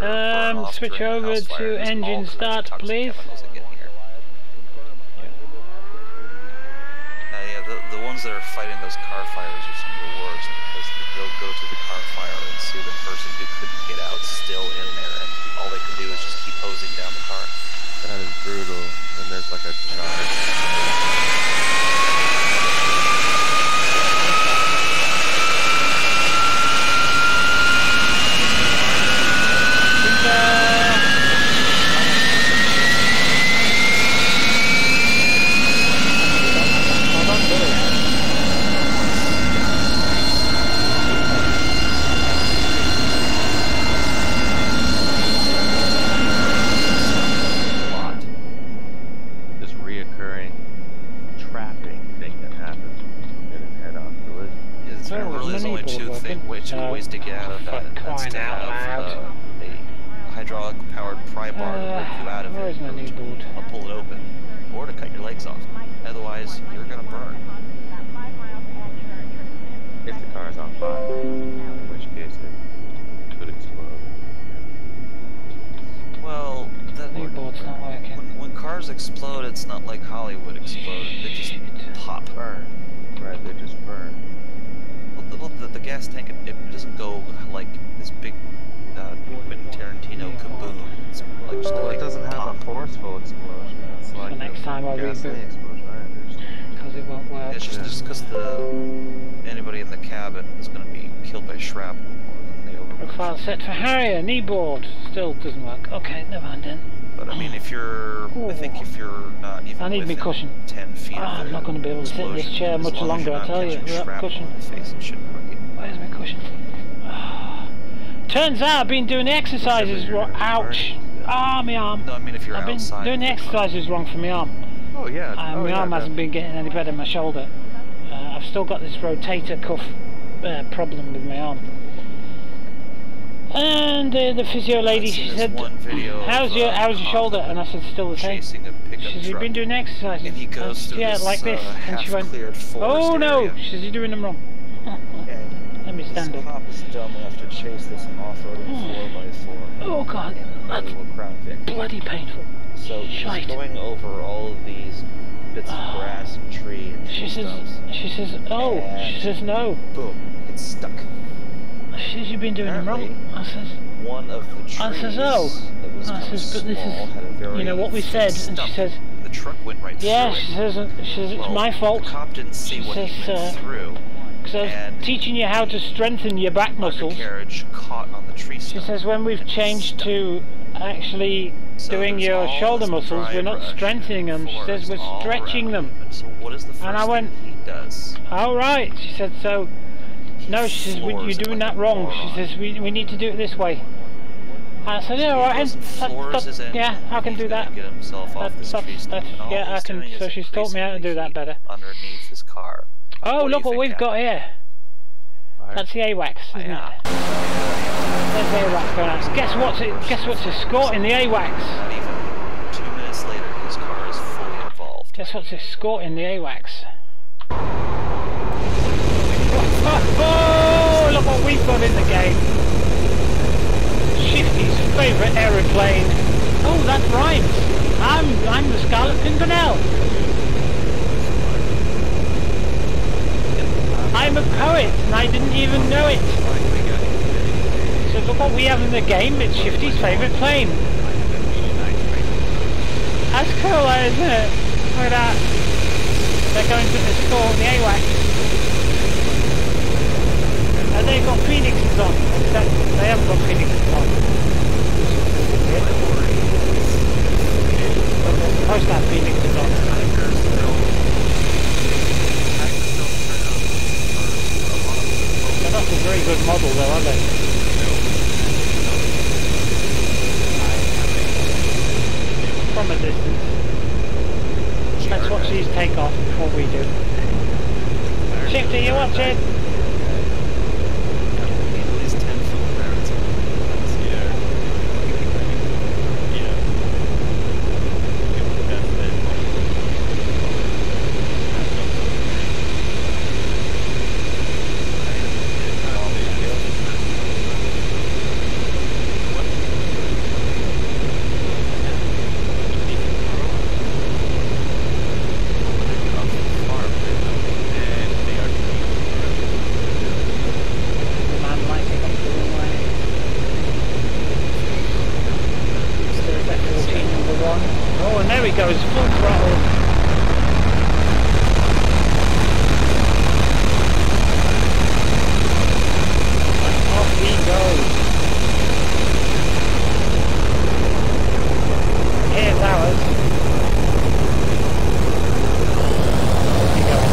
switch over to engine start, please. The ones that are fighting those car fires are some of the worst, because they'll go to the car fire and see the person who couldn't get out still in there, and all they can do is just keep hosing down the car. That is brutal. And there's like a charge. Two ways to get out of that. That's to have a hydraulic powered pry bar to break you out of it. I'll pull it open. Or to cut your legs off. Otherwise, you're gonna burn. If the car is on fire, in which case it could explode. Well, that board's not working. When cars explode, it's not like Hollywood exploded. They just pop. Burn. Right, they just burn. The gas tank, it doesn't go like this big Quentin Tarantino kaboom. It's like just it doesn't have a forceful explosion. It's like the next time I reboot, because it won't work. It's just because anybody in the cabin is going to be killed by shrapnel more than they overwhelm. Profile set for Harrier, knee board, still doesn't work. Okay, never mind then. But I mean, I think if you're not even within cushion. 10 feet of I'm not going to be able to sit in this chair much longer, I tell you, without cushion. Where's my cushion? Turns out I've been doing the exercises wrong. Ouch! Ah, my arm. No, I mean if you're outside. I've been doing the exercises wrong for my arm. Oh yeah. My arm hasn't been getting any better in my shoulder. I've still got this rotator cuff problem with my arm. And the physio lady, she said, how's your shoulder? And I said, still the same. She says, you've been doing exercises. And he goes through this, like this. And she went, oh no! She says, you're doing them wrong. Let me stand up. This cop is dumb enough to chase this off-roading 4x4. Oh god, that's bloody painful. So he's going over all of these bits of grass and tree and she says, no. Boom, it's stuck. She says, you've been doing them wrong. I says, one of the trees I says, oh. I says, but this is, you know what we said. And she says, the truck went right through it. She says, it's my fault. The cop didn't see what he went through. Because I was teaching you how to strengthen your back muscles. Caught on the tree she says, when we've changed to actually doing your shoulder muscles, we're not strengthening them. She says, we're stretching them. So what is the first and I went, thing he does? Oh right. She said, so. No, she says, you're doing that wrong. She says, we need to do it this way. I said, yeah, alright, yeah, I can do that. Yeah, I can. So she's taught me how to do that better. Underneath his car. Oh, look what we've got here. That's the AWACS, isn't it? There's the AWACS going out. Guess what's escorting the AWACS? Not even 2 minutes later, his car is fully involved. Guess what's escorting the AWACS? Oh, look what we've got in the game. Shifty's favourite aeroplane. Oh, that rhymes. I'm the Scarlet Pimpernel. I'm a poet and I didn't even know it. So look what we have in the game. It's Shifty's favourite plane. That's cool, isn't it? Look at that. They're going to escort the AWACS. And they've got Phoenixes on, except they haven't got Phoenixes on. Supposed to have Phoenixes on. good model though, are they? From a distance. Let's watch these take off before we do. Shifty, you watch it? At least 10 foot barrels. Goes full throttle. Off he goes. Here's ours. Off he goes.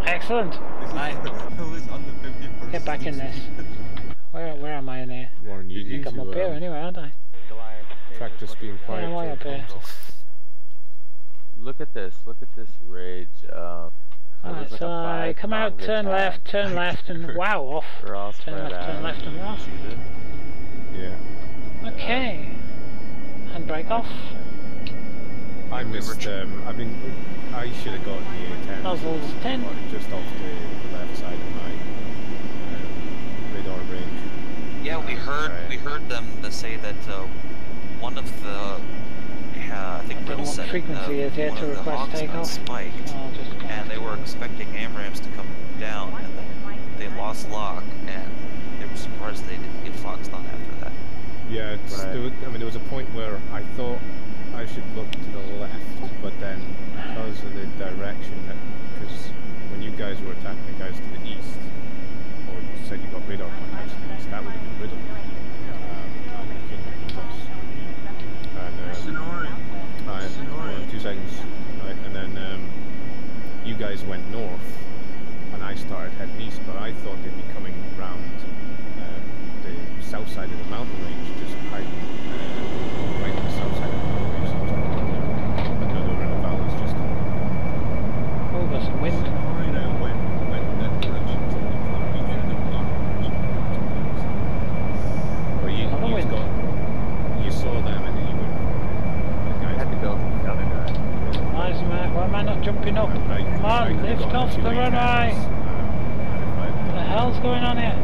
Excellent. Right. Get back in this. Where am I in here? Warren, you I think I'm up here anyway, aren't I? Practice being quiet. Why am I up here? Look at this rage. Alright, so I come out, turn left, and wow, off. Turn left, and we're off. Yeah. Okay. Handbrake off. I missed, I should have gotten the A10. Nozzles 10. Just off the left side of my radar range. Yeah, we heard them say that one of the I think Riddle said frequency is here to request takeoff. Spiked, and they were expecting AMRAAMs to come down, and then they lost lock, and they were surprised they didn't get foxed on after that. Yeah, there was a point where I thought I should look to the left, but then because of the direction, because when you guys were attacking the guys to the east, or you said you got radar contacts to the east, that would have been Riddle. And 2 seconds, right, and then you guys went north, and I started heading east, but I thought they'd be coming round the south side of the mountain range, just hiding right on the south side of the mountain range. But no, they were in the valleys just. Oh, there's some wind. Well, you've got. backing up. Come on, lift off the runway. What the hell's going on here?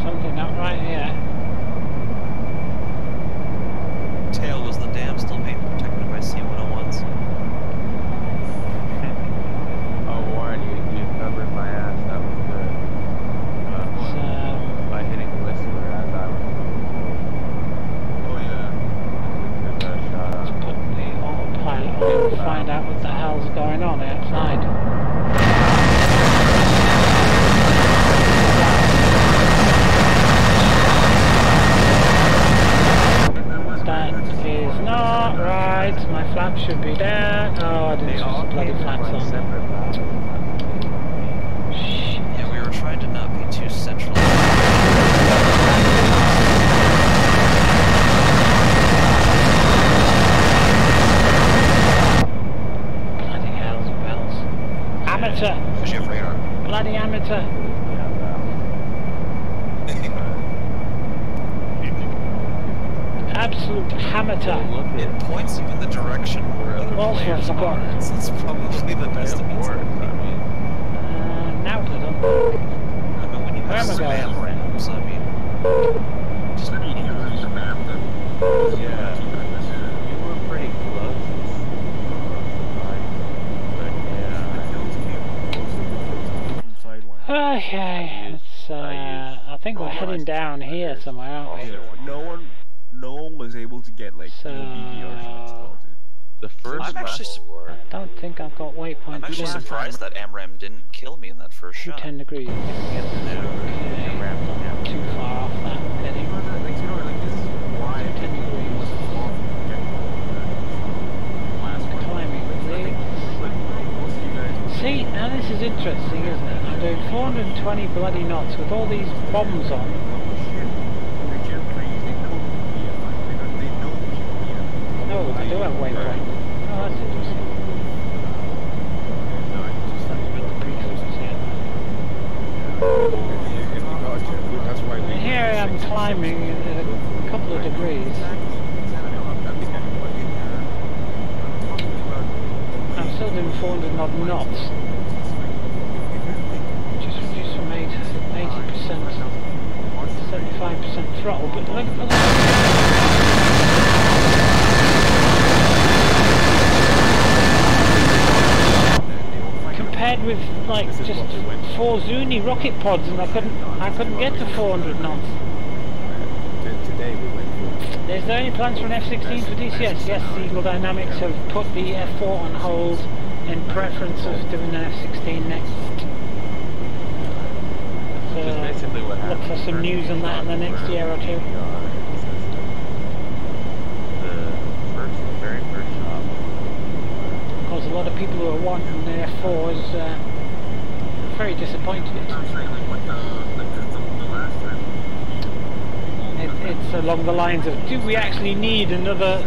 Something not right here. Tail was the dam still being protected by C-101s? Oh, Warren, you covered my ass. That was good. By hitting Whistler as I was. Oh yeah. Let's put the autopilot on and find out what the hell's going on outside. That is not right. My flaps should be down. Oh, I didn't switch the bloody flaps on. Yeah, we were trying to not be too central. Bloody hell's bells. Amateur! Because you have radar. Bloody amateur! Absolute amateur. It points you in the direction where other players are. It's probably the best it means. Now I don't think. I mean, when you have spam ramps, I mean, just using the map. Yeah, you were pretty close. Okay, it's, I think we're heading down here somewhere, aren't we? No one was able to get like BBR shots though, dude. The first I don't think I've got waypoints. I'm actually surprised that AMRAM didn't kill me in that first shot. 10 degrees. Okay. Too far off that heading. 10 degrees. Climbing. See, now this is interesting, isn't it? I'm doing 420 bloody knots with all these bombs on. No, I do have waypoint. Oh, that's interesting. And here I am climbing at a couple of degrees. I'm still doing 400 odd knots. Just reduced from 80%, 75% throttle, but look. Compared with like just 4 Zuni rocket pods, and I couldn't get to 400 knots. Today we went through. Is there any plans for an F-16 for DCS? Yes, Eagle Dynamics have put the F4 on hold in preference of doing an F-16 next. So look for some news on that in the next year or two. Because a lot of people who are wanting the F4s very disappointed. It's along the lines of, do we actually need another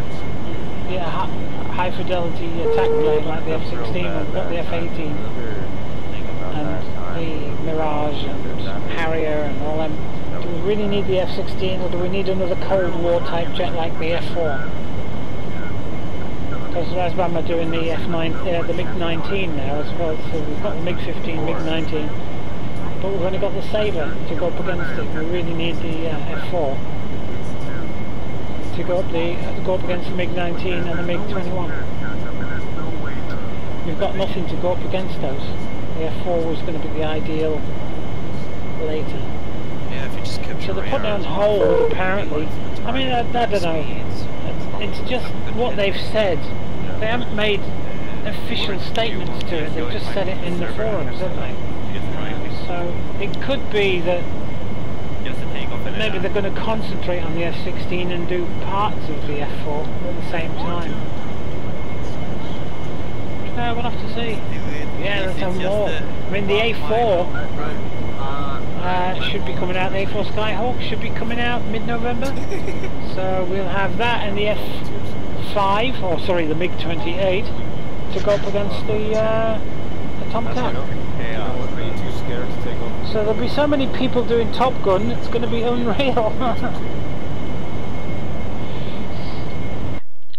high fidelity attack plane like the F-16 and the F-18 and the Mirage and Harrier and all them? Do we really need the F-16, or do we need another Cold War type jet like the F-4? Because Razbam are doing the the MiG-19 now as well, so we've got the MiG-15, MiG-19, but we've only got the Sabre to go up against it. We really need the F-4 to go up against the MiG-19 and the MiG-21. We've got nothing to go up against those. The F-4 was going to be the ideal later. Yeah, if you just kept so they're putting it on hold apparently. I mean, I don't know. It's just what they've said. They haven't made official statements to it. They've just said it in the forums, haven't they? So it could be that maybe they're going to concentrate on the F-16 and do parts of the F-4 at the same time. We'll have to see. Yeah, there's some more. I mean, the A4 should be coming out. The A4 Skyhawk should be coming out mid-November. So we'll have that and the F5, or sorry, the MiG-28 to go up against the Tomcat. Are you too scared So there'll be so many people doing Top Gun, it's going to be unreal.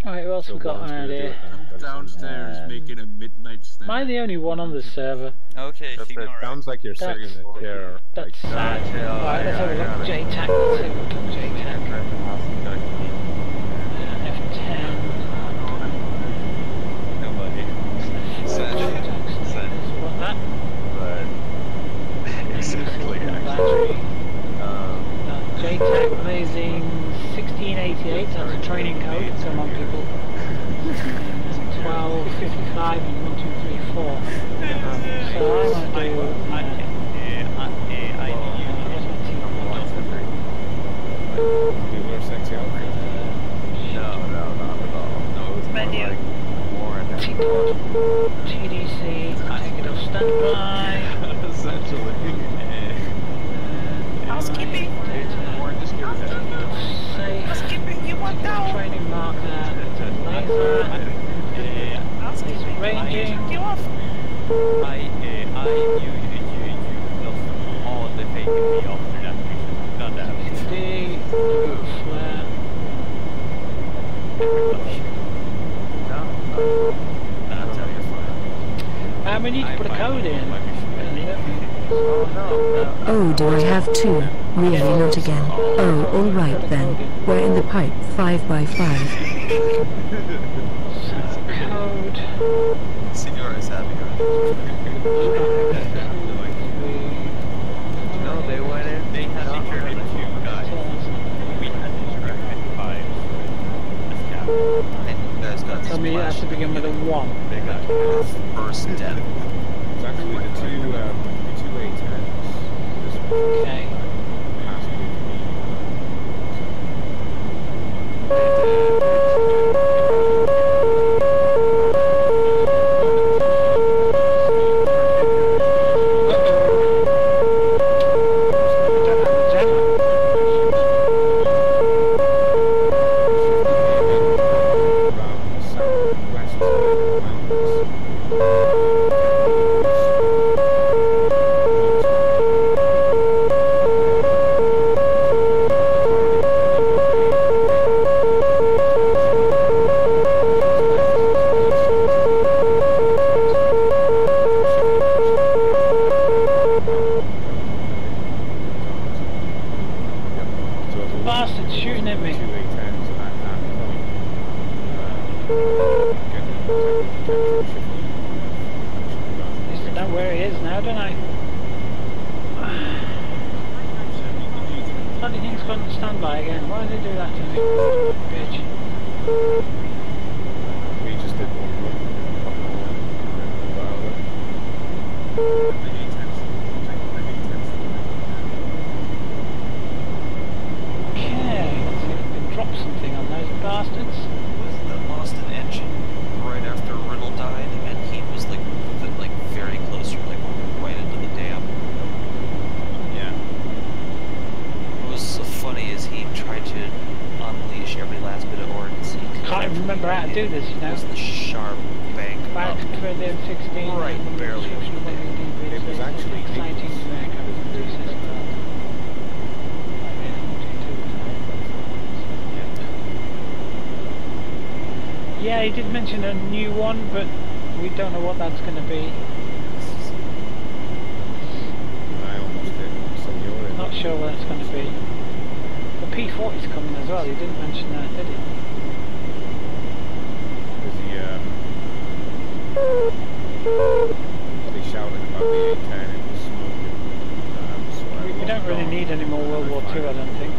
Alright, who else we got around here? I'm downstairs making a midnight snack. Am I the only one on the server? Okay, it sounds like you're sitting in a chair. That's sad. Alright, let's have a look. JTAC. Let's have a look at JTAC. F10. Nobody. What that? Exactly, actually. JTAC Blazing 1688, that's a training code, come on people. 1255 and 1234. So I want to do... You wear sexy outfits? No, not at all. No, it was menu. More TDC, take it off standby. Essentially. Housekeeping. Housekeeping, you want that? Training marker. Laser. Ranging. You off? You lost all the fake me after that mission. God damn it. D. Flare. We need to put a code in. Oh, do I have to? Really not again. Oh, alright then. We're in the pipe 5x5. Code. Senor is happy. No, they went in. They had literally 2 guys. We had literally 5. And you guys got Tell me it has to begin with a 1. They got first death. It's actually the two A10s. Okay. Do this, you know. It was the sharp bank back for the M16. Right, barely. It was actually exciting to make up Yeah, he did mention a new one, but we don't know what that's going to be. I almost did. Senor. Not sure what that's going to be. The P40's coming as well. He didn't mention that, did he? They shouted about the A10 and the smoking. So we don't really need any more World War II, I don't think.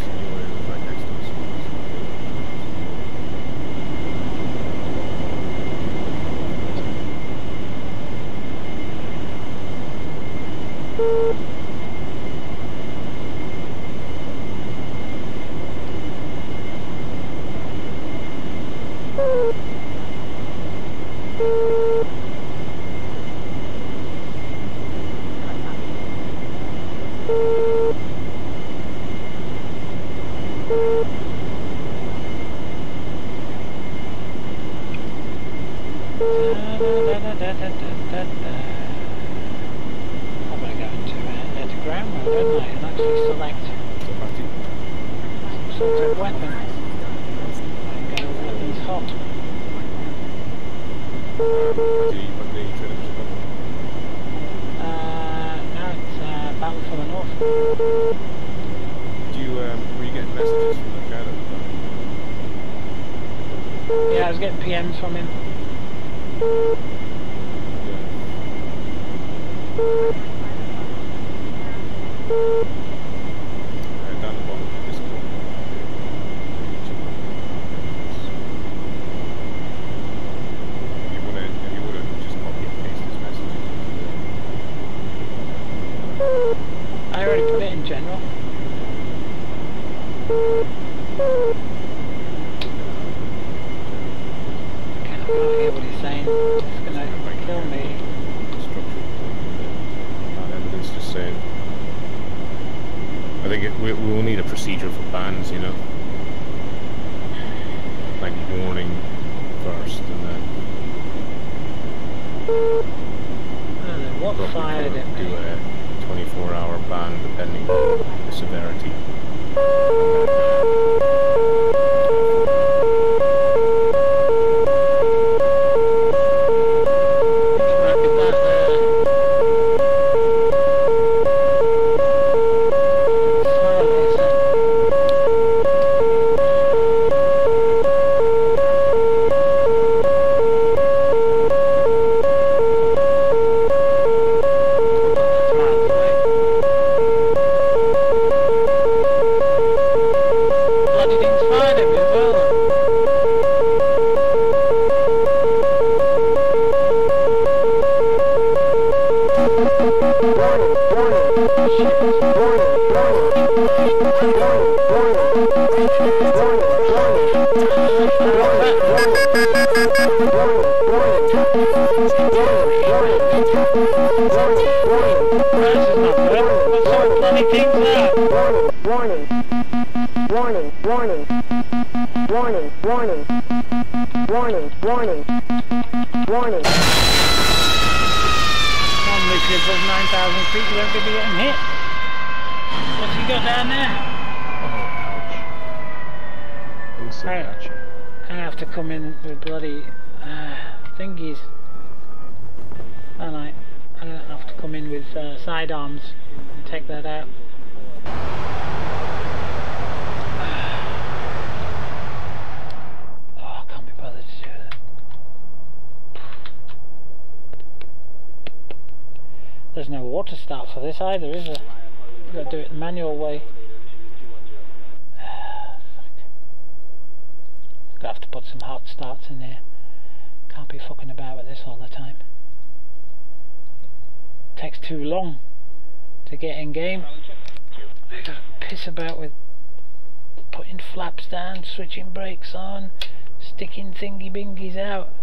How about going to ground? don't I, and actually select some sort of weapon. And go weapons hot. Now it's Battle for the North. Do you, were you getting messages from the shadow? Yeah, I was getting PMs from him. Down the bottom of Discord. If you would have just copy and paste his messages into I already put it in general. I can't hear what he's saying. It's gonna kill me. Evidence just saying. I think we will need a procedure for bans, you know, like warning first, and then what fired it? Do a 24-hour ban depending on the severity. Sidearms and take that out. Oh, I can't be bothered to do that. There's no water start for this either, is there? We've got to do it the manual way. Gonna have to put some hot starts in there. Can't be fucking about with this all the time. Takes too long to get in game. I gotta piss about with putting flaps down, switching brakes on, sticking thingy bingies out.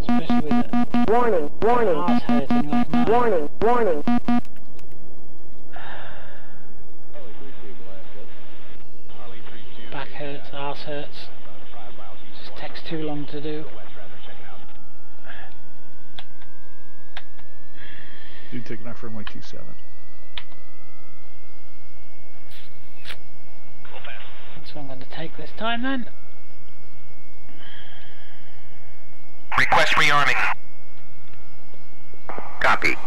Especially with warning, warning, arse hurting like mine. Warning, warning. Back hurts, arse hurts. Just takes too long to do. Do take an effort on my 27. That's what I'm going to take this time then. Request rearming. Copy.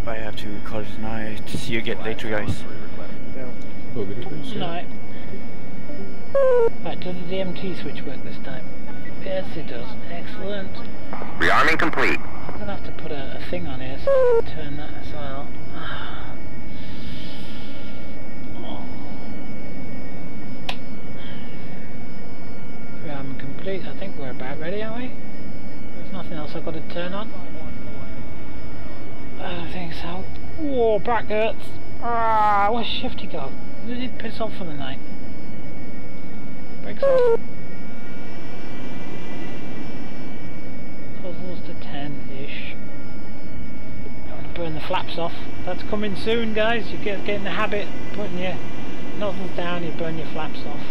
I have to call it night. See you again later, guys. Night. Right, does the DMT switch work this time? Yes, it does. Excellent. Rearming complete. I'm gonna have to put a thing on here so I can turn that as well. Rearming complete. I think we're about ready, aren't we? There's nothing else I've got to turn on. I don't think so. Whoa, back hurts. Where's Shifty go? Did he piss off for the night? Brakes off. Puzzles to 10-ish. Don't want to burn the flaps off. That's coming soon, guys. You get in the habit putting your nozzles down, you burn your flaps off.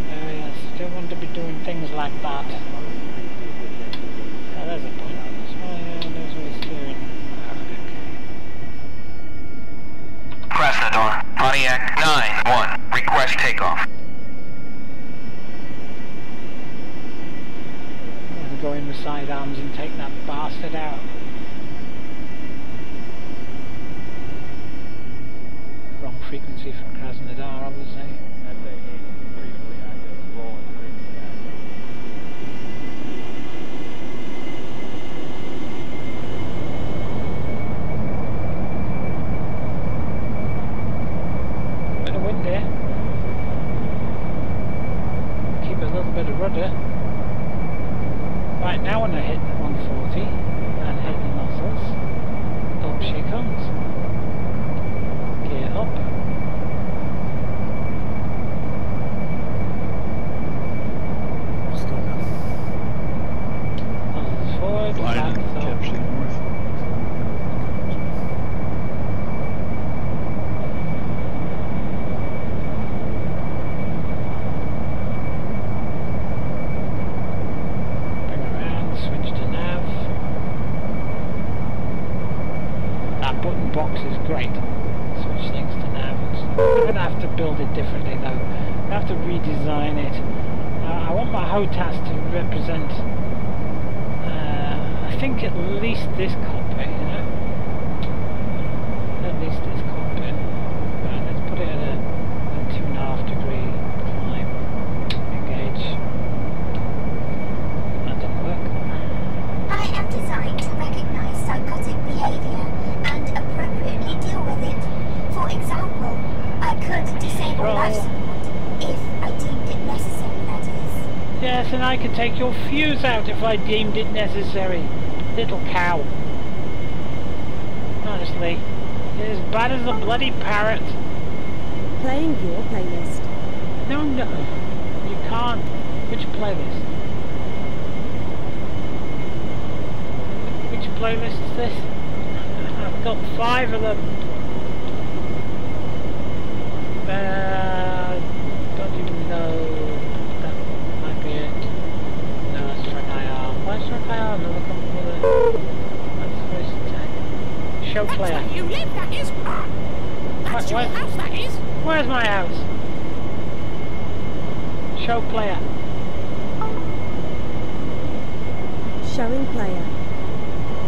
Yes, don't want to be doing things like that. Oh, there's a point. Knows what he's doing. Krasnodar, Pontiac 9-1, request takeoff. I'm going with sidearms and take that bastard out. Wrong frequency for Krasnodar, obviously. Right, now when I hit 140 and hit the nozzles, up she comes. Gear up. Just go now. Nozzles forward, back, capture north. Box is great. Switch things to nav and stuff. I'm going to have to build it differently though. I have to redesign it. I want my HOTAS to represent I think at least this cockpit, you know? At least this cockpit. Right, let's put it at a 2.5 degree climb. Engage. That didn't work. I am designed to recognize psychotic behavior and appropriately deal with it. For example, I could disable life support if I deemed it necessary, that is. Yes, and I could take your fuse out if I deemed it necessary. Little cow. Honestly, you're as bad as a bloody parrot. Playing your playlist. No, you can't. Which playlist? Which playlist is this? I've got 5 of them. Don't even know. That might be it. No, it's Track IR. Why is Track IR another company with it? That's very Show player. That's where you live, that is. That's your house, that is. Where's my house? Show player. Showing player.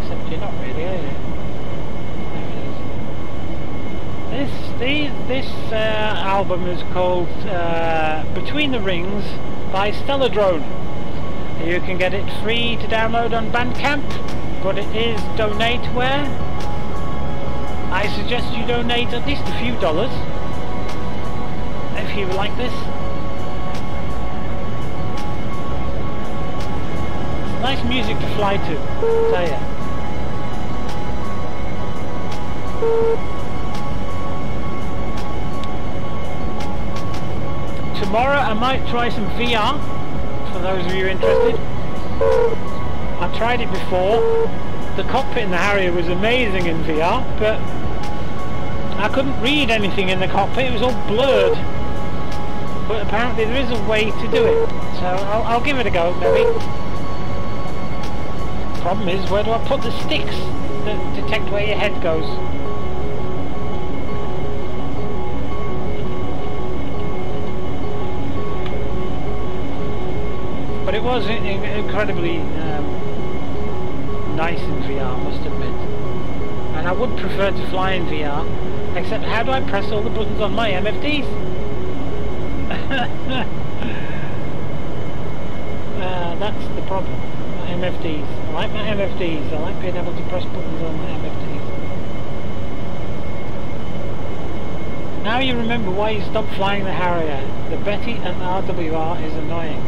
Except you're not really, are you? This album is called Between the Rings by Stelladrone. You can get it free to download on Bandcamp, but it is donate where? I suggest you donate at least a few dollars if you like this. It's nice music to fly to, I'll tell you. Tomorrow I might try some VR, for those of you interested. I tried it before. The cockpit in the Harrier was amazing in VR, but I couldn't read anything in the cockpit, it was all blurred. But apparently there is a way to do it, so I'll give it a go, maybe. The problem is, where do I put the sticks that detect where your head goes? But it was incredibly nice in VR, I must admit. And I would prefer to fly in VR, except how do I press all the buttons on my MFDs? That's the problem. My MFDs. I like my MFDs. I like being able to press buttons on my MFDs. Now you remember why you stopped flying the Harrier. The Betty and RWR is annoying.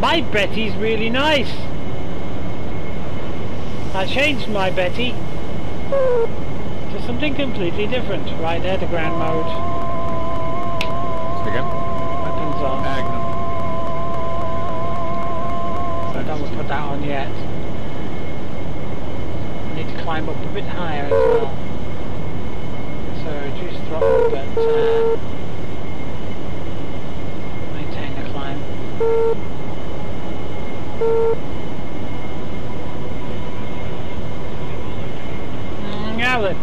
My Betty's really nice. I changed my Betty to something completely different. Right there, the ground mode. Again? climb up a bit higher as well. So reduce throttle, but maintain the climb. Now then.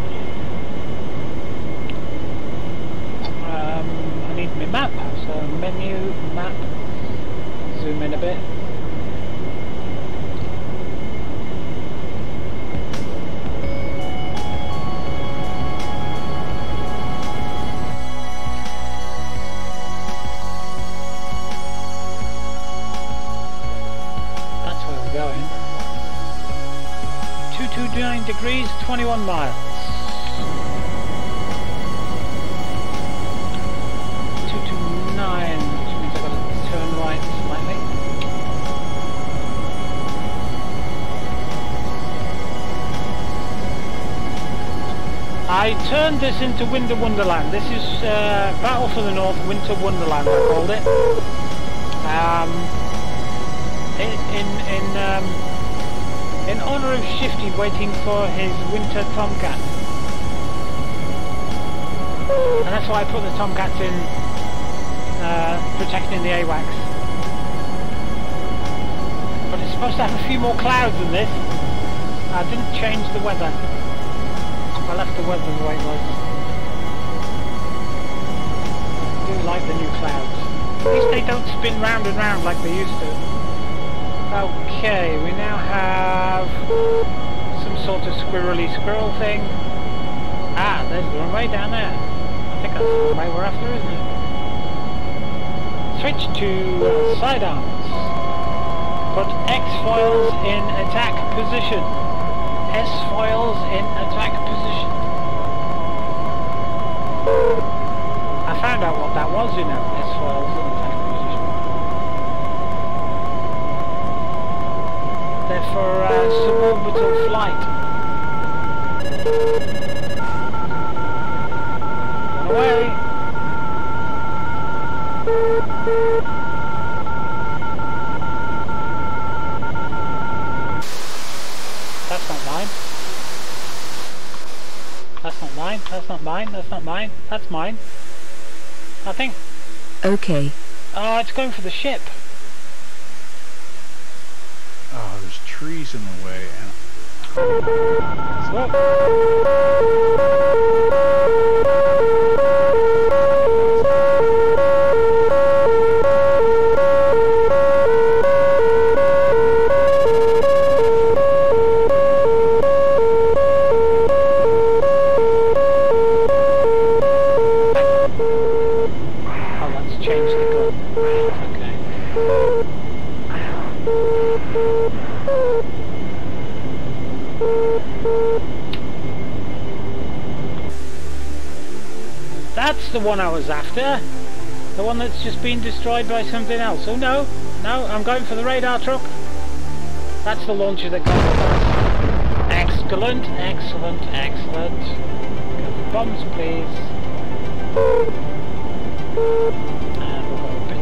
I need my map, so menu, map, zoom in a bit. That's where we're going. 229 degrees, 21 miles. 229, which means I've got to turn right slightly. I turned this into Winter Wonderland. This is Battle for the North, Winter Wonderland, I called it. In honour of Shifty waiting for his winter tomcat. And that's why I put the tomcats in, protecting the AWACS. But it's supposed to have a few more clouds than this. I didn't change the weather. I left the weather the way it was. I do like the new clouds. At least they don't spin round and round like they used to. Okay, we now have some sort of squirrely squirrel thing. Ah, there's the runway down there. I think that's the runway we're after, isn't it? Switch to sidearms. Put X foils in attack position. S foils in attack position. I found out what that was, you know, S foils in attack position. They're for suborbital flight. Run away. That's not mine. That's not mine. That's not mine. That's not mine. That's mine. I think. Okay. Oh, it's going for the ship. Oh, there's trees in the way. That's the one I was after. The one that's just been destroyed by something else. Oh no, no, I'm going for the radar truck. That's the launcher that got the excellent, excellent, excellent. Go for bombs, please. And we'll go a bit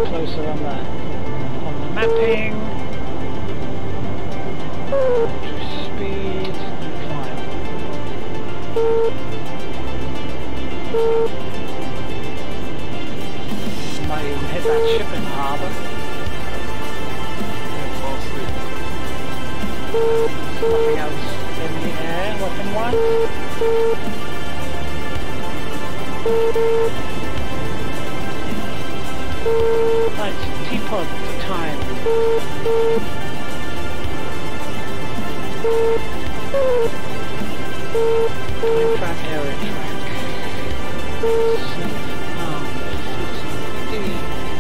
closer on the mapping. Speed, climb. Might even hit that ship in the harbour. Nothing else in the air, weapon-wise. Right, teapot time. Time track, area track.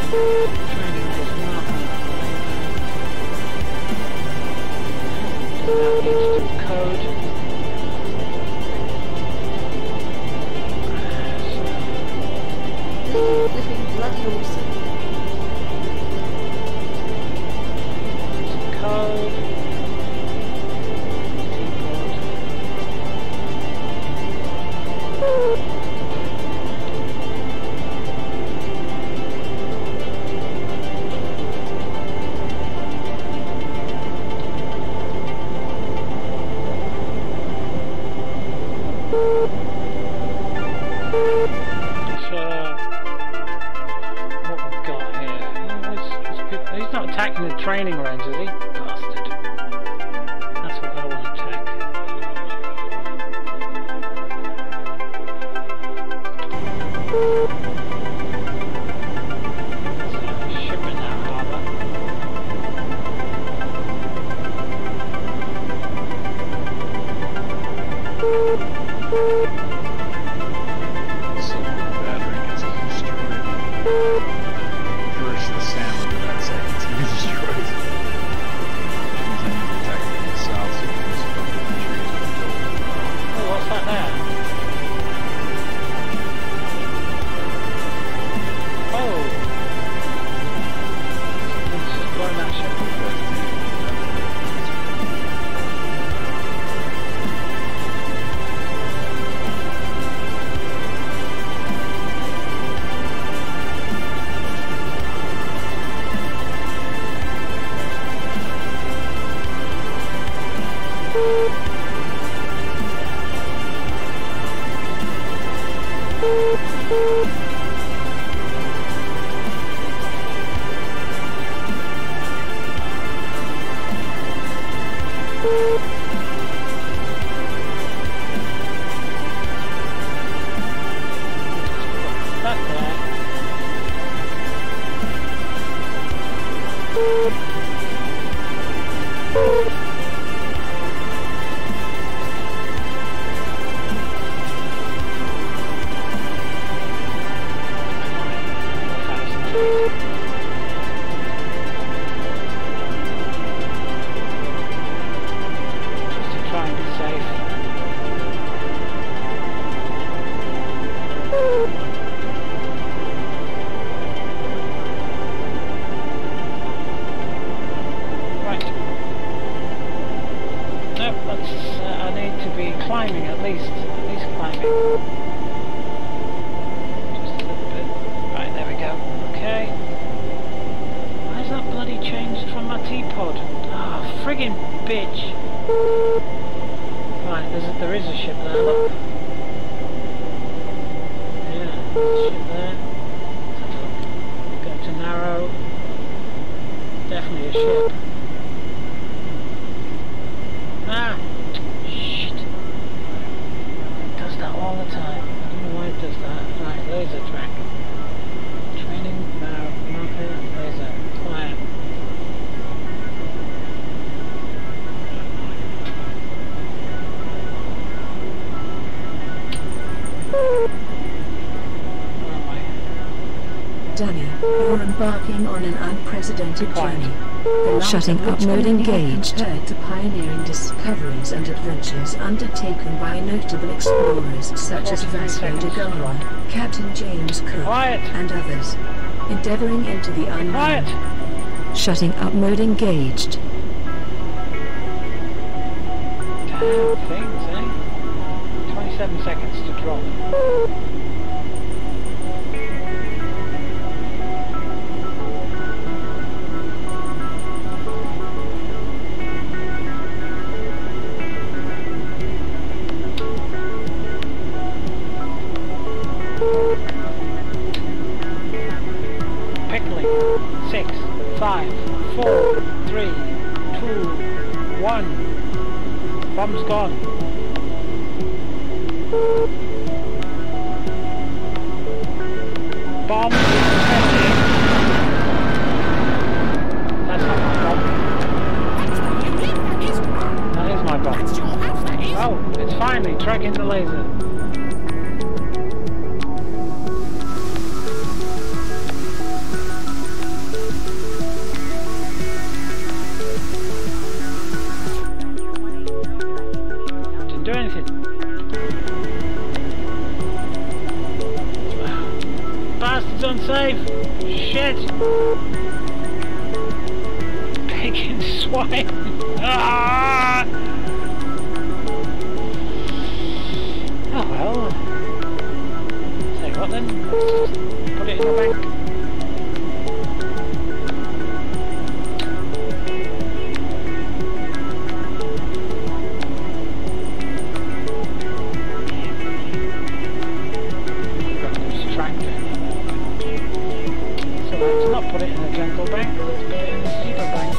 Training is not now needs to do code. Flipping bloody awesome. Code. Keyboard. attacking the training range, is he? Bastard. That's what I want to attack. There's a ship in that harbour. Battery gets destroyed. First the salmon, and then seconds to be destroyed. Means I need to attack from the south so we can just dump the trees with the Oh, what's that there? Oh! Something's just blowing that ship. Shutting up mode engaged. Compared to pioneering discoveries and adventures undertaken by notable explorers such as Vasco da Gama, Captain James Cook, and others, endeavoring into the unknown. Shutting up mode engaged. Damn things, eh? 27 seconds to drop. Bomb's gone. Bomb detected. That's not my bomb. That is my bomb. Oh, it's finally tracking the laser. Unsafe! Shit! Picking swine! Ah! Oh well. Say what then? Put it in the bank. Let's not put it in a gentle bank, let's put it in a steeper bank.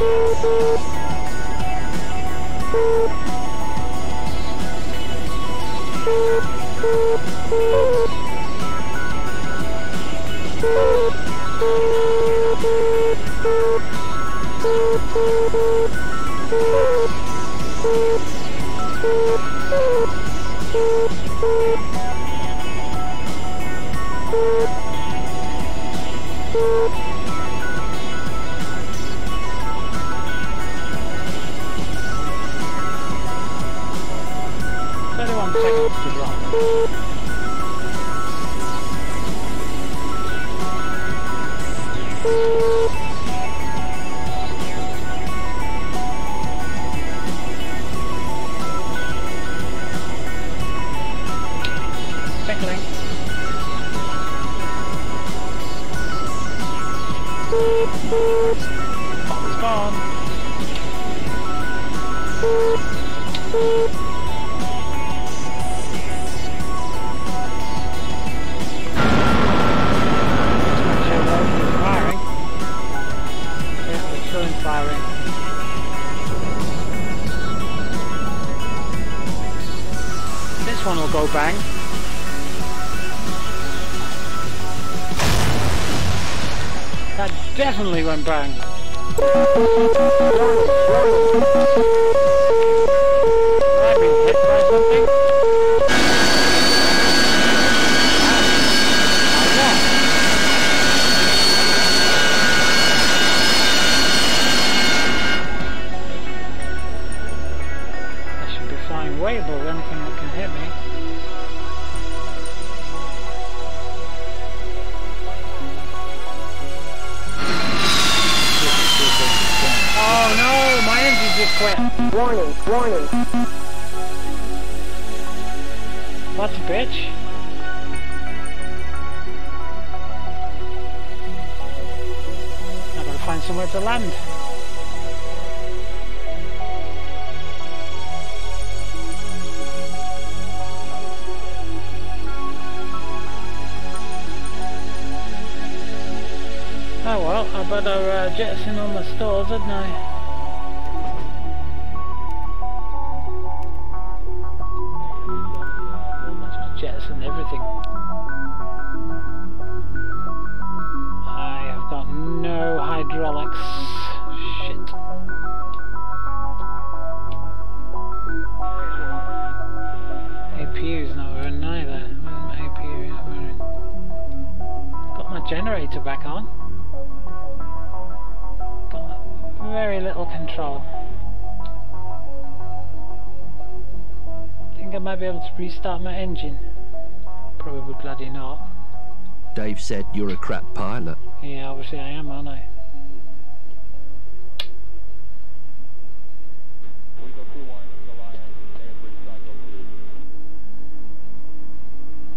This one will go bang. That definitely went bang. I've been hit by something. I should be flying way above anything that can hit me. Oh no, my engine just quit. Warning, warning. That's a bitch. I've got to find somewhere to land. Oh well, I better jettison on the stores, hadn't I? Just jettison everything. I have got no hydraulics. Shit. APU's not running either. Where's my APU? Got my generator back on. Very little control. Think I might be able to restart my engine. Probably bloody not. Dave said you're a crap pilot. Yeah, obviously I am, aren't I?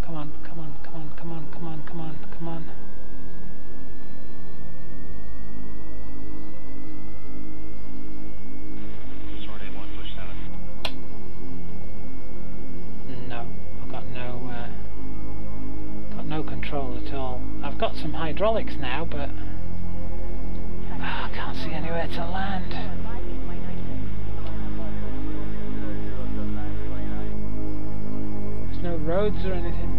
Come on, come on, come on, come on, come on, come on, come on. No control at all. I've got some hydraulics now, but I can't see anywhere to land. There's no roads or anything.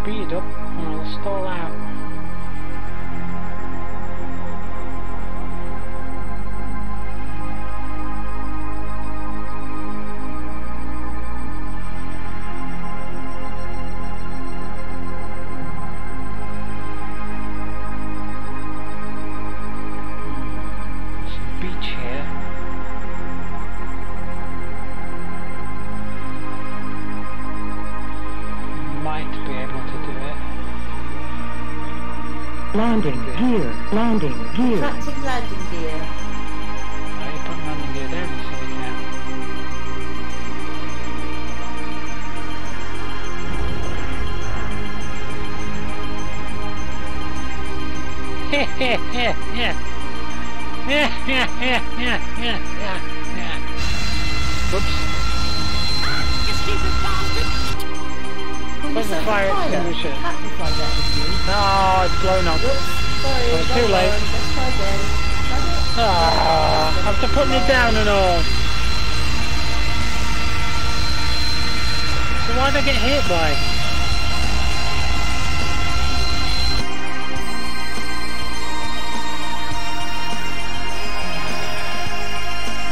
Speed up or I'll stall out. There's a beach here. Might be able to do it. Landing gear. Landing gear. Attractive landing gear. Oh, you put landing gear there, you silly cow. Whoops. You stupid bastard! Where's the fire extinguisher? Oh, it's blown up. Sorry, oh, it's too late. Let's try again. Ah, after putting it down and all. So why'd I get hit by?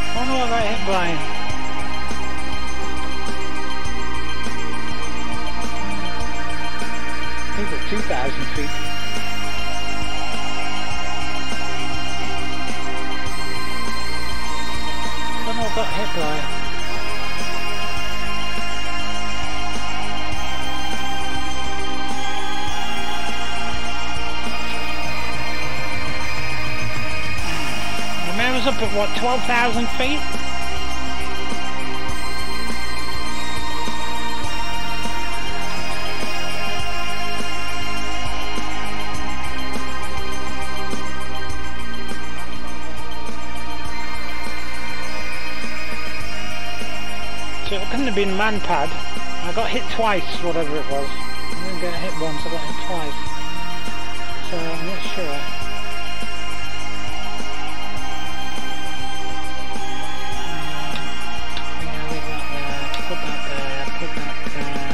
I wonder what I got hit by. I think it's 2,000 feet. I don't know what I got hit by. The man was up at what, 12,000 feet? So it couldn't have been man-pad. I got hit twice, whatever it was. I didn't get hit once, I got hit twice. So I'm not sure. Yeah, leave that there, put that there, put that there.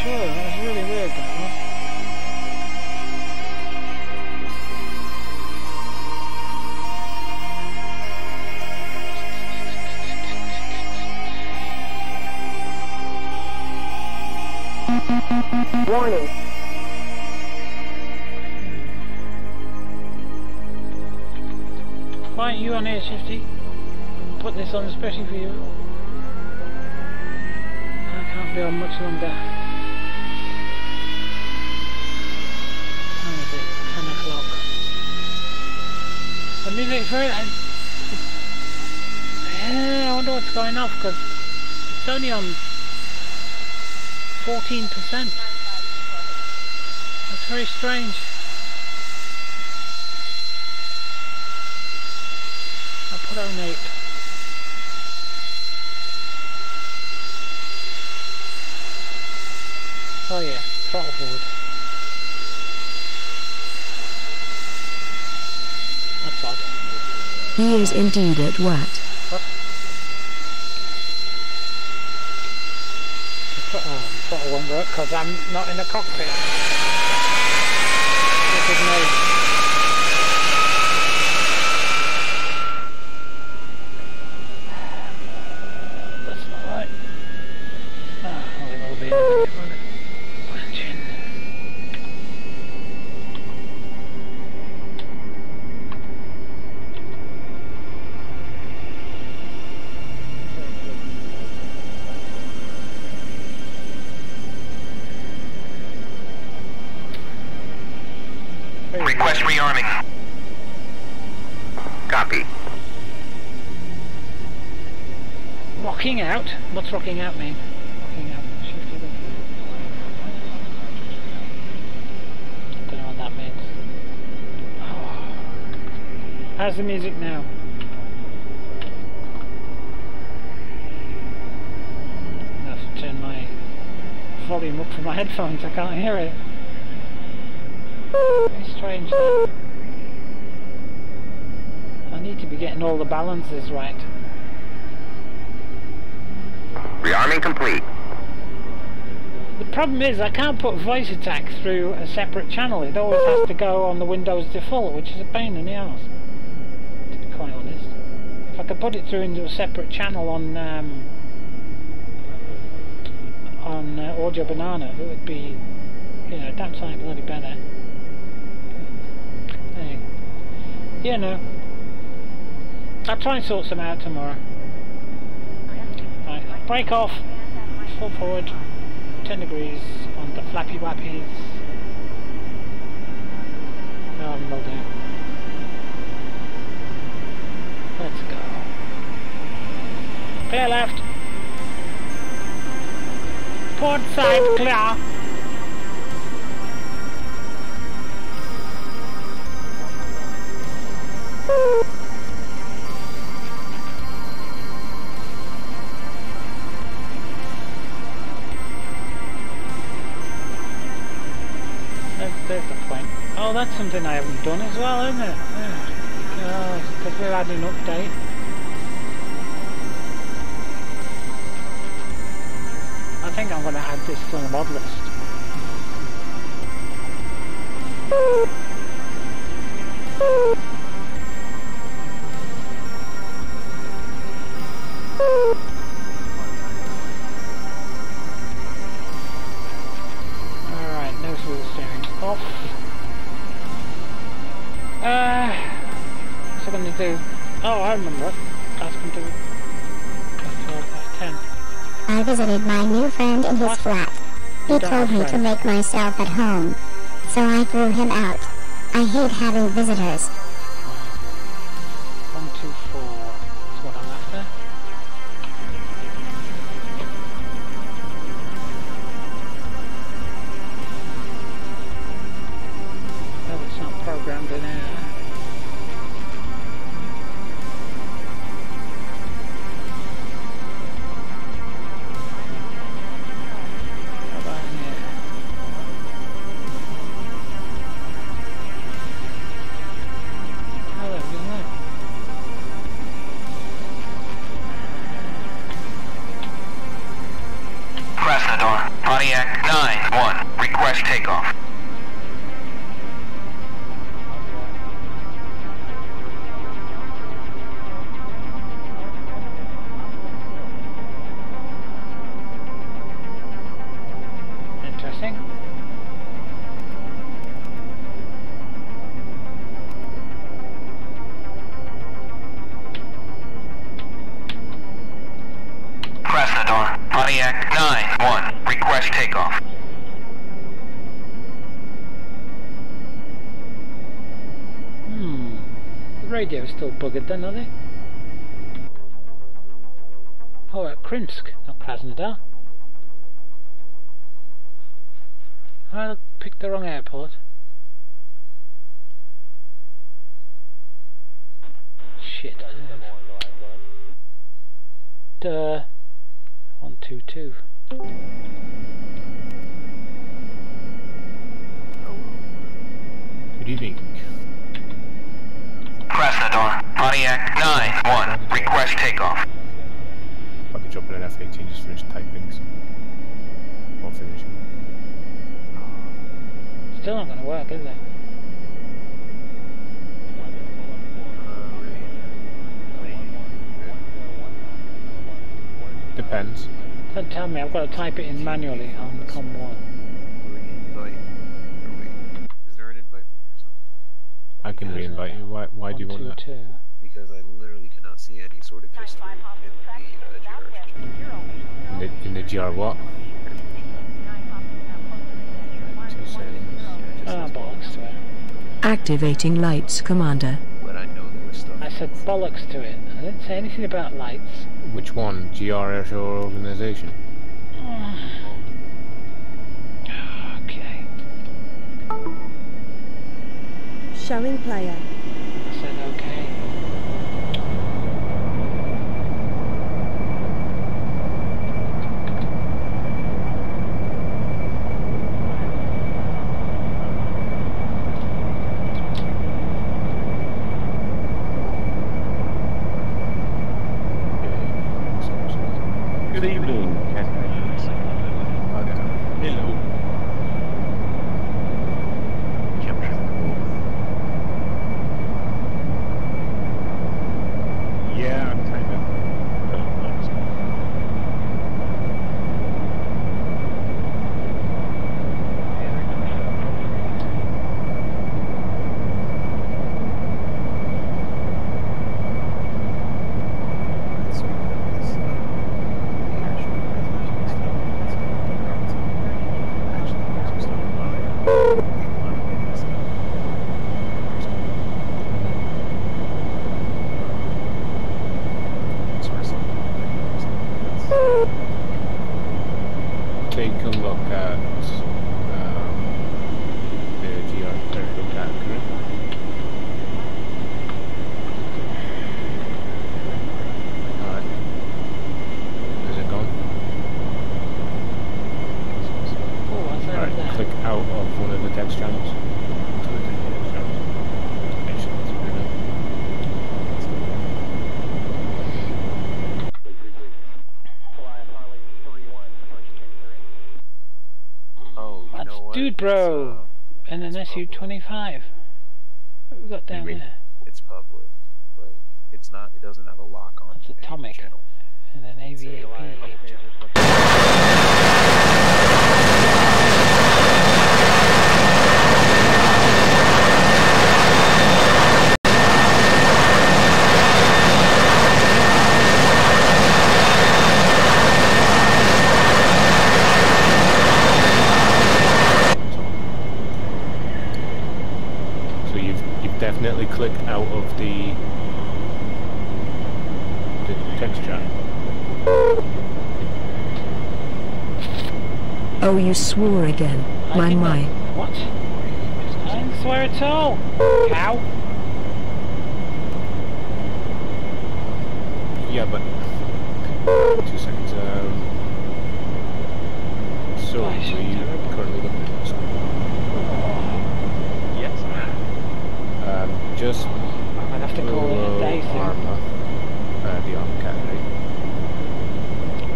Sure, that was really weird, that one. Warning. Why aren't you on here, Shifty? I'm putting this on especially for you. I can't be on much longer. How is it? 10 o'clock. I mean, it's very... I wonder what's going off, because it's only on 14%. That's very strange. I'll put on 8. Oh yeah, throttle forward. That's odd. He is indeed at WAT. What? Throttle won't work because I'm not in the cockpit. Good noise. That's not right. Well, it will be in a minute, won't it? Engine. Request rearming. Copy. Rocking out? What's rocking out mean? Rocking out. Shifty rocking out. Don't know what that means. Oh. How's the music now? I have to turn my volume up for my headphones, I can't hear it. Very strange that. I need to be getting all the balances right. Rearming complete. The problem is I can't put voice attack through a separate channel. It always has to go on the Windows default, which is a pain in the arse, to be quite honest. If I could put it through into a separate channel on hold your banana, it would be, you know, damn sight bloody better. But, hey, you know, I'll try and sort some out tomorrow. Right, break off, full forward, 10 degrees on the flappy wappies. Will do. Let's go. Clear left. Port side clear. There's the point. Oh, that's something I haven't done as well, isn't it? Oh, because we've had an update. I think I'm going to add this to the mod list. Alright, nose wheel steering off. What's I going to do? Oh, I remember it. I was going to do F10. I visited my new friend in his flat. He told me to make myself at home, so I threw him out. I hate having visitors. 1, 2, 4 is what I'm after. Oh, it's not programmed in here. Pontiac 9-1, request takeoff. Interesting. Krasnodar, Pontiac 9-1, request takeoff. The radio is still buggered then, are they? Oh, at Krimsk, not Krasnodar. I picked the wrong airport. Shit. Duh. 122. Good evening. Krasnodar, Pontiac 9-1, request takeoff. I'll be jumping in F-18, just finished typing, so I'll finish. Still not going to work, is it? Depends. Don't tell me, I've got to type it in manually on the COM1. Is there an invite or something? I can re-invite you. Why do you want that? Because I literally cannot see any sort of history in the GR. In the GR what? 2 seconds. Ah, bollocks to it. Activating lights, Commander. But I know there was stuff. I said bollocks to it. I didn't say anything about lights. Which one? GR Airshore Organization? Okay. Showing player. I said okay. Good evening, hello. look at the geographical category. Alright. Is it gone? Alright, click out of one of the text channels. Dude, bro, and an SU-25. What we got down there? It's public. Like, it's not. It doesn't have a lock on. It's atomic. Channel. And an AVAP. Definitely clicked out of the text chat. Oh, you swore again. My. What? I didn't swear at all. Cow. Yeah, but 2 seconds. So are you currently looking at this? Just I'd have to call it a day soon. Armor, the armor category.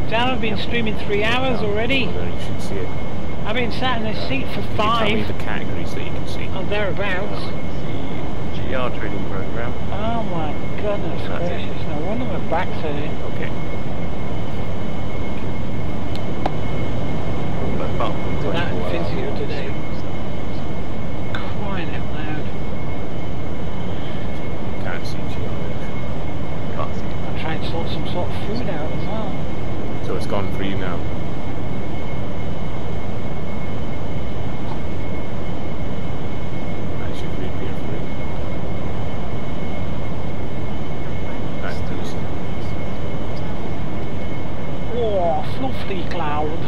Dan, I've been streaming 3 hours already. You should see it. I've been sat in this seat for 5. Can you tell me the categories that you can see? Oh, thereabouts. The GR training program. Oh my goodness gracious! No wonder my back's hurting. Okay. Did that physio today? Crying out loud. Can't see GR. Can't see. I'm trying to sort some sort of food out as well. So it's gone for you now. I should reappear for it. That's decent. Oh, fluffy cloud.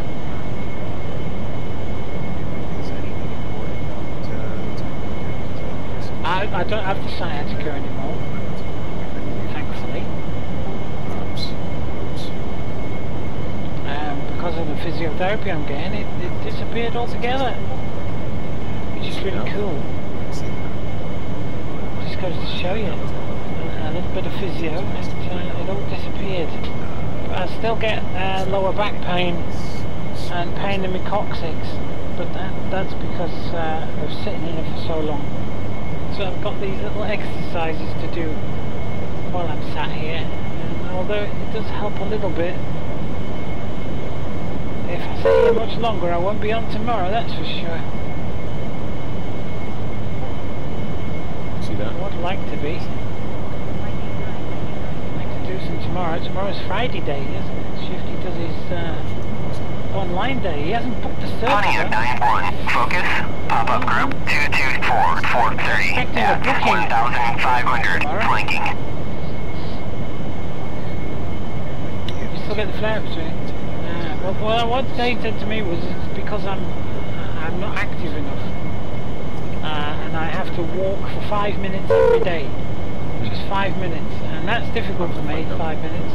I don't have the sciatica anymore, thankfully. Because of the physiotherapy I'm getting, it disappeared altogether, which is really cool. Just goes to show you, a little bit of physio, it all disappeared. But I still get lower back pain and pain in my coccyx, but that's because of sitting in it for so long. So I've got these little exercises to do while I'm sat here, and although it does help a little bit, if I sit here much longer I won't be on tomorrow, that's for sure. See that? I would like to be. I'd like to do some tomorrow. Tomorrow's Friday day, isn't it? Shifty does his online day. He hasn't booked the server. Pontiac 9-1, focus, pop-up group 224-430 at 1,500, flanking. You still get the flares, right? Well, what they said to me was it's because I'm not active enough, and I have to walk for 5 minutes every day, just 5 minutes, and that's difficult for me, 5 minutes.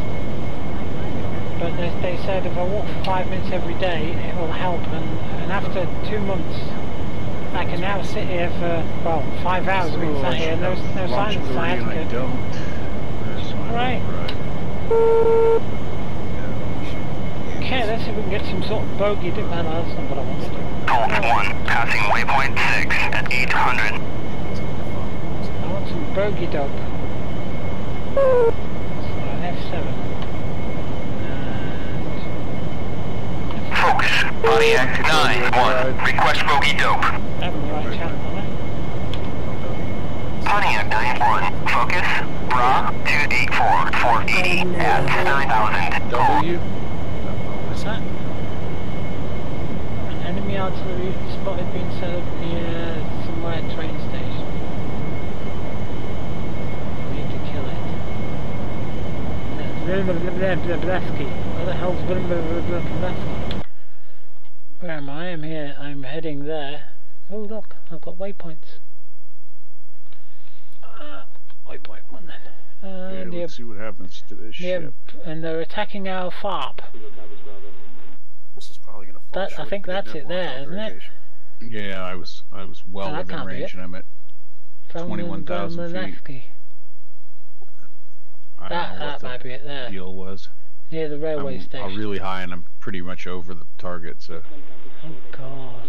But they said if I walk for 5 minutes every day, it will help, and after 2 months, I can now sit here for, well, 5 hours I've been sat here, no sign of sciatica. Right. Okay, let's see if we can get some sort of bogey dip. No, that's not what I wanted. Colt 1, passing waypoint 6 at 800. I want some bogey dope. So an F7. Focus, Pontiac 9-1, request bogey dope. I'm the right channel, am I? Pontiac 9-1, focus, Bra 284-480 at 9,000. W? What's that? An enemy artillery spotted being set up near somewhere train station. Need to kill it. Where the hell's Blesky? Where am I? I'm here. I'm heading there. Oh look, I've got waypoints. Waypoint 1 then. Yeah, let's see what happens to this ship. And they're attacking our FARP. This is probably gonna fall I think that's it there, isn't it? Yeah, I was well within range, and I'm at 21,000 feet. That might be it there. The deal was. Near the railway station. I'm really high, and I'm pretty much over the target. So. Oh God!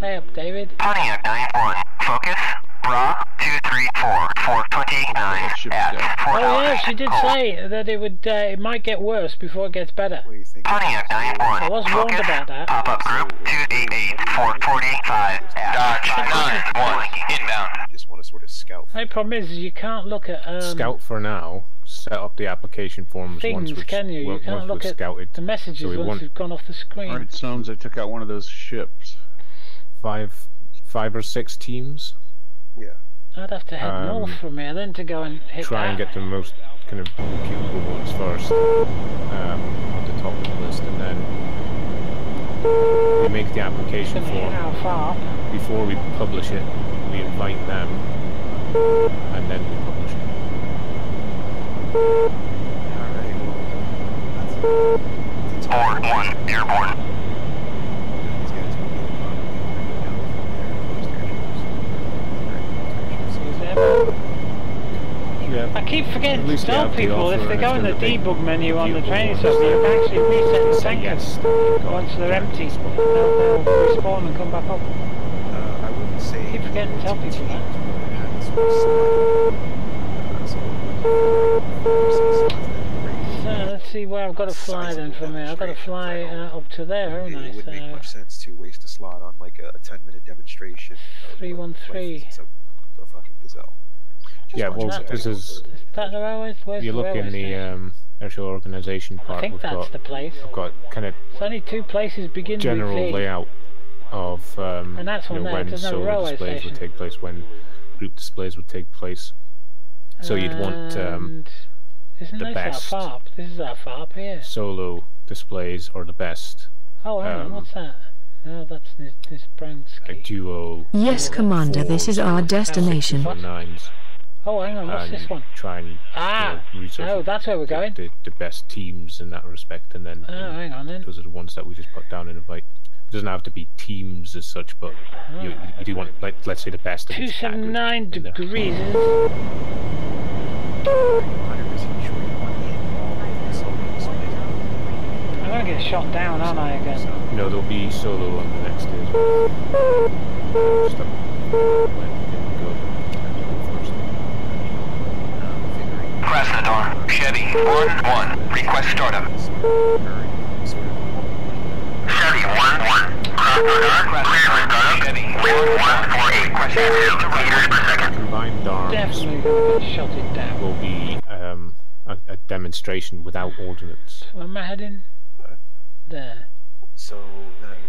Hey up, David. Pontiac 9-1. Focus. Raw 234 429 at 4. Oh yeah, she did say that it would. It might get worse before it gets better. Pontiac 9-1. I was warned about that. Pop-up group 288 445 at Dodge 9-1 inbound. Just want to sort of scout. The problem is you can't look at scout for now. Set up the application forms things, once can you? You can't look at scouted, the messages so once they've gone off the screen. Alright, Soames, I took out one of those ships. 5 or 6 teams. Yeah. I'd have to head north from here then to go and hit try and get the most kind of reputable ones first on the top of the list, and then we make the application form. Before we publish it, we invite them, and then we publish it. Forward 1, airborne. I keep forgetting to tell people if they go in the debug menu on the training system, you can actually reset the tankers once they're empty. They'll respawn and come back up. I wouldn't say. I keep forgetting to tell people that. So let's see where I've got to fly then from here. I've got to fly up to there, haven't I? It would make much sense to waste a slot on like a 10-minute demonstration. 313. A fucking gazelle. Yeah, well, this is. You look in the actual organisation part. I think that's the place. We've got kind of. It's only 2 places begin with general V. layout of and that's you know, when solo displays would take place, when group displays would take place. So you'd want isn't the best. Our FARP? This is our FARP here. Solo displays or the best. Oh, hang on, what's that? No, that's this Bransky. A duo. Yes, Commander, this is our destination. 9s. Oh, hang on, what's this one? Try and oh, that's where we're going. The best teams in that respect, and then hang on then. Those are the ones that we just put down and invite. It doesn't have to be teams as such, but you do want, like, let's say the best. 279 degrees. I'm gonna get shot down, aren't I, again? No, there'll be solo on the next day as well. Krasnodar, Chevy 1-1, request startup. Chevy 1-1, Krasnodar, clear for startup. Chevy 1-148, request 2 meters per second. Combined arms definitely gonna get shotted down. Will be a demonstration without ordnance. Where am I heading? There. So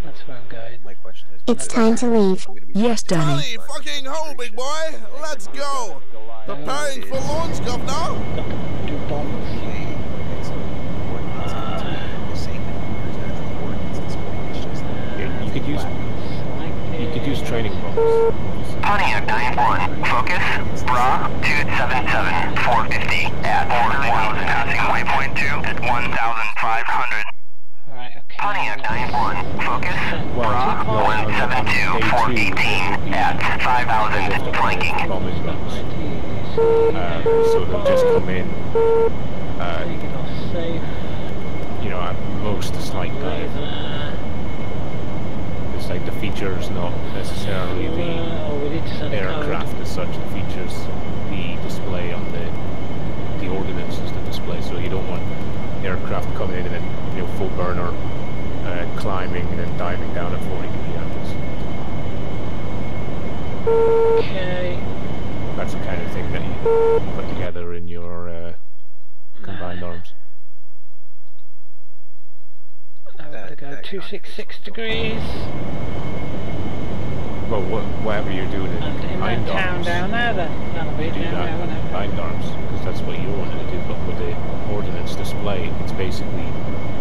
that's where I'm going. My question is, it's time to leave. Yes, Danny. Hey, fucking ho, big boy. Let's go. Preparing for launch, governor. Do bombs. You could use training bombs. Pontiac 9-1, focus, raw 277 450 at 4,000, passing waypoint 2 at 1,500. Alright, okay. Pontiac 9-1, focus, raw 172 418 at 5,000, flanking. So they'll just come in, you know, at most a slight dive. It's like the features, not necessarily the aircraft as such. The features, the display on the ordnance is the display. So you don't want aircraft coming in and then, you know, full burner, climbing and then diving down at 40 degree angles. Okay. That's the kind of thing that you put together in your combined arms. Now we're going to go 266 degrees. Well, whatever you're doing in combined arms. Down there then. That'll be do down that there, won't it? combined arms, because that's what you wanted to do. But with the ordnance display, it's basically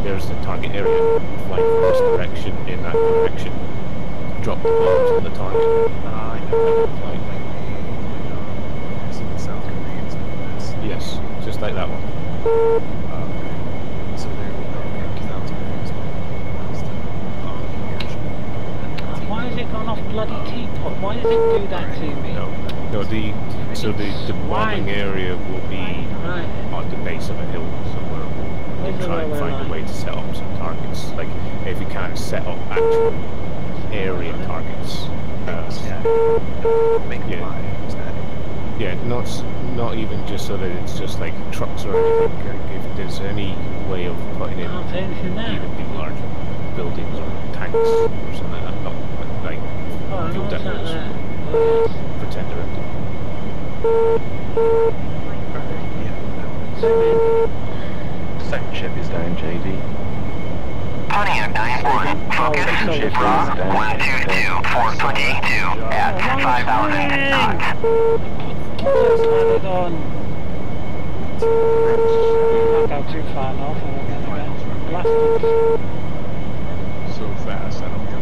there's the target area. Flying from this direction in that direction. Drop the bombs on the target. I know. Flying. South Koreans. Yes, just like that one. Okay. So there we go. Because that was confused. Why has it gone off bloody teapot? Why does it do that to me? No, the bombing area will be at the base of a hill somewhere. We'll try and find a way to set up some targets. Like if you can't set up actual area targets. Yeah, not even just so that it's just like trucks or anything. If there's any way of putting in even big large buildings or tanks or something like that. Not like fuel depots. Pretend they're empty. Second ship is down, JD. Pontiac 9-1, focus, Rock 122, 422 at 5,000 knots. Not go too far north, and we're going to get blasted. So fast, I don't think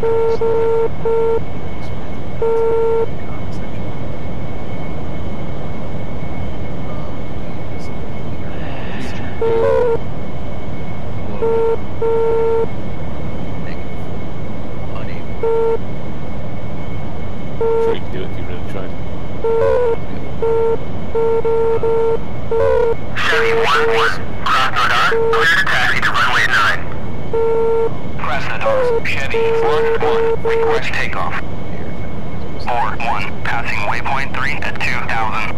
Sure you can do it if you really tried. Chevy 1-1, cross radar, clear to taxi to runway 9. Krasnodar, Chevy 1-1, request takeoff. Ford 1, passing waypoint 3 at 2,000.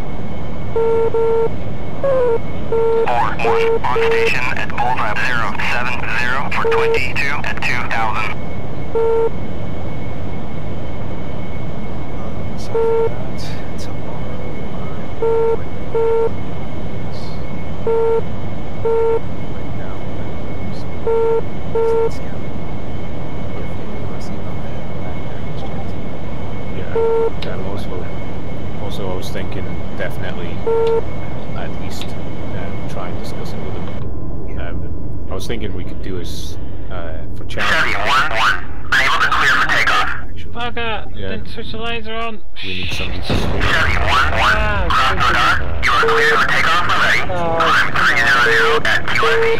Ford 1, on station at Bullseye 070 for 22 at 2,000. Yeah, and also I was thinking definitely at least try and discuss it with them. I was thinking we could do is for challenge. Chevy 1-1, unable to clear for takeoff. Bugger! Yeah. Didn't switch the laser on. We need somebody to Chevy 1-1, cross radar, you are clear for takeoff when ready. Climb 300 at QSE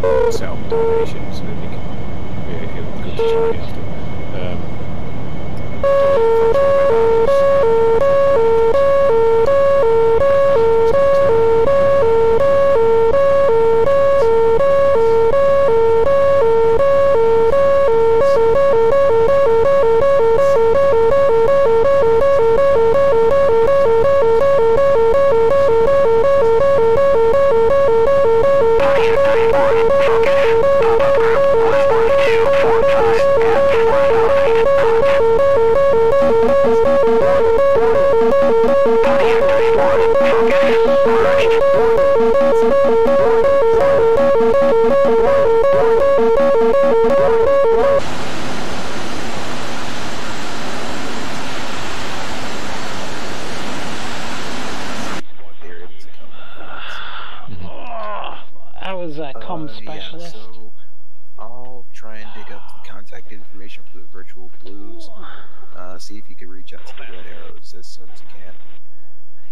28.9 self-domination, so that we can go to Charlie after. specialist. Yeah, so I'll try and dig up the contact information for the virtual blues. See if you can reach out to the red arrows as soon as you can.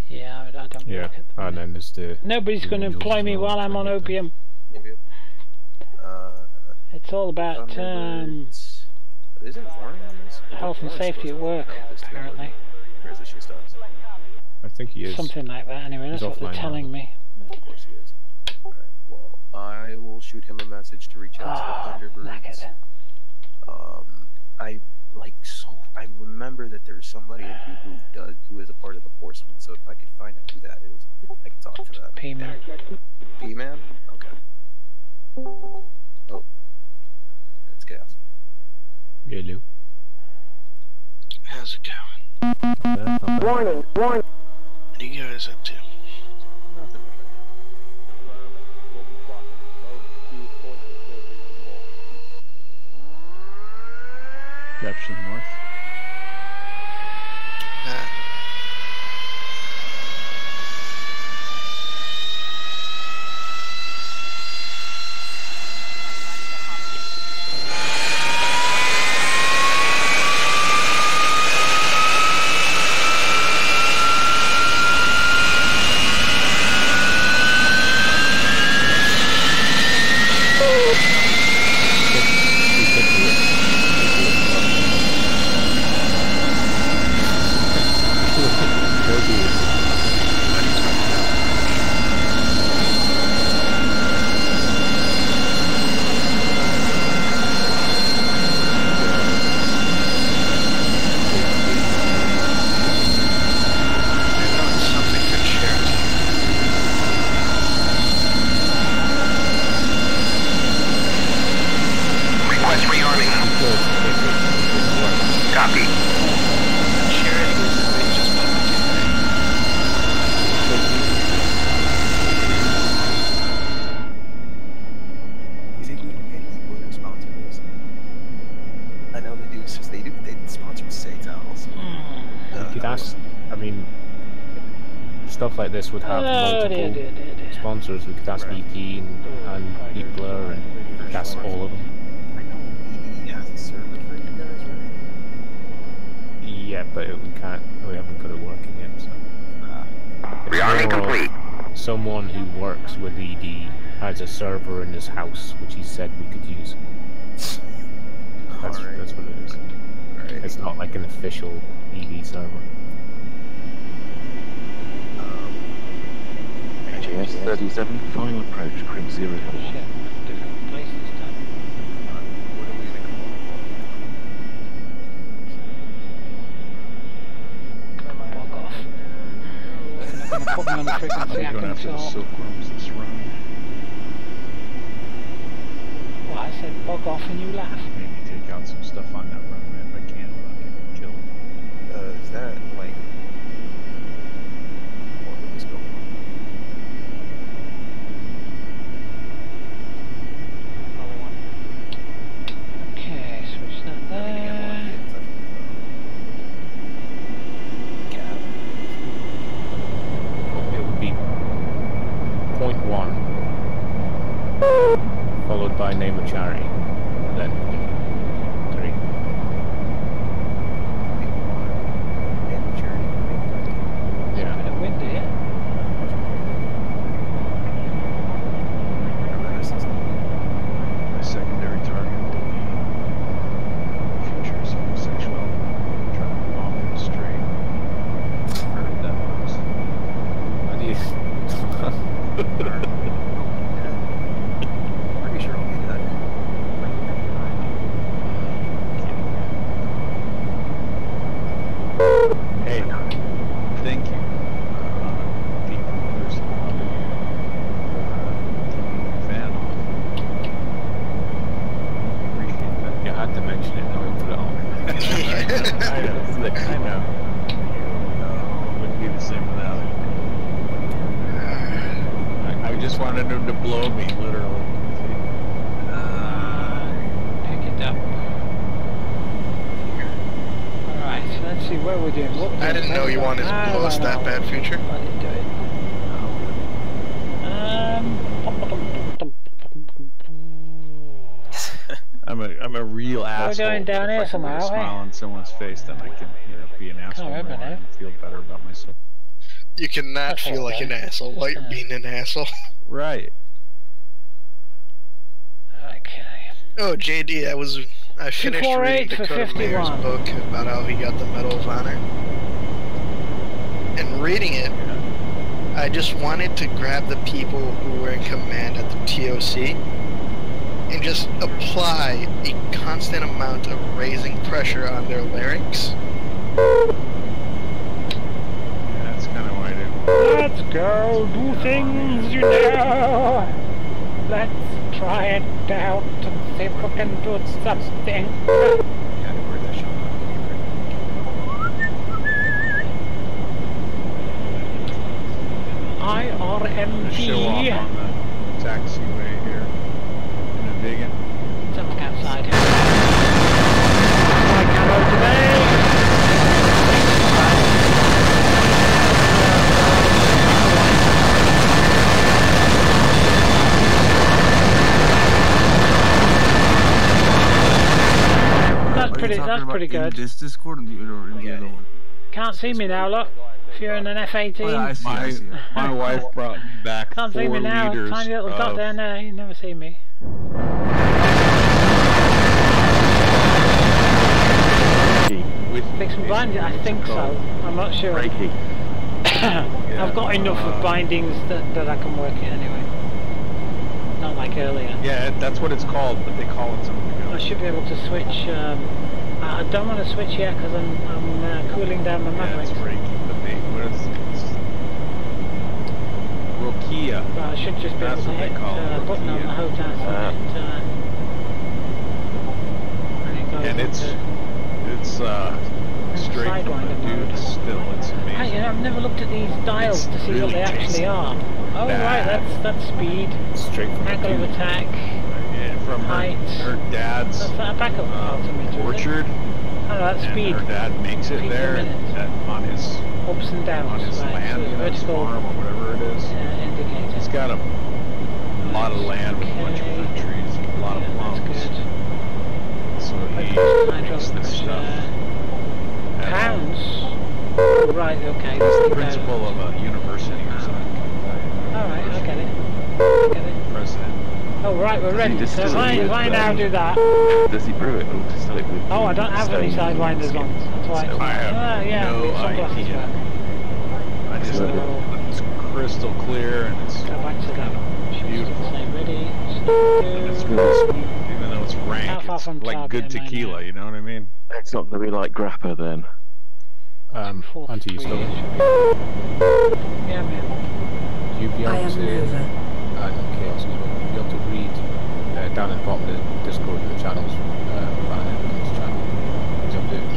Yeah, I don't work at the and then there's the... Nobody's going to employ me while I'm on opium. It's all about health and safety at work, apparently. I think he is. Something like that, anyway. That's what they're telling me. Of course he is. Alright, well, I will shoot him a message to reach out to the Thunderbirds. I remember that there's somebody who is a part of the Horsemen, so if I could find out who that is, I can talk to that. P-Man. P-Man? Okay. Oh. It's gas. Hello. How's it going? Warning, warning. What are you guys up to? Nothing. Direction north. could ask. I mean, stuff like this would have multiple sponsors. We could ask ET and Heatblur and ask all of them. I know ED has a server for you guys, right? Yeah, but we can't. We haven't got it working yet. So. Rearming complete. Someone who works with ED has a server in his house, which he said we could use. That's what it is. Right. It's not like an official ED server. GS 37, final approach, Crim 0. Different places done. What are we gonna Walk off. They're gonna put me on the frequency I going after the silkworms this run. Well, I said bug off and you laugh. Maybe take out some stuff on that runway if I can without getting killed. Is that like what was going on? Okay, switch that there. It would be 0.1 followed by name of charity, then 0.3. Yeah. Bit of wind here. My secondary target will be futures homosexuality. Trying to bomb in the street. Heard that once. What do you... Pretty sure I'll get that. Hey, thank you. People who's taking fan off. Appreciate that. You had to mention it, now we put it on. I know. Wouldn't be the same without it. I just wanted him to blow me, literally. Pick it up. Alright, so let's see what we're doing. What I didn't know you wanted to blow us that bad, Future. I didn't do it. I'm a real asshole. We're going down here somewhere, If I can put a aren't we? smile on someone's face, then I can, be an asshole more and feel better about myself. You cannot feel like an asshole while you're being an asshole. Right. Okay. Oh, JD, I finished reading Dakota Mayer's book about how he got the Medal of Honor. And reading it, I just wanted to grab the people who were in command at the TOC and just apply a constant amount of raising pressure on their larynx. That's kind of what I do. Let's go do things, you know. Let's try it out and see if we can do something. IRMG. Show off on the taxiway here in a vegan. Let's look outside. My camo today. That's pretty good. In this Discord or in the other one? Can't see me now, look. If you're in an F-18. Oh, yeah, I see. My wife brought me back Can't 4 see me now. liters Tiny little dot of... there now. You never see me. Fix some bindings? I think so. I'm not sure. I've got enough of bindings that I can work it anyway. Not like earlier. Yeah, that's what it's called, but they call it something else. I should be able to switch. I don't want to switch yet because I'm cooling down my Maverick. Yeah, it's Reiki, but Rokia. But I should just be able to hit a button on the HOTAS and it's straight from the dude still. It's amazing. Hey, I've never looked at these dials to see what they actually are. Oh right, that's speed. Straight from angle of attack. Yeah, from height. Her dad's backup orchard. Oh, that's and speed. her dad makes it there on his ups and downs, on his land, so you know, his farm or whatever it is. Indicator. He's got a lot of land with a bunch of fruit trees, and a lot of plums. So he makes this stuff. Pounds? Oh, right, okay. He's the principal of a university or something. Alright, I get it. President. Oh, right, we're ready. So if I now do that... Does he brew it or just like with Oh, I don't have any sidewinders on. That's why. I have no idea. I just know it's crystal clear and it's go back to that. Beautiful. Say ready. And it's really sweet. Even though it's rank, it's like good tequila, you know what I mean? It's not going to be like grappa then. Auntie, you still Yeah, man. You'd be able to... Chaos as well. You'd be able to read down at the bottom of the Discord the channels, Ryan's channel.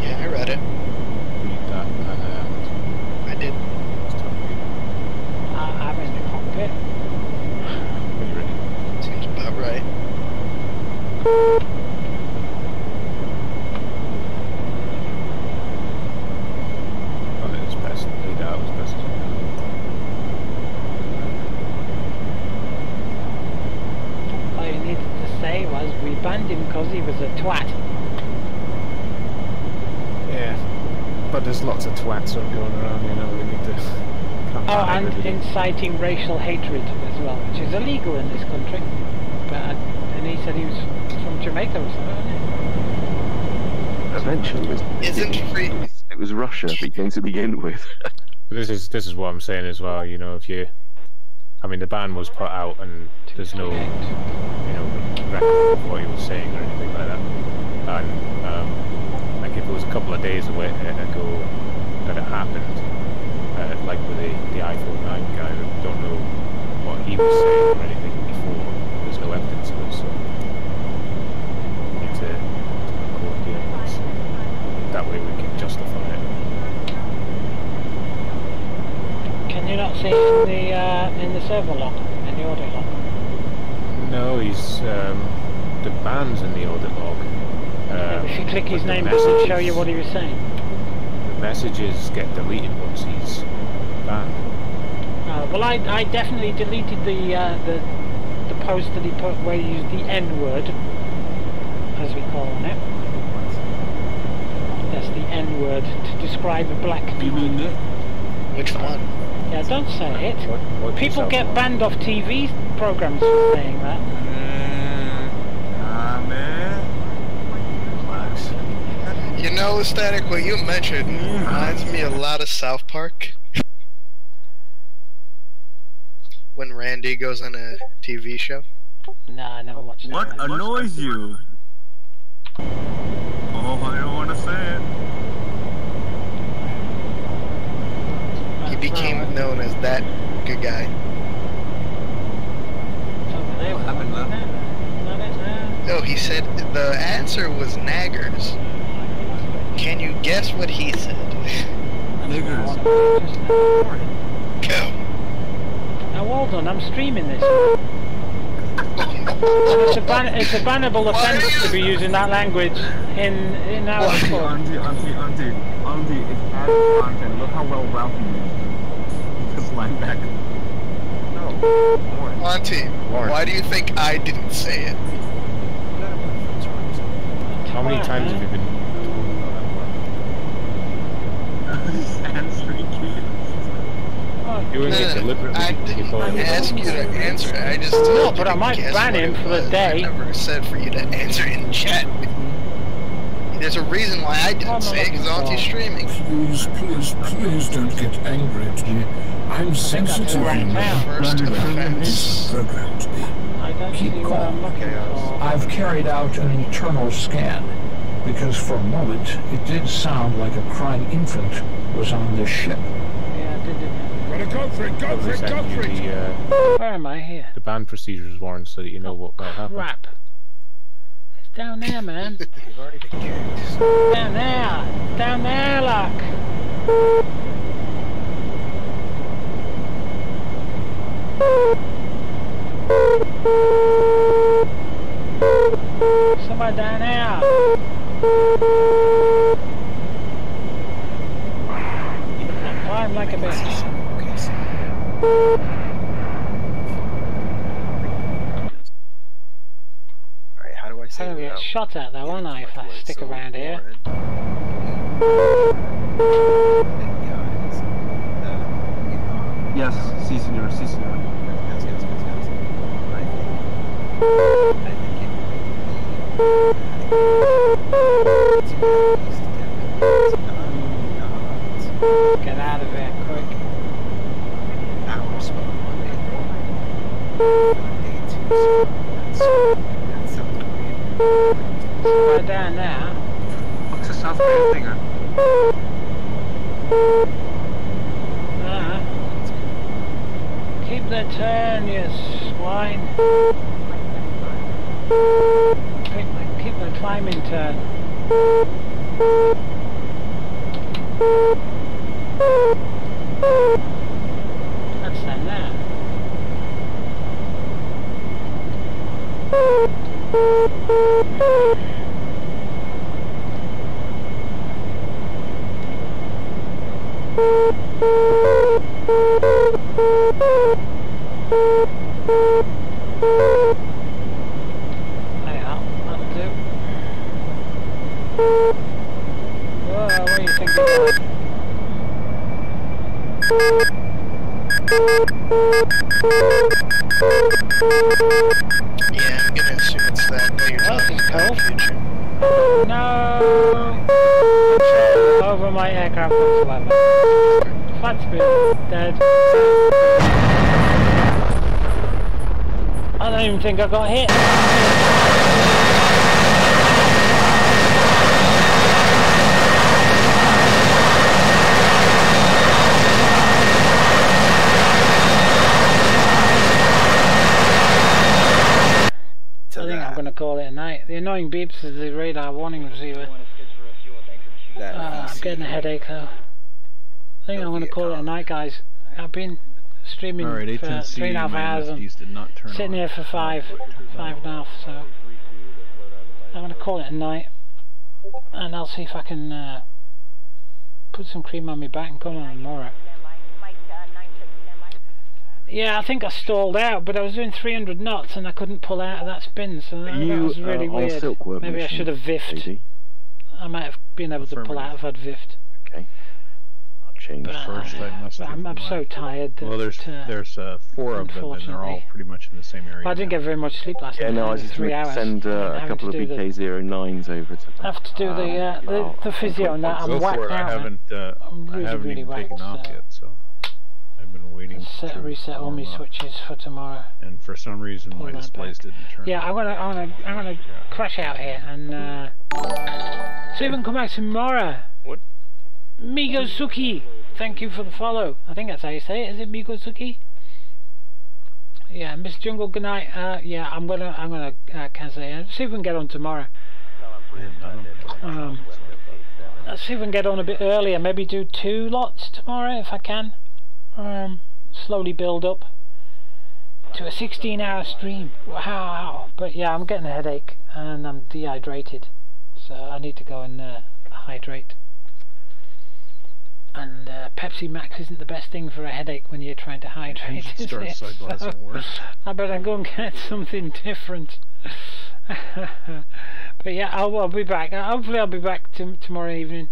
Yeah, I read it. Read that and... I did. I'm in the cockpit. When you're ready. Seems about right. Done it as best, laid out as best as you can. All you needed to say was we banned him because he was a twat. Yeah, but there's lots of twats going around, you know, we need to... Oh, and inciting racial hatred as well, which is illegal in this country. But and he said he was from Jamaica or something. Eventually, it was Russia to begin with. This is what I'm saying as well. You know, if you, I mean, the ban was put out and there's no, you know, record of what he was saying or anything like that. And like if it was a couple of days ago that it happened. Like with the iPhone 9 guy, I don't know what he was saying or anything before. There's no evidence of it, so we need to record the evidence. That way we can justify it. Can you not see in the server log, in the audio log? No, he's the band's in the audit log. If you click his name, does it show you what he was saying? The messages get deleted once he's banned. Well, I definitely deleted the post that he put where he used the N-word, as we call it. That's the N-word to describe a black guy. You mean it? Which one? Yeah, don't say it. What people get banned off TV programs for saying that. Man. Relax. You know, Static, what you mentioned reminds me a lot of South Park. When Randy goes on a TV show. Nah, I never watched that. What annoys you? Oh, I don't want to say it. He became known as that good guy. What happened left? No, he said the answer was naggers. Can you guess what he said? Niggers. Go. Now hold on, I'm streaming this. It's a bannable offence to be using that language in our report. Auntie, it's added content. Look how well Ralphie is. Just lying back. No. Auntie, why do you think I didn't say it? How many times have you been doing it deliberately? I didn't ask you to answer it. I just told No, you but I might ban him for the day. I never said for you to answer it in chat. There's a reason why I didn't say it, because Auntie's streaming. Please don't get angry at me. I'm sensitive enough. First offense. Programmed to be. Keep calm. I've carried out an internal scan, because for a moment it did sound like a crying infant was on this ship. Yeah, I did. Gotta go for it, go for it, go for it! Where am I here? The ban procedures warrant so that you know what might happen. Crap. It's down there, man. You've already been kicked. Down there. Down there, look. Somewhere down there. bitch. Alright, how do I say I'm gonna get shot at though, won't I, if I stick around here? Yes, si senor, si senor. Get out of here quick. Right down now. What's the South Korean finger? Keep the turn, you swine. Keep the climbing turn. That's them there. That'll do. Whoa, what do you think of that? Yeah, I'm gonna assume it's that you're talking about future. No! Control over my aircraft whatsoever. Flat's been dead. I don't even think I got hit. I think I'm going to call it a night. The annoying beeps is the radar warning receiver. I'm getting a headache though. I think I'm going to call it a night, guys. I've been streaming for 3.5 hours and sitting here for 5.5, so I'm going to call it a night, and I'll see if I can put some cream on my back and come on tomorrow. Yeah, I think I stalled out, but I was doing 300 knots and I couldn't pull out of that spin, so that was really weird. Maybe I should have viffed. I might have been able to pull out if I'd viffed. Okay. I'll change first. I'm so tired. Well, there's 4 of them, and they're all pretty much in the same area. Well, I didn't get very much sleep last night. Yeah, no, I was just 3 hours. Send a couple of BK-09s over to them. I have to do the physio on that. I'm whacked out. I haven't even taken off yet, so I've been waiting to reset all my switches for tomorrow. And for some reason, my displays didn't turn. Yeah, I'm gonna crash out here and see if I can come back tomorrow. What? Migosuki, thank you for the follow. I think that's how you say it. Is it Migosuki? Yeah, Miss Jungle, good night. Yeah, I'm gonna cancel it. See if we can get on tomorrow. Let's see if we can get on a bit earlier. Maybe do 2 lots tomorrow if I can. Slowly build up to a 16-hour stream. Wow! But yeah, I'm getting a headache and I'm dehydrated, so I need to go and hydrate. And Pepsi Max isn't the best thing for a headache when you're trying to hydrate, is it? So I better go and get something different. But yeah, I'll be back. Hopefully I'll be back tomorrow evening,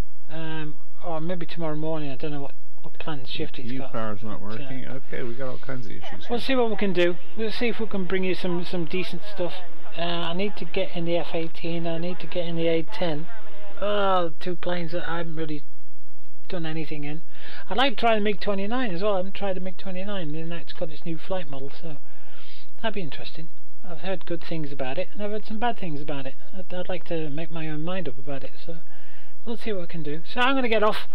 or maybe tomorrow morning. I don't know what plans Shifty's got. Power's not working. Okay, we got all kinds of issues. We'll see what we can do. We'll see if we can bring you some decent stuff. I need to get in the F-18. I need to get in the A-10. Oh, 2 planes that I haven't really done anything in. I'd like to try the MiG-29 as well. I haven't tried the MiG-29, and now it's got its new flight model, so that'd be interesting. I've heard good things about it, and I've heard some bad things about it. I'd like to make my own mind up about it, so we'll see what I can do. So I'm going to get off.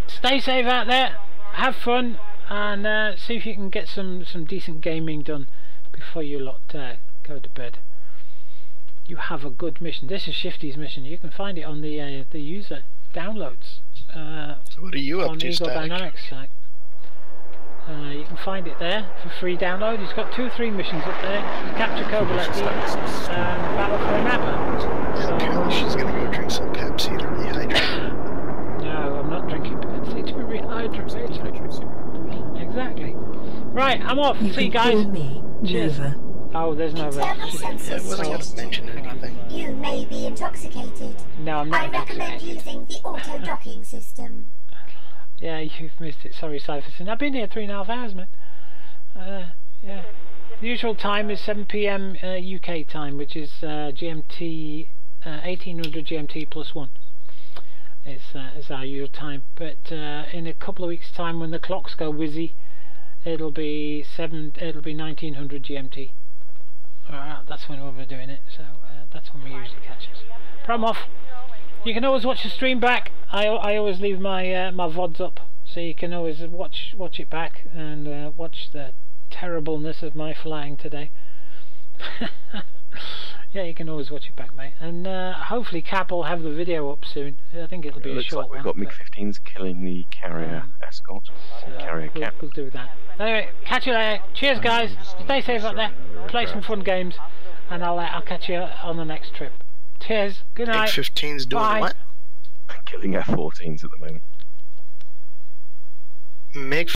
Stay safe out there, have fun, and see if you can get some decent gaming done before you lot go to bed. You have a good mission. This is Shifty's mission. You can find it on the user downloads. So what are you up on to, Eagle Dynamics site. You can find it there for free download. He's got 2 or 3 missions up there. Capture Kovaleti and Battle for Napa. Apparently she's gonna go drink some Pepsi to rehydrate. No, I'm not drinking Pepsi to rehydrate. I'm off. See you guys. Cheers. Oh, there's no You may be intoxicated. No, I'm not. I recommend using the auto-docking system. Yeah, you've missed it. Sorry, Cypherson. I've been here 3.5 hours, man. Yeah. The usual time is 7 PM UK time, which is GMT 1800 GMT plus 1. It's our usual time. But in a couple of weeks' time, when the clocks go busy, it'll be 1900 GMT. That's when we'll be doing it. So that's when we usually catch us. But I'm off. You can always watch the stream back. I always leave my my VODs up, so you can always watch it back and watch the terribleness of my flying today. Yeah, you can always watch it back, mate. And hopefully Cap will have the video up soon. I think it'll be a short one. We've got MiG-15s killing the carrier escort. Carrier cap. We'll do that. Anyway, catch you later. Cheers, guys. Stay safe up there. Play some fun games, and I'll catch you on the next trip. Cheers. Good night. MiG-15's doing what? Killing F-14s at the moment. MiG